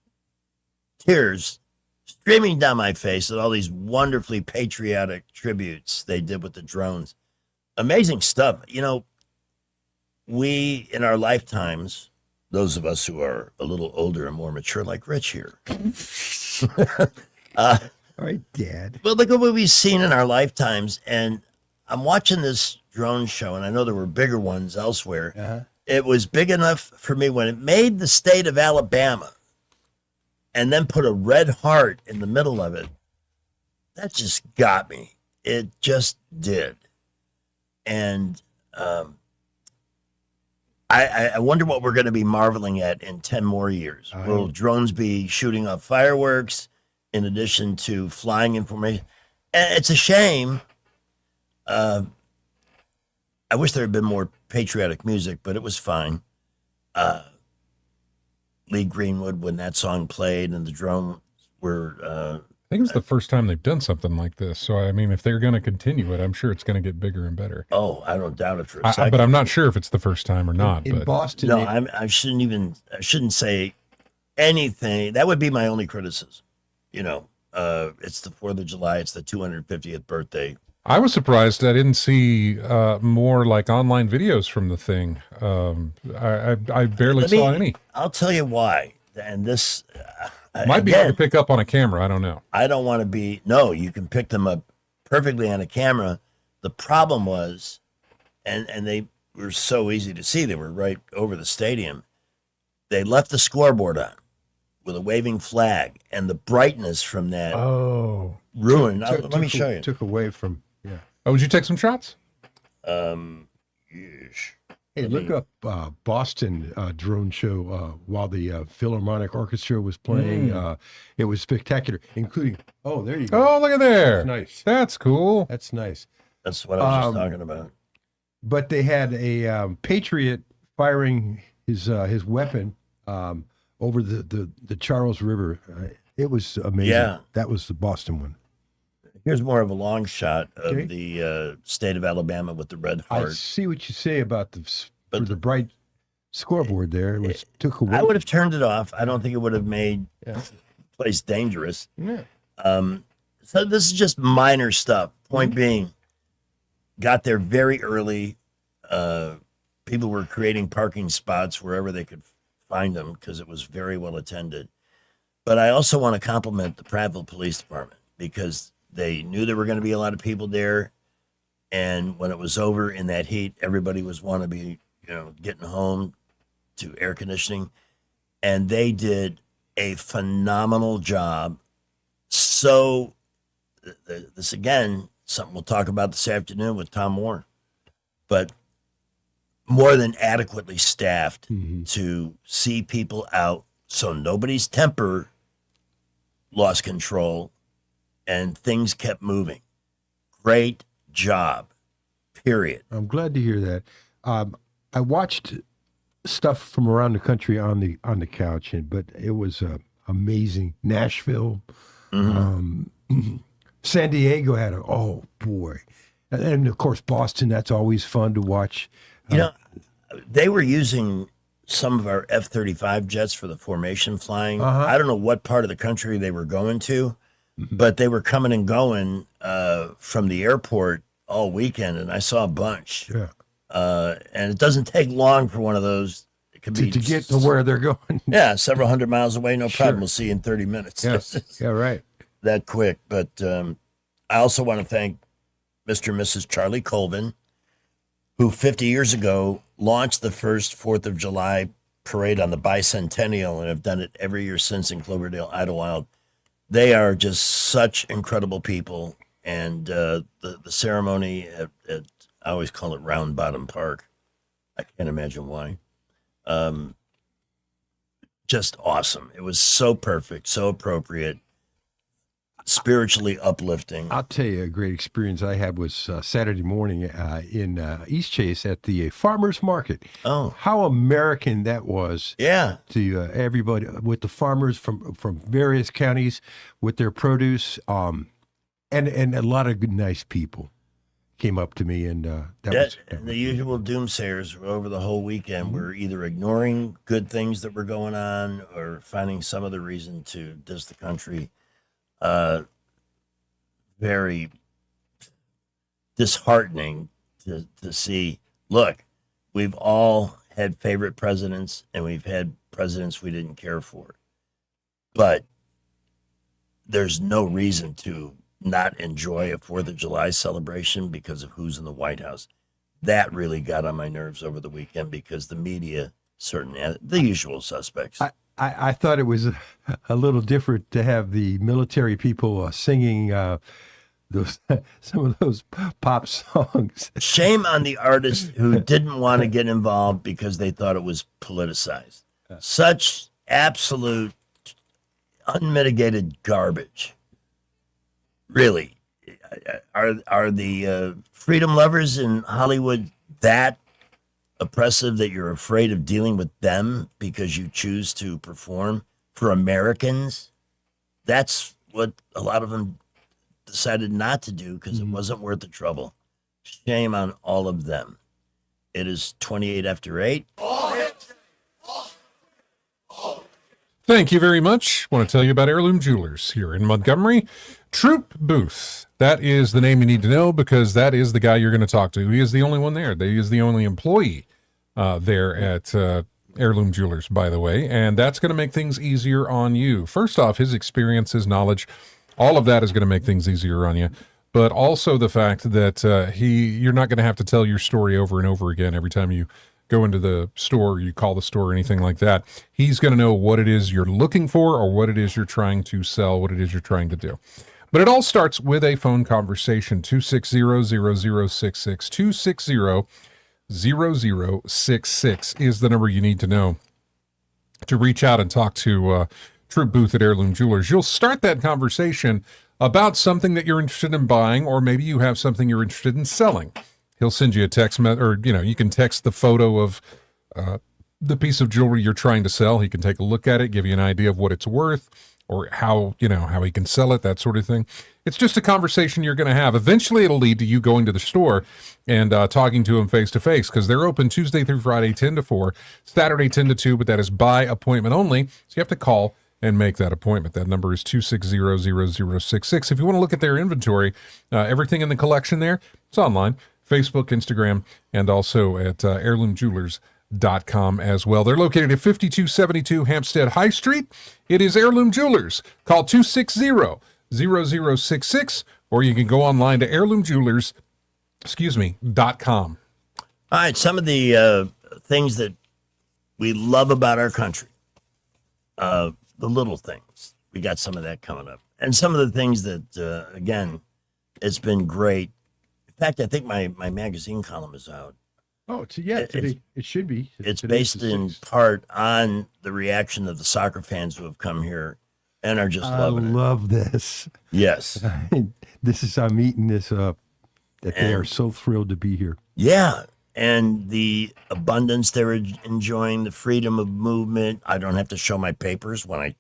Tears streaming down my face at all these wonderfully patriotic tributes they did with the drones. Amazing stuff. We, in our lifetimes, those of us who are a little older and more mature, like Rich here. All right, Dad. Well, look at what we've seen in our lifetimes. And I'm watching this drone show, and I know there were bigger ones elsewhere. It was big enough for me when it made the state of Alabama and then put a red heart in the middle of it. That just got me. It just did. And I wonder what we're going to be marveling at in 10 more years. Will drones be shooting off fireworks in addition to flying information? And it's a shame. I wish there had been more patriotic music, but it was fine. Lee Greenwood, when that song played and the drone were... I think it's the first time they've done something like this. So, I mean, if they're going to continue it, I'm sure it's going to get bigger and better. Oh, I don't doubt it for a second. But I'm not sure if it's the first time or not. In but Boston, No, I shouldn't say anything. That would be my only criticism. It's the 4th of July. It's the 250th birthday. I was surprised I didn't see more like online videos from the thing. I barely saw any. I'll tell you why. And this might be hard to pick up on a camera. I don't know. I don't want to be. No, you can pick them up perfectly on a camera. The problem was, and they were so easy to see. They were right over the stadium. They left the scoreboard on with a waving flag, and the brightness from that ruined. Let me show you. Took away from, yeah. Oh, would you take some shots? Yes. Hey, look up Boston drone show while the Philharmonic Orchestra was playing. It was spectacular, including, there you go. Oh, look at there. That's nice. That's cool. That's nice. That's what I was just talking about. But they had a Patriot firing his weapon over the Charles River. It was amazing. Yeah. That was the Boston one. Here's more of a long shot of the state of Alabama with the red I heart. see what you say about the bright scoreboard there. It was took away. I would have turned it off. I don't think it would have made the place dangerous. Yeah. So this is just minor stuff. Point being, got there very early. People were creating parking spots wherever they could find them because it was very well attended. But I also want to compliment the Prattville Police Department because they knew there were going to be a lot of people there. And when it was over in that heat, everybody was want to be, getting home to air conditioning. And they did a phenomenal job. So this, again, something we'll talk about this afternoon with Tom Moore, but more than adequately staffed to see people out so nobody's temper lost control and things kept moving. Great job, period. I'm glad to hear that. I watched stuff from around the country on the couch, but it was amazing. Nashville, San Diego had oh boy, and of course Boston. That's always fun to watch. You know, they were using some of our F-35 jets for the formation flying. I don't know what part of the country they were going to, but they were coming and going from the airport all weekend, and I saw a bunch. Yeah. And it doesn't take long for one of those. It could be To get to where they're going. yeah, several hundred miles away, no problem. Sure. We'll see you in 30 minutes. Yes. Yeah, right. That quick. But I also want to thank Mr. and Mrs. Charlie Colvin, who 50 years ago launched the first 4th of July parade on the bicentennial and have done it every year since in Cloverdale, Idlewild. They are just such incredible people. And the ceremony at I always call it Round Bottom Park. I can't imagine why. Just awesome. It was so perfect, so appropriate, spiritually uplifting. I'll tell you a great experience I had was Saturday morning in East Chase at the farmers market. Oh, how American that was! Yeah, to everybody with the farmers from various counties with their produce, and a lot of good, nice people came up to me, and the usual doomsayers over the whole weekend were either ignoring good things that were going on or finding some other reason to diss the country. Very disheartening to see. Look, we've all had favorite presidents and we've had presidents we didn't care for, but there's no reason to not enjoy a 4th of July celebration because of who's in the White House. That really got on my nerves over the weekend because the media, the usual suspects. I thought it was a little different to have the military people singing some of those pop songs. Shame on the artists who didn't want to get involved because they thought it was politicized. Such absolute, unmitigated garbage. Really, are the freedom lovers in Hollywood that oppressive that you're afraid of dealing with them because you choose to perform for Americans? That's what a lot of them decided not to do because it wasn't worth the trouble. Shame on all of them. It is 28 after 8. Thank you very much. Want to tell you about Heirloom Jewelers here in Montgomery. Troop Booth. That is the name you need to know because that is the guy you're going to talk to. He is the only one there. He is the only employee there at Heirloom Jewelers, by the way. And that's going to make things easier on you. First off, his experience, his knowledge, all of that is going to make things easier on you. But also the fact that you're not going to have to tell your story over and over again every time you go into the store, you call the store, or anything like that. He's going to know what it is you're looking for or what it is you're trying to sell, what it is you're trying to do. But it all starts with a phone conversation. 260-0066. 260-0066 is the number you need to know to reach out and talk to Troop Booth at Heirloom Jewelers. You'll start that conversation about something that you're interested in buying, or maybe you have something you're interested in selling. He'll send you a text or you can text the photo of the piece of jewelry you're trying to sell. He can take a look at it, give you an idea of what it's worth, or how he can sell it, that sort of thing. It's just a conversation you're going to have. Eventually, it'll lead to you going to the store and talking to him face to face, because they're open Tuesday through Friday, 10 to 4, Saturday, 10 to 2, but that is by appointment only. So you have to call and make that appointment. That number is 260-0066. If you want to look at their inventory, everything in the collection there, it's online. Facebook, Instagram, and also at heirloomjewelers.com as well. They're located at 5272 Hampstead High Street. It is Heirloom Jewelers. Call 260-0066, or you can go online to heirloomjewelers.com. All right, some of the things that we love about our country, the little things. We got some of that coming up. And some of the things that, again, it's been great. In fact, I think my magazine column is out. Oh, it should be. It's based in part on the reaction of the soccer fans who have come here and are just loving it. I love this. Yes. I'm eating this up, that they are so thrilled to be here. Yeah. And the abundance they're enjoying, the freedom of movement. I don't have to show my papers when I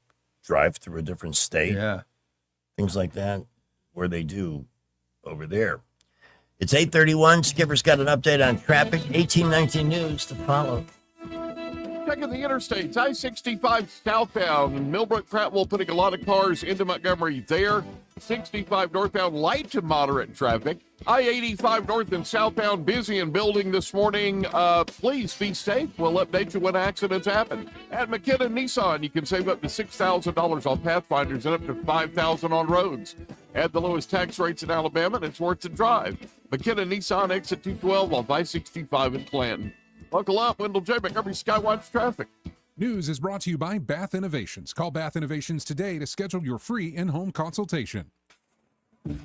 drive through a different state. Yeah. things like that, where they do over there. It's 8:31. Skipper's got an update on traffic. 1819 news to follow. Checking the interstates, I-65 southbound, Millbrook Prattville putting a lot of cars into Montgomery there. 65 northbound, light to moderate traffic. I-85 north and southbound, busy and building this morning. Please be safe. We'll update you when accidents happen. At McKinnon Nissan, you can save up to $6,000 on Pathfinders and up to $5,000 on roads. At the lowest tax rates in Alabama, and it's worth the drive. McKinnon Nissan, exit 212 off I-65 in Clanton. Buckle up, Wendell J. Montgomery Skywatch Traffic. News is brought to you by Bath Innovations. Call Bath Innovations today to schedule your free in-home consultation.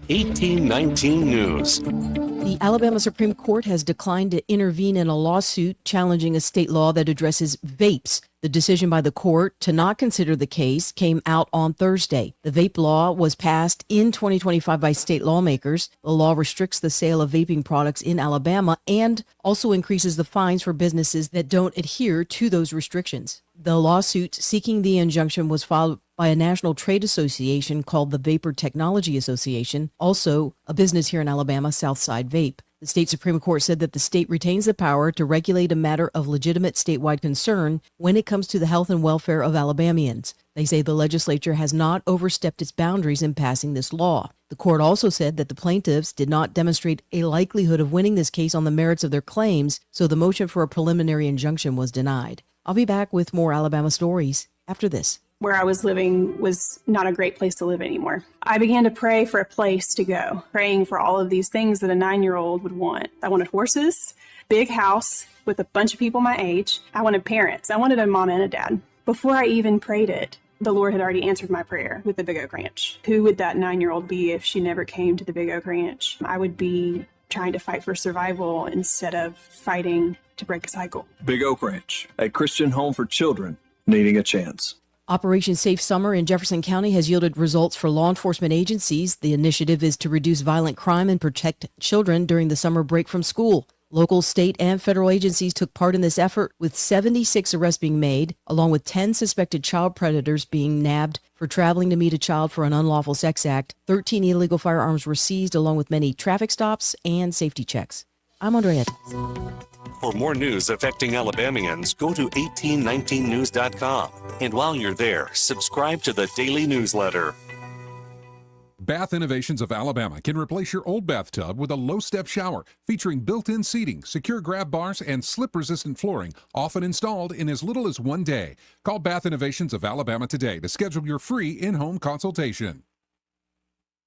1819 News. The Alabama Supreme Court has declined to intervene in a lawsuit challenging a state law that addresses vapes. The decision by the court to not consider the case came out on Thursday. The vape law was passed in 2025 by state lawmakers. The law restricts the sale of vaping products in Alabama and also increases the fines for businesses that don't adhere to those restrictions. The lawsuit seeking the injunction was filed by a national trade association called the Vapor Technology Association, also a business here in Alabama, Southside Vape. The state Supreme Court said that the state retains the power to regulate a matter of legitimate statewide concern when it comes to the health and welfare of Alabamians. They say the legislature has not overstepped its boundaries in passing this law. The court also said that the plaintiffs did not demonstrate a likelihood of winning this case on the merits of their claims, so the motion for a preliminary injunction was denied. I'll be back with more Alabama stories after this. Where I was living was not a great place to live anymore. I began to pray for a place to go, praying for all of these things that a 9-year-old would want. I wanted horses, big house with a bunch of people my age. I wanted parents. I wanted a mom and a dad. Before I even prayed it, the Lord had already answered my prayer with the Big Oak Ranch. Who would that 9-year-old be if she never came to the Big Oak Ranch? I would be trying to fight for survival instead of fighting to break a cycle. Big Oak Ranch, a Christian home for children needing a chance. Operation Safe Summer in Jefferson County has yielded results for law enforcement agencies. The initiative is to reduce violent crime and protect children during the summer break from school. Local, state, and federal agencies took part in this effort, with 76 arrests being made, along with 10 suspected child predators being nabbed for traveling to meet a child for an unlawful sex act. 13 illegal firearms were seized, along with many traffic stops and safety checks. I'm Andrea. For more news affecting Alabamians, go to 1819news.com. And while you're there, subscribe to the daily newsletter. Bath Innovations of Alabama can replace your old bathtub with a low-step shower featuring built-in seating, secure grab bars, and slip-resistant flooring, often installed in as little as 1 day. Call Bath Innovations of Alabama today to schedule your free in-home consultation.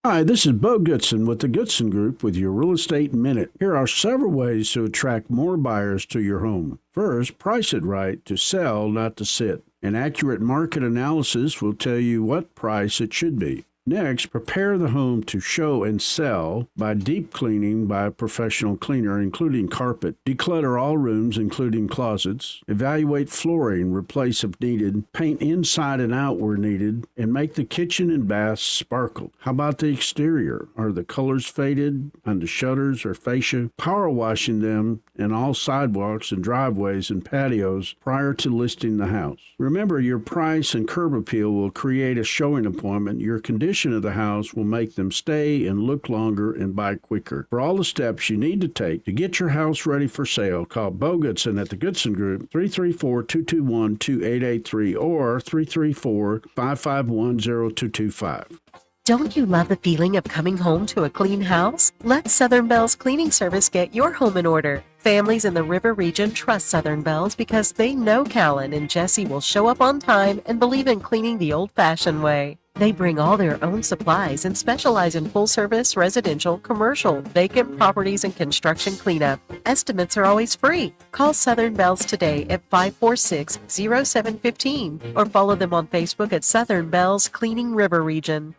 Hi, this is Bo Goodson with the Goodson Group with your Real Estate Minute. Here are several ways to attract more buyers to your home. First, price it right to sell, not to sit. An accurate market analysis will tell you what price it should be. Next, prepare the home to show and sell by deep cleaning by a professional cleaner, including carpet. Declutter all rooms, including closets. Evaluate flooring, replace if needed. Paint inside and out where needed. And make the kitchen and bath sparkle. How about the exterior? Are the colors faded on the shutters or fascia? Power washing them and all sidewalks and driveways and patios prior to listing the house. Remember, your price and curb appeal will create a showing appointment. Your condition of the house will make them stay and look longer and buy quicker. For all the steps you need to take to get your house ready for sale, call Bo Goodson at the Goodson Group, 334-221-2883 or 334-551-0225. Don't you love the feeling of coming home to a clean house? Let Southern Bells Cleaning Service get your home in order. Families in the River region trust Southern Bells because they know Callan and Jesse will show up on time and believe in cleaning the old-fashioned way. They bring all their own supplies and specialize in full-service, residential, commercial, vacant properties, and construction cleanup. Estimates are always free. Call Southern Bells today at 546-0715 or follow them on Facebook at Southern Bells Cleaning River Region.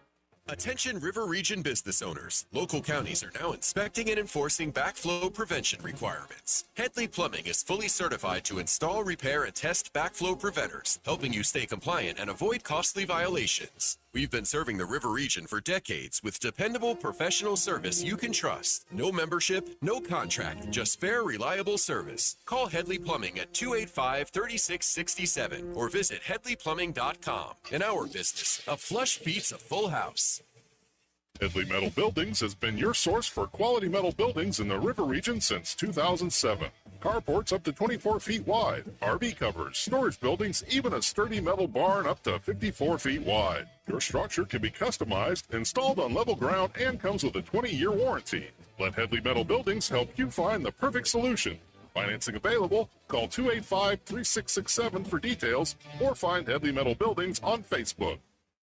Attention River Region business owners. Local counties are now inspecting and enforcing backflow prevention requirements. Headley Plumbing is fully certified to install, repair, and test backflow preventers, helping you stay compliant and avoid costly violations. We've been serving the River Region for decades with dependable professional service you can trust. No membership, no contract, just fair, reliable service. Call Headley Plumbing at 285-3667 or visit headleyplumbing.com. In our business, a flush beats a full house. Headley Metal Buildings has been your source for quality metal buildings in the River region since 2007. Carports up to 24 feet wide, RV covers, storage buildings, even a sturdy metal barn up to 54 feet wide. Your structure can be customized, installed on level ground, and comes with a 20-year warranty. Let Headley Metal Buildings help you find the perfect solution. Financing available. Call 285-3667 for details or find Headley Metal Buildings on Facebook.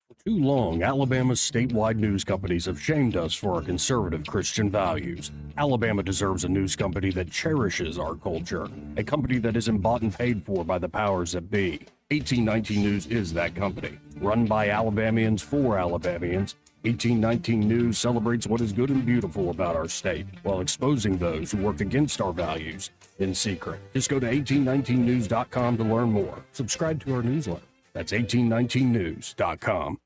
For too long, Alabama's statewide news companies have shamed us for our conservative Christian values. Alabama deserves a news company that cherishes our culture, a company that isn't bought and paid for by the powers that be. 1819 News is that company. Run by Alabamians for Alabamians, 1819 News celebrates what is good and beautiful about our state, while exposing those who work against our values in secret. Just go to 1819news.com to learn more. Subscribe to our newsletter. That's 1819news.com.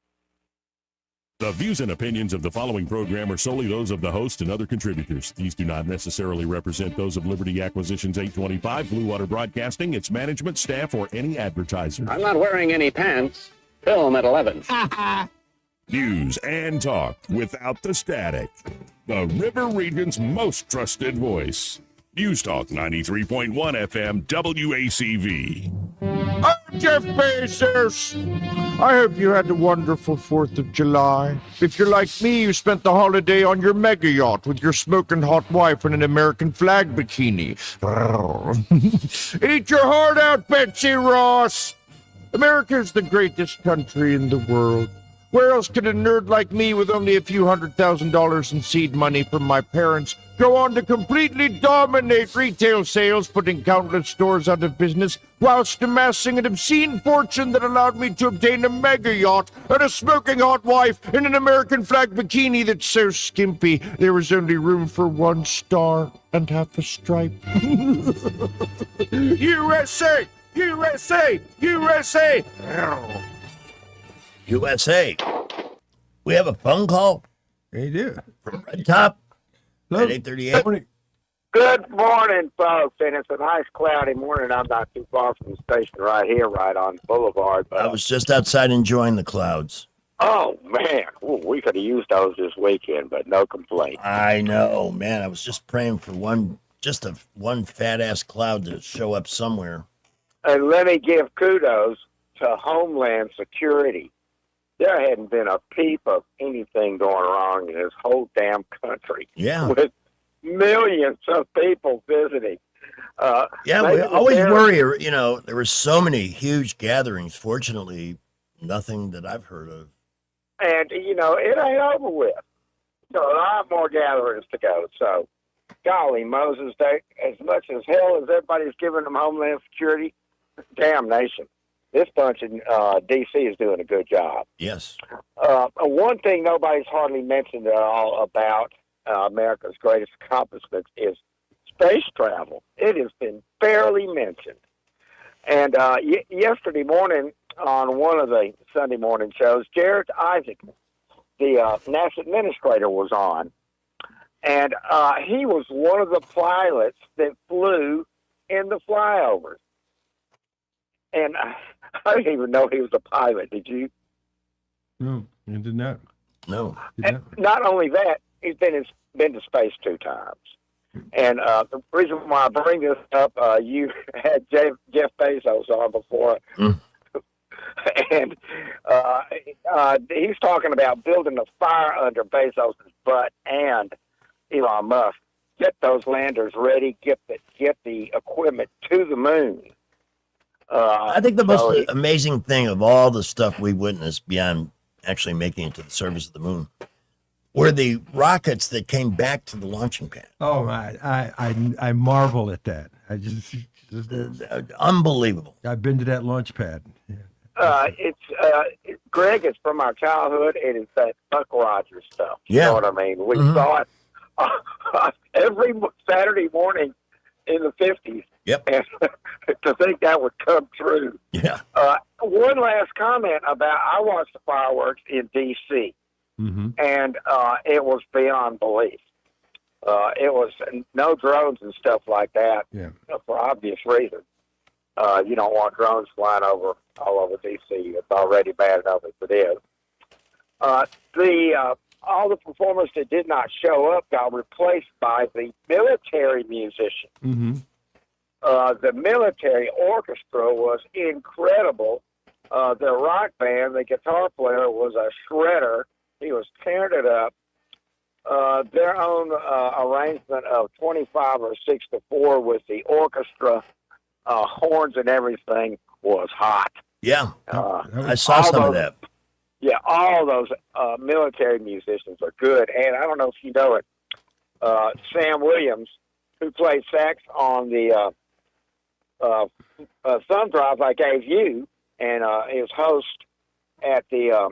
The views and opinions of the following program are solely those of the host and other contributors. These do not necessarily represent those of Liberty Acquisitions 825, Blue Water Broadcasting, its management, staff, or any advertiser. I'm not wearing any pants. Film at 11. News and talk without the static. The River Region's most trusted voice. News Talk 93.1 FM WACV. I'm Jeff Bezos. I hope you had a wonderful 4th of July. If you're like me, you spent the holiday on your mega yacht with your smoking hot wife in an American flag bikini. Eat your heart out, Betsy Ross. America's the greatest country in the world. Where else could a nerd like me with only a few $100,000 in seed money from my parents go on to completely dominate retail sales, putting countless stores out of business, whilst amassing an obscene fortune that allowed me to obtain a mega yacht and a smoking hot wife in an American flag bikini that's so skimpy there was only room for 1 star and half a stripe? USA! USA! USA! USA. We have a phone call. They do. From Red Top at 8:38. Good morning, folks. And it's a nice cloudy morning. I'm not too far from the station right here, right on Boulevard. But I was just outside enjoying the clouds. oh, man. Ooh, we could have used those this weekend, but no complaint. I know, man. I was just praying for one fat ass cloud to show up somewhere. And let me give kudos to Homeland Security. There hadn't been a peep of anything going wrong in this whole damn country. Yeah. With millions of people visiting. Yeah, we always worry. You know, there were so many huge gatherings. Fortunately, nothing that I've heard of. And, you know, it ain't over with. So a lot more gatherings to go. So, golly, Moses, as much as hell as everybody's giving them Homeland Security, damnation. This bunch in D.C. is doing a good job. Yes. One thing nobody's hardly mentioned at all about America's greatest accomplishments is space travel. It has been barely mentioned. And yesterday morning on one of the Sunday morning shows, Jared Isaac, the NASA administrator, was on. And he was one of the pilots that flew in the flyovers. And I didn't even know he was a pilot. Did you? No, I did not. No. And not only that, he's been to space 2 times. And the reason why I bring this up, you had Jeff Bezos on before. And he's talking about building a fire under Bezos' butt and Elon Musk. Get those landers ready. Get the equipment to the moon. I think the most amazing thing of all the stuff we witnessed beyond actually making it to the surface of the moon were the rockets that came back to the launching pad. Oh my! I marvel at that. I just unbelievable. I've been to that launch pad. It's Greg. It's from our childhood. It is that Buck Rogers stuff. You Yeah. know what I mean? We saw it every Saturday morning in the 50s. Yep. And to think that would come true. Yeah. One last comment about I watched the fireworks in D.C. And it was beyond belief. It was no drones and stuff like that. Yeah. For obvious reasons. You don't want drones flying all over D.C. It's already bad enough as it is. all the performers that did not show up got replaced by the military musician. Mm-hmm. The military orchestra was incredible. The rock band, the guitar player was a shredder. He was tearing it up. Their own arrangement of 25 or 6-4 with the orchestra, horns and everything was hot. Yeah, I saw some of that. Yeah, all those military musicians are good. And I don't know if you know it, Sam Williams, who played sax on the thumb drive I gave you, and is host at the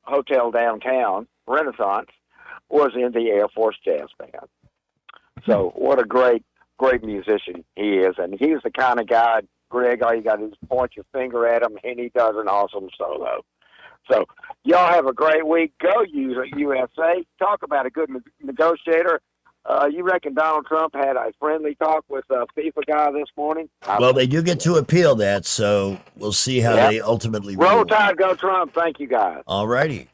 hotel downtown, Renaissance, was in the Air Force Jazz Band. So what a great musician he is. And he's the kind of guy, Greg, all you got to do is point your finger at him, and he does an awesome solo. So y'all have a great week. Go USA. Talk about a good negotiator. You reckon Donald Trump had a friendly talk with a FIFA guy this morning? Well, they do get to appeal that, so we'll see how they ultimately Roll rule. Tide, go Trump. Thank you, guys. All righty.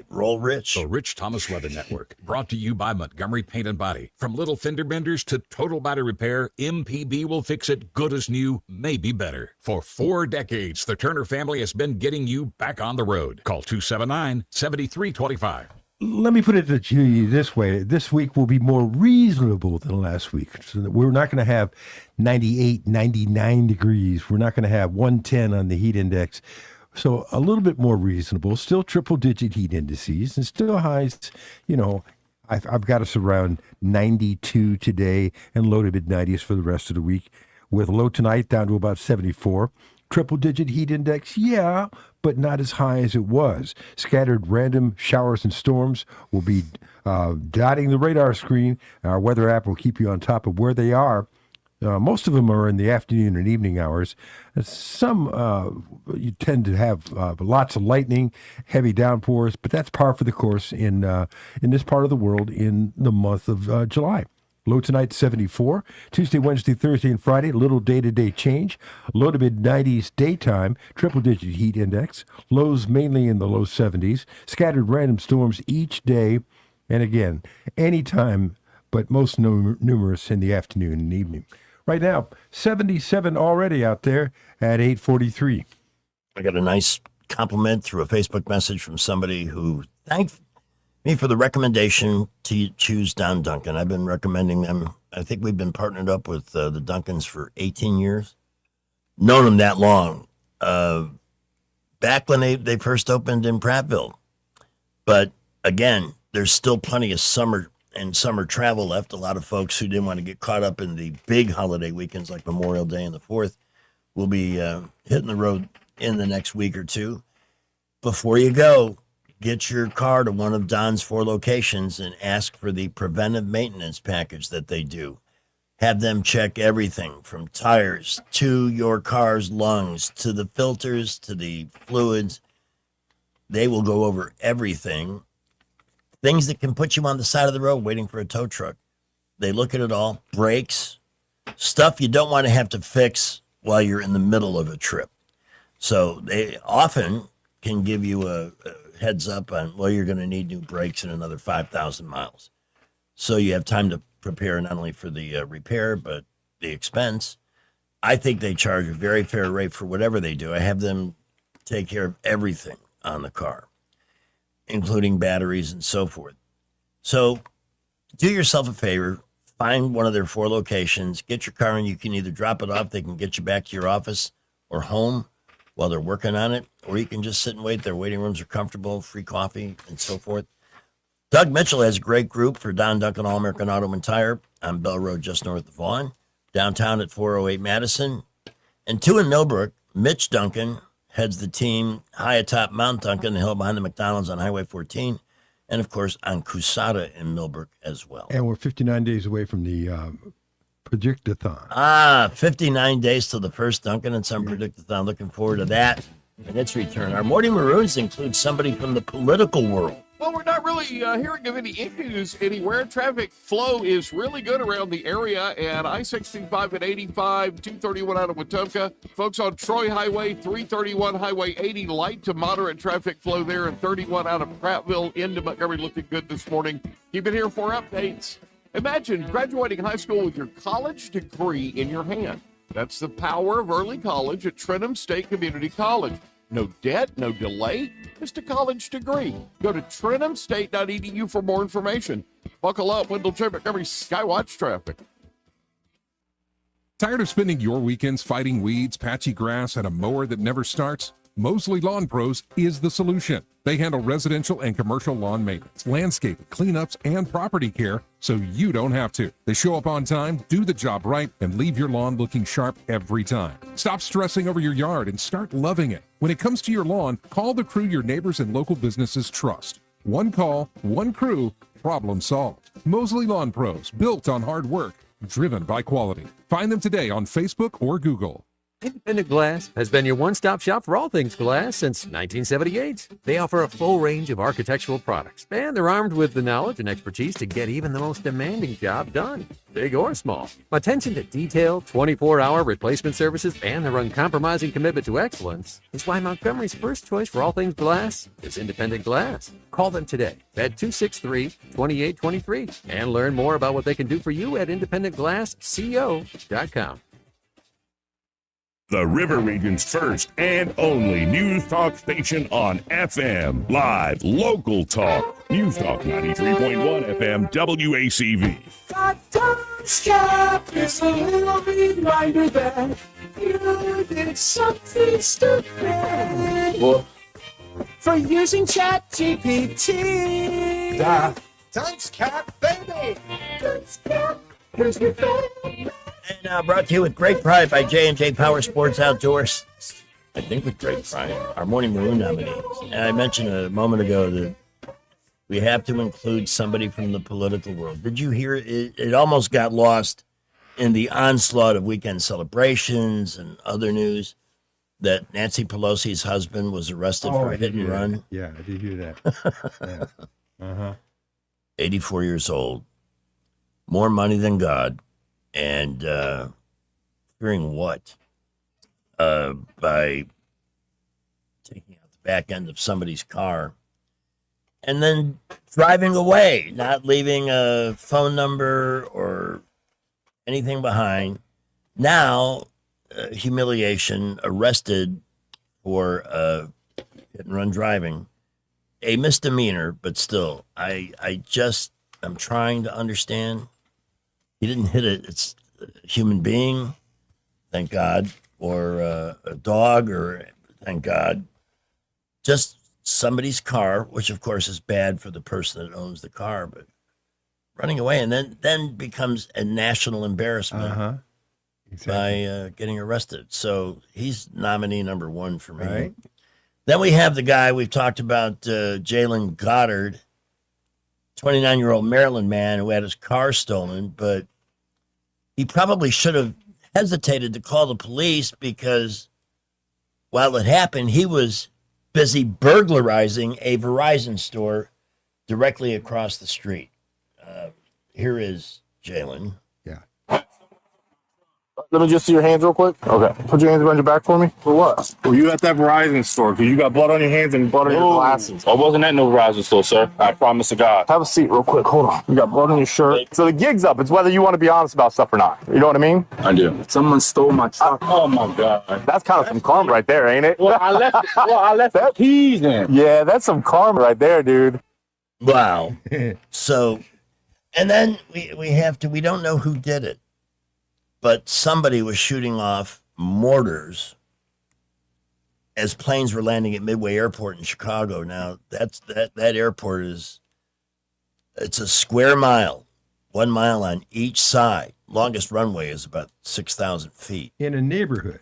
Roll Rich. The Rich Thomas Weather Network, brought to you by Montgomery Paint and Body. From little fender benders to total body repair, MPB will fix it good as new, maybe better. For 4 decades, the Turner family has been getting you back on the road. Call 279-7325. Let me put it to you this way. This week will be more reasonable than last week. So we're not going to have 98, 99 degrees. We're not going to have 110 on the heat index. So a little bit more reasonable. Still triple-digit heat indices and still highs. I've got us around 92 today and low to mid-90s for the rest of the week, with low tonight down to about 74. Triple-digit heat index, yeah, but not as high as it was. Scattered random showers and storms will be dotting the radar screen. Our weather app will keep you on top of where they are. Most of them are in the afternoon and evening hours. Some you tend to have lots of lightning, heavy downpours, but that's par for the course in this part of the world in the month of July. Low tonight, 74. Tuesday, Wednesday, Thursday, and Friday, little day-to-day change. Low to mid-90s daytime, triple-digit heat index. Lows mainly in the low 70s. Scattered random storms each day. And again, anytime, but most numerous in the afternoon and evening. Right now, 77 already out there at 8:43. I got a nice compliment through a Facebook message from somebody who thanked me for the recommendation to choose Don Duncan. I've been recommending them. I think we've been partnered up with the Duncans for 18 years. Known them that long. Back when they first opened in Prattville. But again, there's still plenty of summer travel left. A lot of folks who didn't want to get caught up in the big holiday weekends like Memorial Day and the 4th will be hitting the road in the next week or two. Before you go, get your car to one of Don's 4 locations and ask for the preventive maintenance package that they do. Have them check everything from tires to your car's lungs, to the filters, to the fluids. They will go over everything. Things that can put you on the side of the road waiting for a tow truck. They look at it all. Brakes, stuff you don't want to have to fix while you're in the middle of a trip. So they often can give you a heads up on, well, you're going to need new brakes in another 5,000 miles. So you have time to prepare not only for the repair, but the expense. I think they charge a very fair rate for whatever they do. I have them take care of everything on the car, including batteries and so forth. So do yourself a favor, find one of their 4 locations, get your car, and you can either drop it off, they can get you back to your office or home while they're working on it, or you can just sit and wait. Their waiting rooms are comfortable, free coffee, and so forth. Doug Mitchell has a great group for Don Duncan All-American Auto and Tire on Bell Road just north of Vaughan, downtown at 408 Madison, and 2 in Millbrook. Mitch Duncan heads the team high atop Mount Duncan, the hill behind the McDonald's on Highway 14, and, of course, on Cusada in Millbrook as well. And we're 59 days away from the Predictathon. 59 days till the first Duncan and Son Predictathon. Looking forward to that and its return. Our Morning Maroons include somebody from the political world. Well, we're not really really hearing of any issues anywhere. Traffic flow is really good around the area, and I-65 at 85, 231 out of Wetumpka. Folks on Troy Highway, 331 Highway 80, light to moderate traffic flow there, and 31 out of Prattville into Montgomery looking good this morning. Keep it here for updates. Imagine graduating high school with your college degree in your hand. That's the power of early college at Trentham State Community College. No debt, no delay, just a college degree. Go to TrenthamState.edu for more information. Buckle up, Wendell J. Montgomery Skywatch traffic. Tired of spending your weekends fighting weeds, patchy grass, and a mower that never starts? Mosley Lawn Pros is the solution. They handle residential and commercial lawn maintenance, landscaping, cleanups, and property care so you don't have to. They show up on time, do the job right, and leave your lawn looking sharp every time. Stop stressing over your yard and start loving it. When it comes to your lawn, call the crew your neighbors and local businesses trust. One call, one crew, problem solved. Mosley Lawn Pros, built on hard work, driven by quality. Find them today on Facebook or Google. Independent Glass has been your one-stop shop for all things glass since 1978. They offer a full range of architectural products, and they're armed with the knowledge and expertise to get even the most demanding job done, big or small. Attention to detail, 24-hour replacement services, and their uncompromising commitment to excellence is why Montgomery's first choice for all things glass is Independent Glass. Call them today at 263-2823 and learn more about what they can do for you at independentglassco.com. The River Region's first and only news talk station on FM. Live, local talk. News Talk 93.1 FM WACV. Stop is a little reminder that you did something stupid for using ChatGPT. Thanks, Cap, baby. Thanks, Cap. Here's your phone. And brought to you with great pride by J&J Power Sports Outdoors. I think with great pride. Our Morning Maroon nominees. And I mentioned a moment ago that we have to include somebody from the political world. Did you hear it? It almost got lost in the onslaught of weekend celebrations and other news that Nancy Pelosi's husband was arrested for a hit and run. Yeah, I did hear that. Yeah. 84 years old. More money than God. And hearing what? By taking out the back end of somebody's car and then driving away, not leaving a phone number or anything behind. Now, humiliation, arrested for hit and run driving, a misdemeanor, but still, I'm trying to understand. He didn't hit it. It's a human being, thank God, or a dog, or thank God. Just somebody's car, which of course is bad for the person that owns the car, but running away, and then becomes a national embarrassment by getting arrested. So he's nominee number one for me. Right. Then we have the guy we've talked about, Jalen Goddard, 29-year-old Maryland man who had his car stolen, but he probably should have hesitated to call the police because while it happened, he was busy burglarizing a Verizon store directly across the street. Here is Jalen. Let me just see your hands real quick. Okay. Put your hands behind your back for me. For what? Were you at that Verizon store? Because you got blood on your hands and blood on your glasses. I wasn't at no Verizon store, sir. I promise to God. Have a seat real quick. Hold on. You got blood on your shirt. So the gig's up. It's whether you want to be honest about stuff or not. You know what I mean? I do. Someone stole my truck. Oh, my God. That's kind of some karma right there, ain't it? Well, I left that keys in. Yeah, that's some karma right there, dude. Wow. So, and then we don't know who did it. But somebody was shooting off mortars as planes were landing at Midway Airport in Chicago. Now, that airport it's a square mile, 1 mile on each side. Longest runway is about 6,000 feet. In a neighborhood.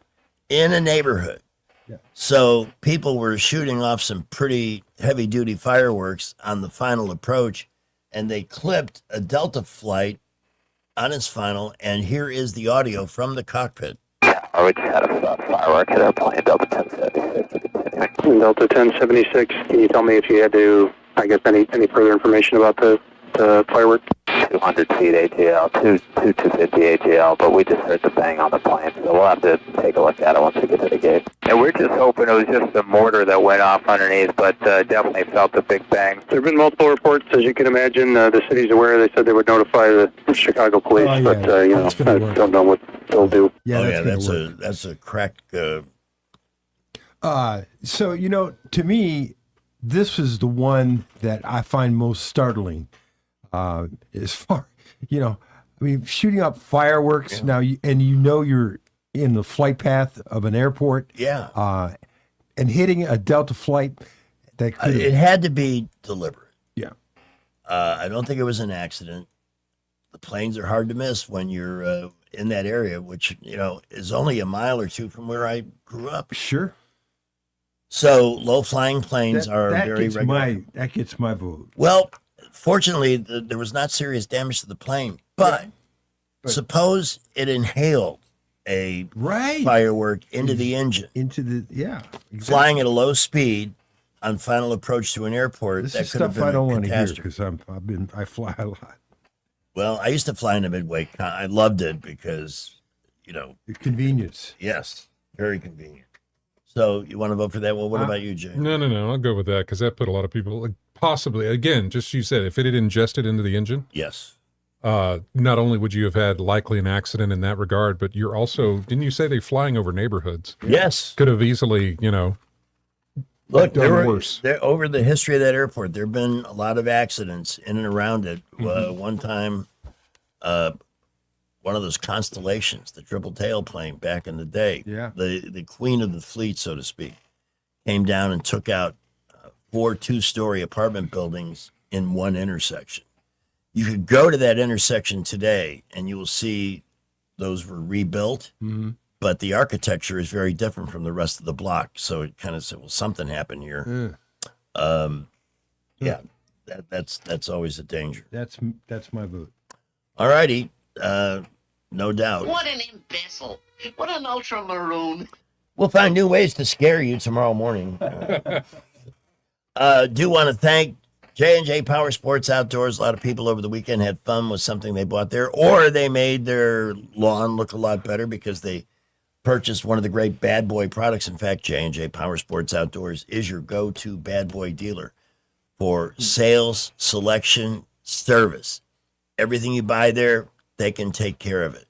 Yeah. So people were shooting off some pretty heavy-duty fireworks on the final approach, and they clipped a Delta flight on its final, and here is the audio from the cockpit. I would had a firework hit airplane, Delta 1076. Delta 1076, can you tell me if you had to I guess any further information about the fireworks? 200 feet ATL, 250 ATL, but we just heard the bang on the plane, so we'll have to take a look at it once we get to the gate. And we're just hoping it was just the mortar that went off underneath, but definitely felt the big bang. There have been multiple reports, as you can imagine. The city's aware. They said they would notify the Chicago police, but I don't know what they'll do. Yeah, that's a crack. So, to me, this is the one that I find most startling. As far, shooting up fireworks now, you're in the flight path of an airport. Yeah. And hitting a Delta flight that could it had to be deliberate. Yeah. I don't think it was an accident. The planes are hard to miss when you're in that area, which, is only a mile or two from where I grew up. Sure. So low-flying planes are very regular. That gets my vote. Well, fortunately, there was not serious damage to the plane, but suppose it inhaled a firework into the engine. Exactly. Flying at a low speed on final approach to an airport. This that is could have stuff been I don't a want to hear catastrophe. because I fly a lot. Well, I used to fly in a Midway. I loved it because, the convenience. Yes, very convenient. So you want to vote for that? Well, what about you, Jay? No. I'll go with that because that put a lot of people, possibly, again, just you said, if it had ingested into the engine. Yes. Not only would you have had likely an accident in that regard, but you're also, didn't you say they're flying over neighborhoods? Yes. Could have easily, Look, done worse. Over the history of that airport, there have been a lot of accidents in and around it. One time, one of those Constellations, the triple tail plane back in the day, the queen of the fleet, so to speak, came down and took out 4 two-story apartment buildings in one intersection. You could go to that intersection today and you will see those were rebuilt, but the architecture is very different from the rest of the block. So it kind of said, well, something happened here. That's always a danger. That's my vote. All righty. No doubt. What an imbecile. What an ultra maroon. We'll find new ways to scare you tomorrow morning. Do want to thank J&J Power Sports Outdoors. A lot of people over the weekend had fun with something they bought there, or they made their lawn look a lot better because they purchased one of the great Bad Boy products. In fact, J&J Power Sports Outdoors is your go-to Bad Boy dealer for sales, selection, service. Everything you buy there, they can take care of it.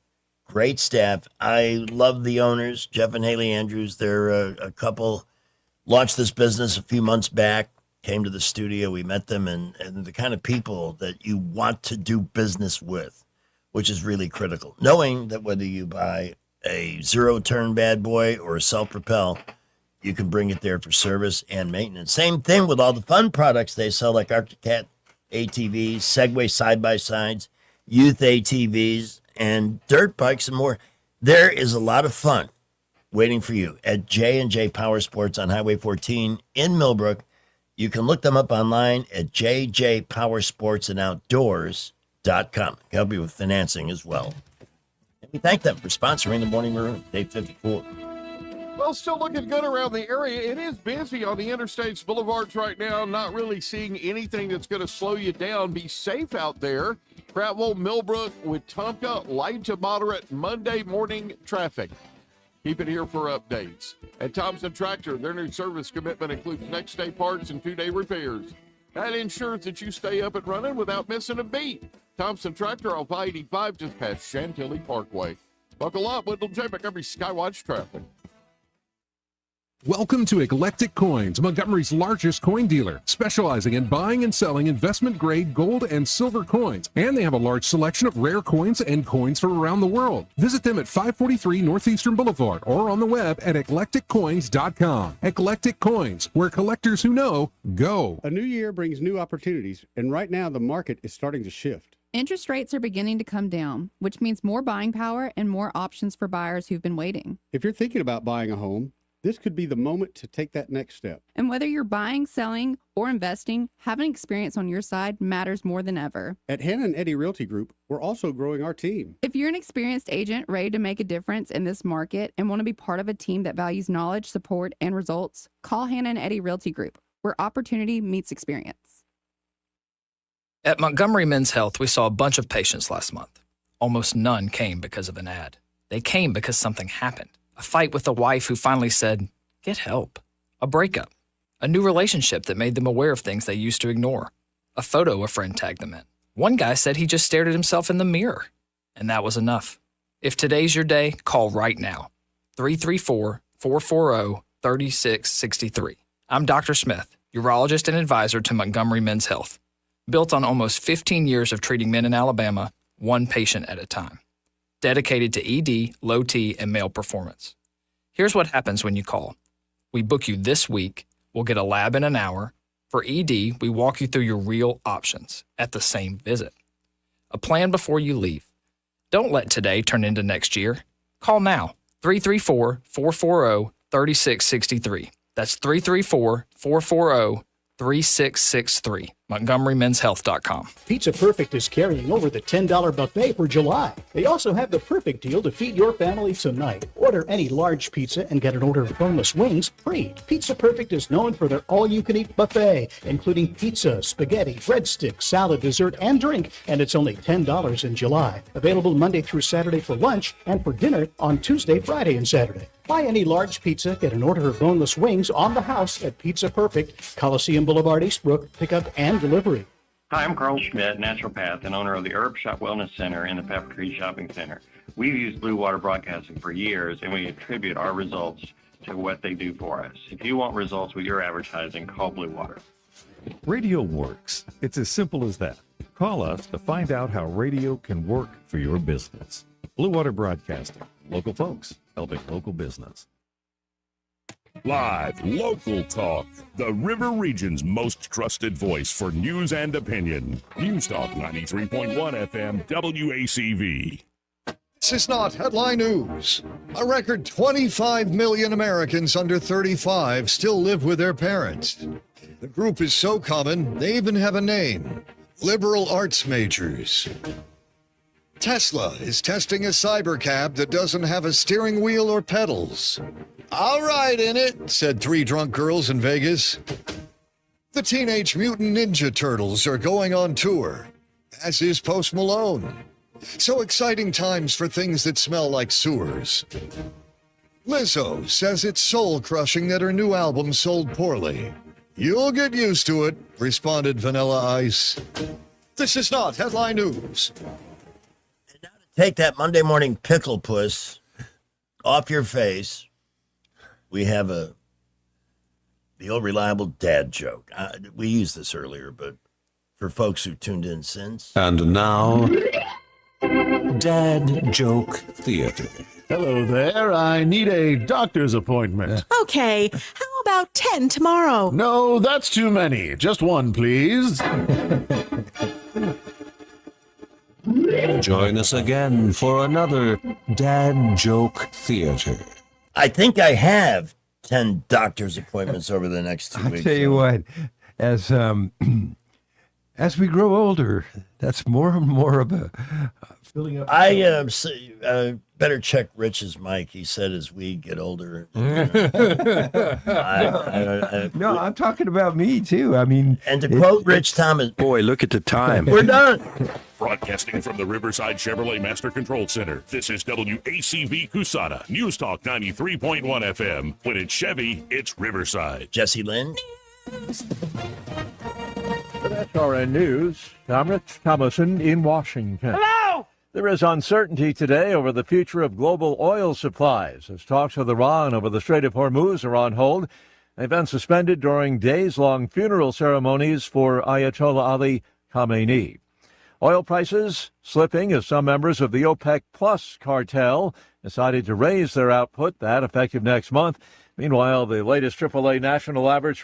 Great staff. I love the owners, Jeff and Haley Andrews. They're a couple, launched this business a few months back, came to the studio. We met them, and the kind of people that you want to do business with, which is really critical. Knowing that whether you buy a zero-turn Bad Boy or a self-propel, you can bring it there for service and maintenance. Same thing with all the fun products they sell, like Arctic Cat ATVs, Segway side-by-sides, youth ATVs, and dirt bikes and more. There is a lot of fun waiting for you at J&J Power Sports on Highway 14 in Millbrook. You can look them up online at jjpowersportsandoutdoors.com. Help you with financing as well. And we thank them for sponsoring the Morning Maroon, day 54. Well, still looking good around the area. It is busy on the interstates, boulevards right now. Not really seeing anything that's going to slow you down. Be safe out there. Prattville, Millbrook, Wetumpka, light to moderate Monday morning traffic. Keep it here for updates. At Thompson Tractor, their new service commitment includes next day parts and 2-day repairs. That ensures that you stay up and running without missing a beat. Thompson Tractor off I-85 just past Chantilly Parkway. Buckle up, Wendell J. Montgomery Skywatch traffic. Welcome to Eclectic Coins, Montgomery's largest coin dealer, specializing in buying and selling investment-grade gold and silver coins. And they have a large selection of rare coins and coins from around the world. Visit them at 543 Northeastern Boulevard or on the web at eclecticcoins.com. Eclectic Coins, where collectors who know go. A new year brings new opportunities, and right now the market is starting to shift. Interest rates are beginning to come down, which means more buying power and more options for buyers who've been waiting. If you're thinking about buying a home, this could be the moment to take that next step. And whether you're buying, selling, or investing, having experience on your side matters more than ever. At Hannah and Eddie Realty Group, we're also growing our team. If you're an experienced agent ready to make a difference in this market and want to be part of a team that values knowledge, support, and results, call Hannah and Eddie Realty Group, where opportunity meets experience. At Montgomery Men's Health, we saw a bunch of patients last month. Almost none came because of an ad. They came because something happened. A fight with a wife who finally said, "Get help." A breakup. A new relationship that made them aware of things they used to ignore. A photo a friend tagged them in. One guy said he just stared at himself in the mirror. And that was enough. If today's your day, call right now. 334-440-3663. I'm Dr. Smith, urologist and advisor to Montgomery Men's Health. Built on almost 15 years of treating men in Alabama, one patient at a time. Dedicated to ED, low T, and male performance. Here's what happens when you call. We book you this week. We'll get a lab in an hour. For ED, we walk you through your real options at the same visit. A plan before you leave. Don't let today turn into next year. Call now. 334-440-3663. That's 334-440-3663. MontgomeryMen'sHealth.com. Pizza Perfect is carrying over the $10 buffet for July. They also have the perfect deal to feed your family tonight. Order any large pizza and get an order of boneless wings free. Pizza Perfect is known for their all-you-can-eat buffet, including pizza, spaghetti, breadsticks, salad, dessert, and drink, and it's only $10 in July. Available Monday through Saturday for lunch and for dinner on Tuesday, Friday, and Saturday. Buy any large pizza, get an order of boneless wings on the house at Pizza Perfect, Coliseum Boulevard, Eastbrook, pickup and delivery. Hi, I'm Carl Schmidt, naturopath and owner of the Herb Shop Wellness Center in the Pepper Tree Shopping Center. We've used Blue Water Broadcasting for years, and we attribute our results to what they do for us. If you want results with your advertising, call Blue Water. Radio works. It's as simple as that. Call us to find out how radio can work for your business. Blue Water Broadcasting. Local folks helping local business. Live, local talk. The River Region's most trusted voice for news and opinion. News Talk 93.1 FM WACV. This is not headline news. A record 25 million Americans under 35 still live with their parents. The group is so common, they even have a name. Liberal arts majors. Tesla is testing a cybercab that doesn't have a steering wheel or pedals. I'll ride in it, said 3 drunk girls in Vegas. The Teenage Mutant Ninja Turtles are going on tour, as is Post Malone. So exciting times for things that smell like sewers. Lizzo says it's soul-crushing that her new album sold poorly. You'll get used to it, responded Vanilla Ice. This is not headline news. Take that Monday morning pickle puss off your face. We have the old reliable dad joke. We used this earlier, but for folks who tuned in since. And now, Dad Joke Theater. Hello there. I need a doctor's appointment. Okay, how about 10 tomorrow? No, that's too many. Just one, please. Join us again for another Dad Joke Theater. I think I have 10 doctor's appointments over the next 2 weeks. I'll tell you what, as we grow older, that's more and more of a filling up. I better check Rich's mic. He said as we get older. No, I'm talking about me too. I mean, and to quote Rich Thomas, boy, look at the time. We're done. Broadcasting from the Riverside Chevrolet Master Control Center, this is WACV Cusana, News Talk 93.1 FM. When it's Chevy, it's Riverside. Jesse Lynn. SRN News, I'm Rich Thomason in Washington. Hello! There is uncertainty today over the future of global oil supplies as talks with Iran over the Strait of Hormuz are on hold. They've been suspended during days-long funeral ceremonies for Ayatollah Ali Khamenei. Oil prices slipping as some members of the OPEC Plus cartel decided to raise their output, that effective next month. Meanwhile, the latest AAA national average